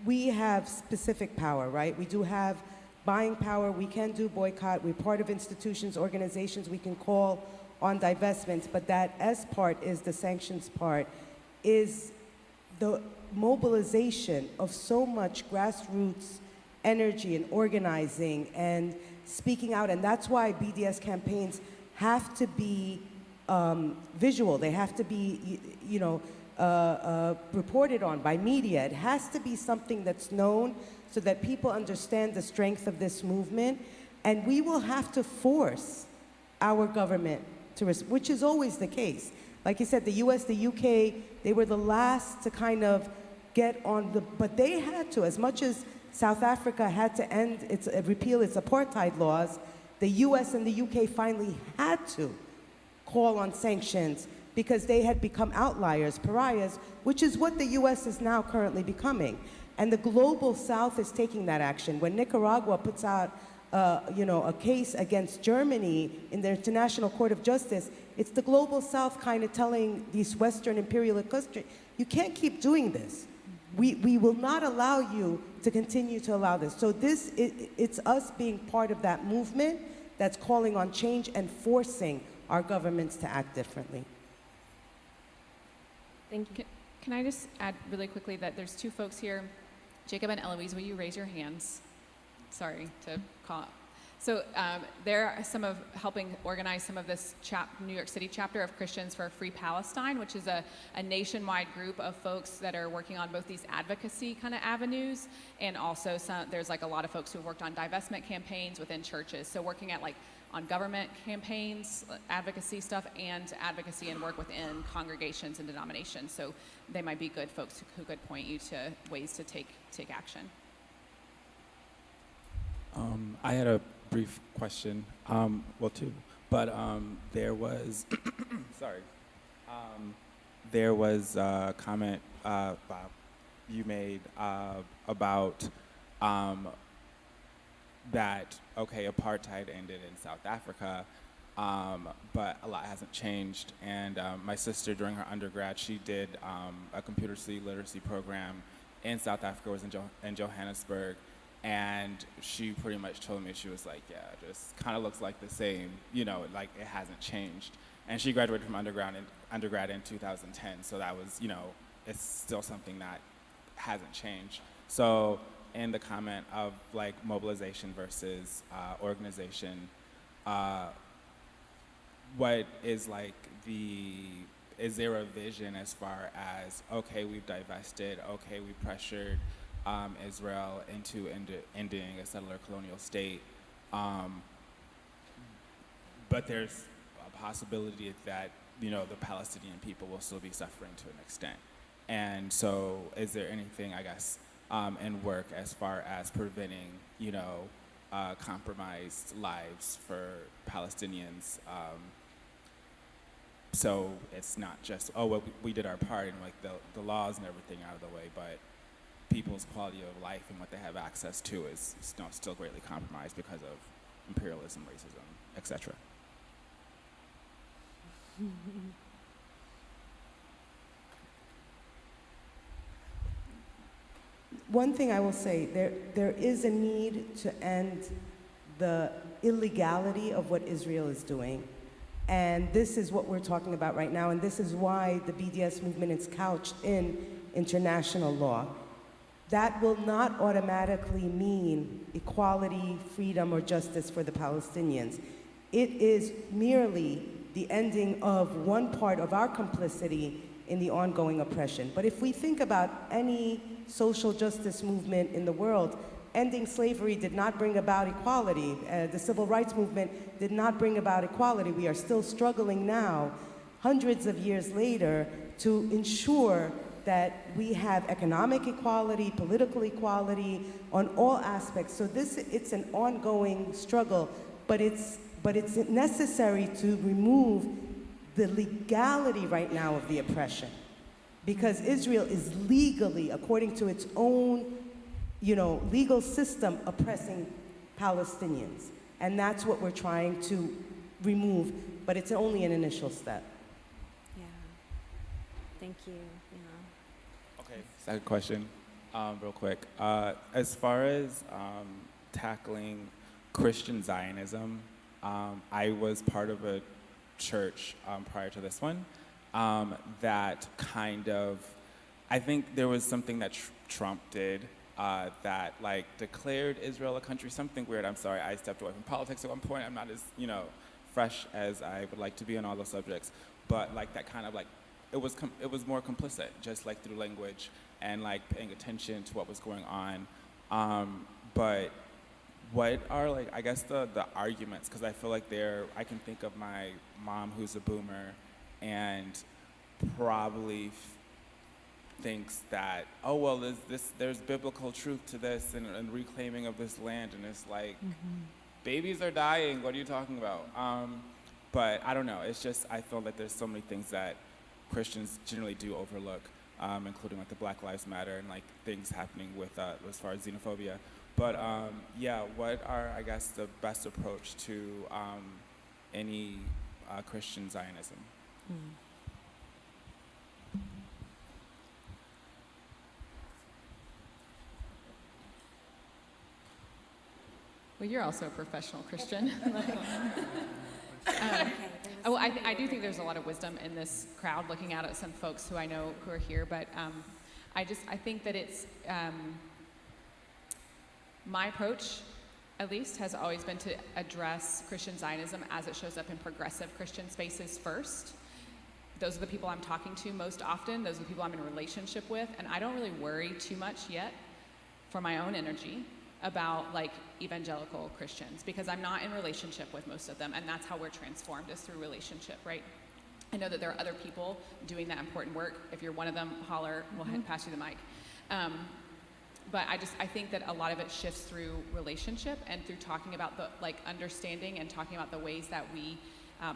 we have specific power, right? We do have buying power. We can do boycott. We're part of institutions, organizations. We can call on divestments, but that S part is the sanctions part, is the mobilization of so much grassroots energy and organizing and speaking out. And that's why BDS campaigns have to be visual. They have to be, reported on by media. It has to be something that's known so that people understand the strength of this movement. And we will have to force our government to, which is always the case. Like you said, the US, the UK, they were the last to kind of get on the, but they had to, as much as South Africa had to repeal its apartheid laws, the US and the UK finally had to call on sanctions because they had become outliers, pariahs, which is what the US is now currently becoming. And the global South is taking that action. When Nicaragua puts out a case against Germany in the International Court of Justice, it's the global South kind of telling these Western imperialist countries, you can't keep doing this. We will not allow you to continue to allow this. So it's us being part of that movement that's calling on change and forcing our governments to act differently. Thank you. Can I just add really quickly that there's two folks here. Jacob and Eloise, will you raise your hands? Sorry to call. So they're some of helping organize some of this New York City chapter of Christians for a Free Palestine, which is a nationwide group of folks that are working on both these advocacy kind of avenues, and also there's like a lot of folks who have worked on divestment campaigns within churches. So working at on government campaigns, advocacy stuff, and advocacy and work within congregations and denominations. So they might be good folks who could point you to ways to take action. I had a brief question, two, but there was, sorry, there was a comment, Bob, you made about that, okay, apartheid ended in South Africa, but a lot hasn't changed. And my sister, during her undergrad, she did a computer literacy program in South Africa, was in Johannesburg. And she pretty much told me, she was like, yeah, just kind of looks like the same, like it hasn't changed. And she graduated from undergrad in 2010, so that was, it's still something that hasn't changed. So in the comment of like mobilization versus organization, what is like is there a vision as far as, okay, we've divested, okay, we pressured Israel into ending a settler colonial state, but there's a possibility that the Palestinian people will still be suffering to an extent. And so, is there anything, I guess, in work as far as preventing compromised lives for Palestinians? So it's not just, oh, well, we did our part and like the laws and everything out of the way, but people's quality of life and what they have access to is still greatly compromised because of imperialism, racism, etc. One thing I will say, there is a need to end the illegality of what Israel is doing. And this is what we're talking about right now, and this is why the BDS movement is couched in international law. That will not automatically mean equality, freedom, or justice for the Palestinians. It is merely the ending of one part of our complicity in the ongoing oppression. But if we think about any social justice movement in the world, ending slavery did not bring about equality. The civil rights movement did not bring about equality. We are still struggling now, hundreds of years later, to ensure that we have economic equality, political equality on all aspects. So it's an ongoing struggle, but it's but it's necessary to remove the legality right now of the oppression, because Israel is legally, according to its own, legal system, oppressing Palestinians. And that's what we're trying to remove, but it's only an initial step. Yeah. Thank you. Yeah. Okay, second question, real quick. As far as tackling Christian Zionism, I was part of a church prior to this one that kind of, I think there was something that Trump did that like declared Israel a country, something weird. I'm sorry, I stepped away from politics at one point. I'm not as, fresh as I would like to be on all those subjects, but like that kind of like, it was more complicit, just like through language and like paying attention to what was going on. But what are like, I guess the arguments, because I feel like I can think of my mom who's a boomer and probably thinks that, oh, well, there's biblical truth to this and reclaiming of this land, and it's like, babies are dying, what are you talking about? But I don't know, it's just, I feel that there's so many things that Christians generally do overlook, including like the Black Lives Matter and like things happening with, as far as xenophobia. But yeah, what are, I guess, the best approach to any Christian Zionism? Well, you're also a professional Christian. Well, I do think there's a lot of wisdom in this crowd, looking out at some folks who I know who are here, but I think that it's, my approach, at least, has always been to address Christian Zionism as it shows up in progressive Christian spaces first. Those are the people I'm talking to most often. Those are the people I'm in a relationship with, and I don't really worry too much yet for my own energy about like evangelical Christians, because I'm not in relationship with most of them, and that's how we're transformed, is through relationship, right? I know that there are other people doing that important work. If you're one of them, holler, we'll pass you the mic. But I think that a lot of it shifts through relationship and through talking about the like understanding and talking about the ways that we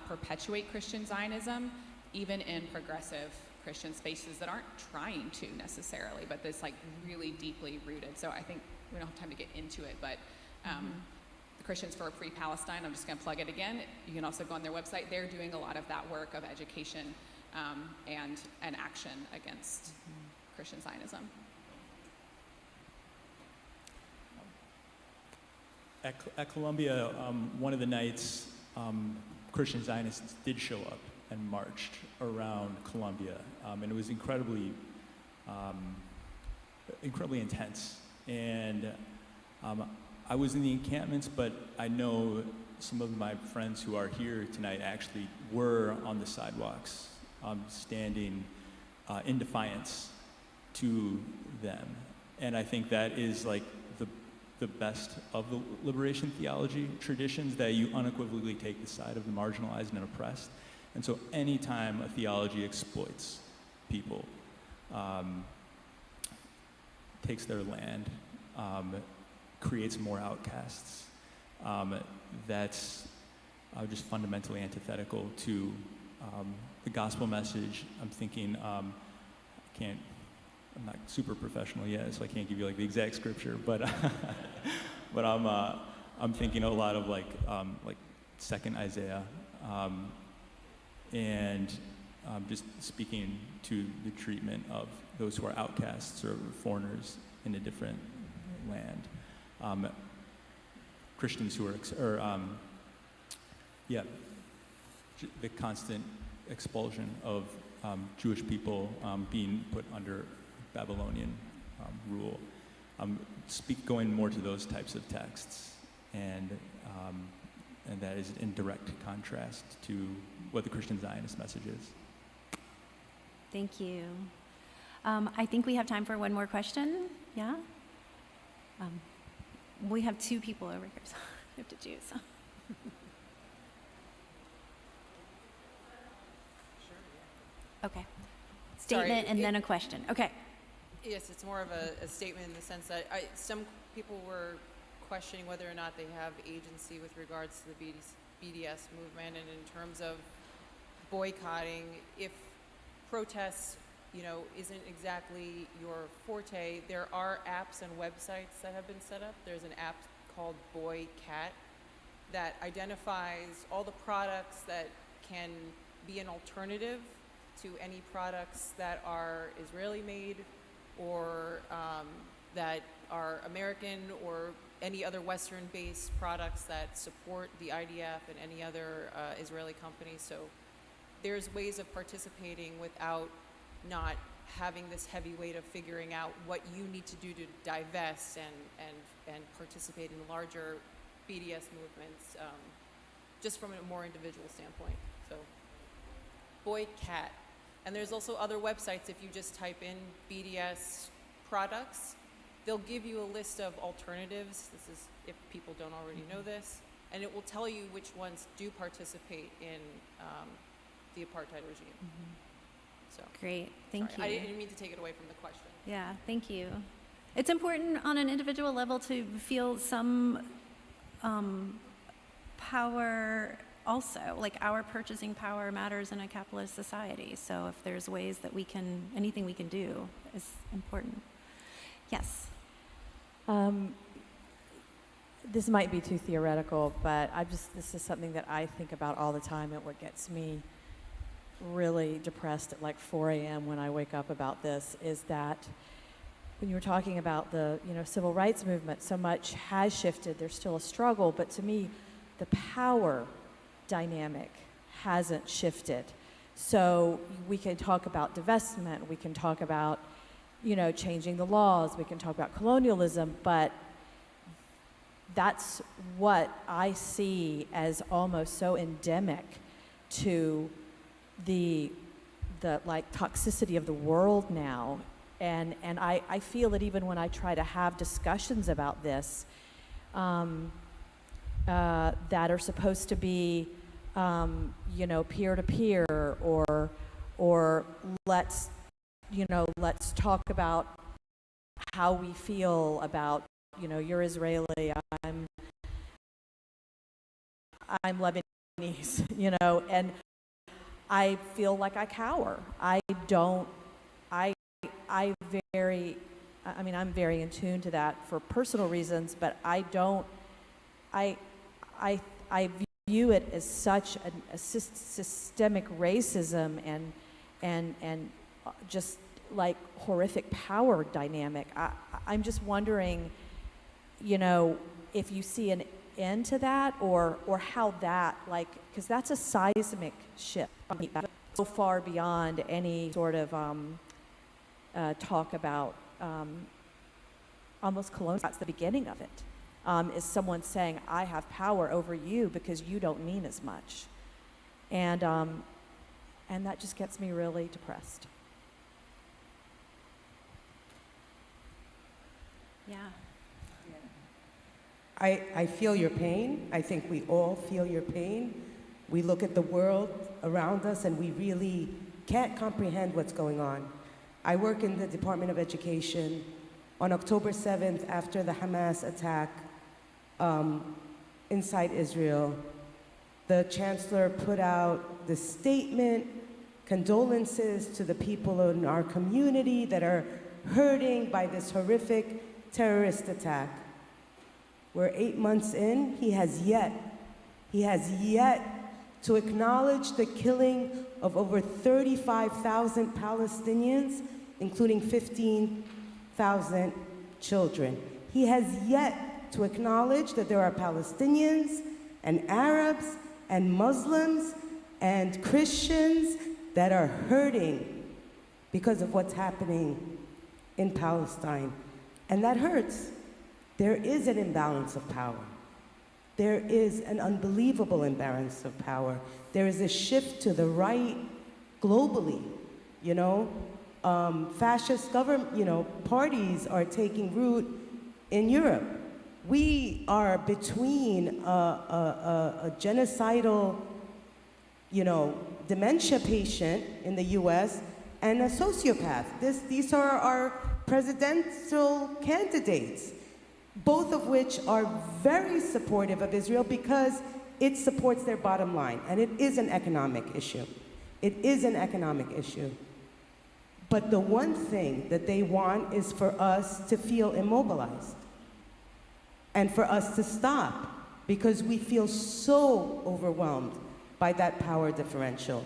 perpetuate Christian Zionism, even in progressive Christian spaces that aren't trying to necessarily, but that's like really deeply rooted. So I think we don't have time to get into it, but the Christians for a Free Palestine, I'm just going to plug it again. You can also go on their website. They're doing a lot of that work of education and action against Christian Zionism. At Columbia, one of the nights, Christian Zionists did show up and marched around Columbia, and it was incredibly intense. And I was in the encampments, but I know some of my friends who are here tonight actually were on the sidewalks, standing in defiance to them. And I think that is like the best of the liberation theology traditions, that you unequivocally take the side of the marginalized and oppressed. And so anytime a theology exploits people, takes their land, creates more outcasts, that's just fundamentally antithetical to the gospel message. I'm thinking, I'm not super professional yet, so I can't give you like the exact scripture, but but I'm thinking a lot of like 2nd Isaiah, and just speaking to the treatment of those who are outcasts or foreigners in a different land. Christians who are, the constant expulsion of Jewish people being put under Babylonian rule. Going more to those types of texts, and that is in direct contrast to what the Christian Zionist message is. Thank you. I think we have time for one more question. Yeah? We have 2 people over here, so we have to choose. Okay. Statement and then a question. Okay. Yes, it's more of a statement in the sense that some people were questioning whether or not they have agency with regards to the BDS movement and in terms of boycotting, if protests, isn't exactly your forte, there are apps and websites that have been set up. There's an app called Boycat that identifies all the products that can be an alternative to any products that are Israeli made or that are American or any other Western-based products that support the IDF and any other Israeli companies. So there's ways of participating without not having this heavy weight of figuring out what you need to do to divest and participate in larger BDS movements, just from a more individual standpoint. So, Boycat. And there's also other websites. If you just type in BDS products, they'll give you a list of alternatives. This is if people don't already know this. And it will tell you which ones do participate in the apartheid regime. So, Great, thank you. I didn't mean to take it away from the question. Yeah, thank you. It's important on an individual level to feel some power also, like our purchasing power matters in a capitalist society. So if there's ways that anything we can do is important. Yes. This might be too theoretical, but this is something that I think about all the time, and what gets me really depressed at like 4 a.m. when I wake up about this is that when you were talking about the civil rights movement, so much has shifted. There's still a struggle, but to me, the power dynamic hasn't shifted. So we can talk about divestment, we can talk about changing the laws, we can talk about colonialism, but that's what I see as almost so endemic to the like toxicity of the world now. And I feel it even when I try to have discussions about this that are supposed to be peer-to-peer or let's talk about how we feel about you're Israeli, I'm Lebanese, and I feel like I cower. I'm very in tune to that for personal reasons, but I view it as such a systemic racism and just like horrific power dynamic. I'm just wondering, if you see an end to that or how that, because that's a seismic shift so far beyond any sort of talk about almost colonial. That's the beginning of it. Is someone saying, I have power over you because you don't mean as much. And that just gets me really depressed. Yeah. I feel your pain. I think we all feel your pain. We look at the world around us and we really can't comprehend what's going on. I work in the Department of Education. On October 7th, after the Hamas attack inside Israel, the chancellor put out the statement, condolences to the people in our community that are hurting by this horrific terrorist attack. We're 8 months in, he has yet to acknowledge the killing of over 35,000 Palestinians, including 15,000 children. He has yet to acknowledge that there are Palestinians and Arabs and Muslims and Christians that are hurting because of what's happening in Palestine. And that hurts. There is an imbalance of power. There is an unbelievable imbalance of power. There is a shift to the right globally, fascist government, parties are taking root in Europe. We are between a genocidal, dementia patient in the US and a sociopath. These are our presidential candidates, both of which are very supportive of Israel because it supports their bottom line, and it is an economic issue. It is an economic issue. But the one thing that they want is for us to feel immobilized and for us to stop, because we feel so overwhelmed by that power differential.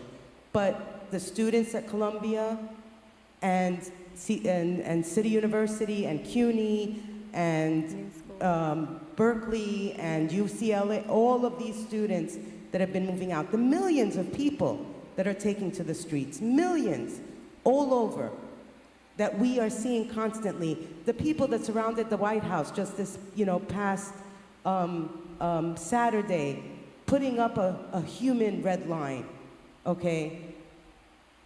But the students at Columbia and City University and CUNY and Berkeley and UCLA, all of these students that have been moving out, the millions of people that are taking to the streets, millions all over, that we are seeing constantly. The people that surrounded the White House just this, past Saturday, putting up a human red line, okay?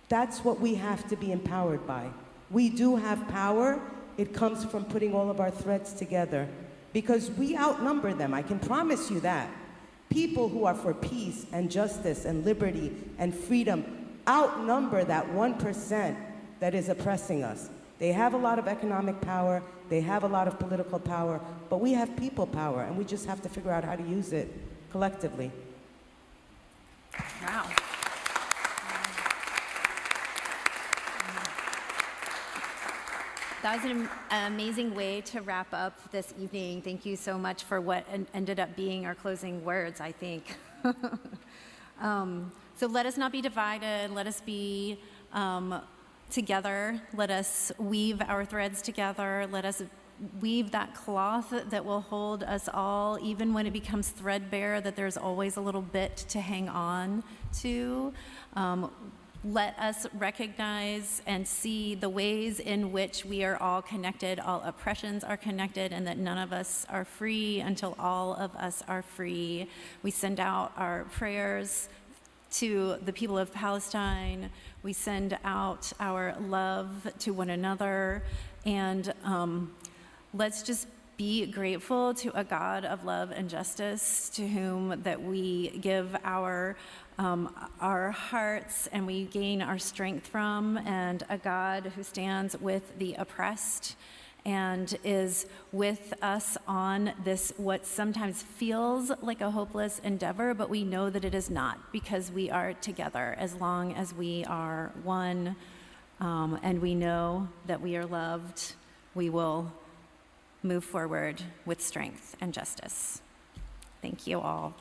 That's what we have to be empowered by. We do have power. It comes from putting all of our threads together, because we outnumber them, I can promise you that. People who are for peace and justice and liberty and freedom outnumber that 1% that is oppressing us. They have a lot of economic power, they have a lot of political power, but we have people power, and we just have to figure out how to use it collectively. Wow. That was an amazing way to wrap up this evening. Thank you so much for what ended up being our closing words, I think. So let us not be divided. Let us be together. Let us weave our threads together. Let us weave that cloth that will hold us all, even when it becomes threadbare, that there's always a little bit to hang on to. Let us recognize and see the ways in which we are all connected, all oppressions are connected, and that none of us are free until all of us are free. We send out our prayers to the people of Palestine. We send out our love to one another, and let's just be grateful to a God of love and justice, to whom that we give our hearts and we gain our strength from, and a God who stands with the oppressed and is with us on this, what sometimes feels like a hopeless endeavor, but we know that it is not, because we are together as long as we are one, and we know that we are loved. We will move forward with strength and justice. Thank you all.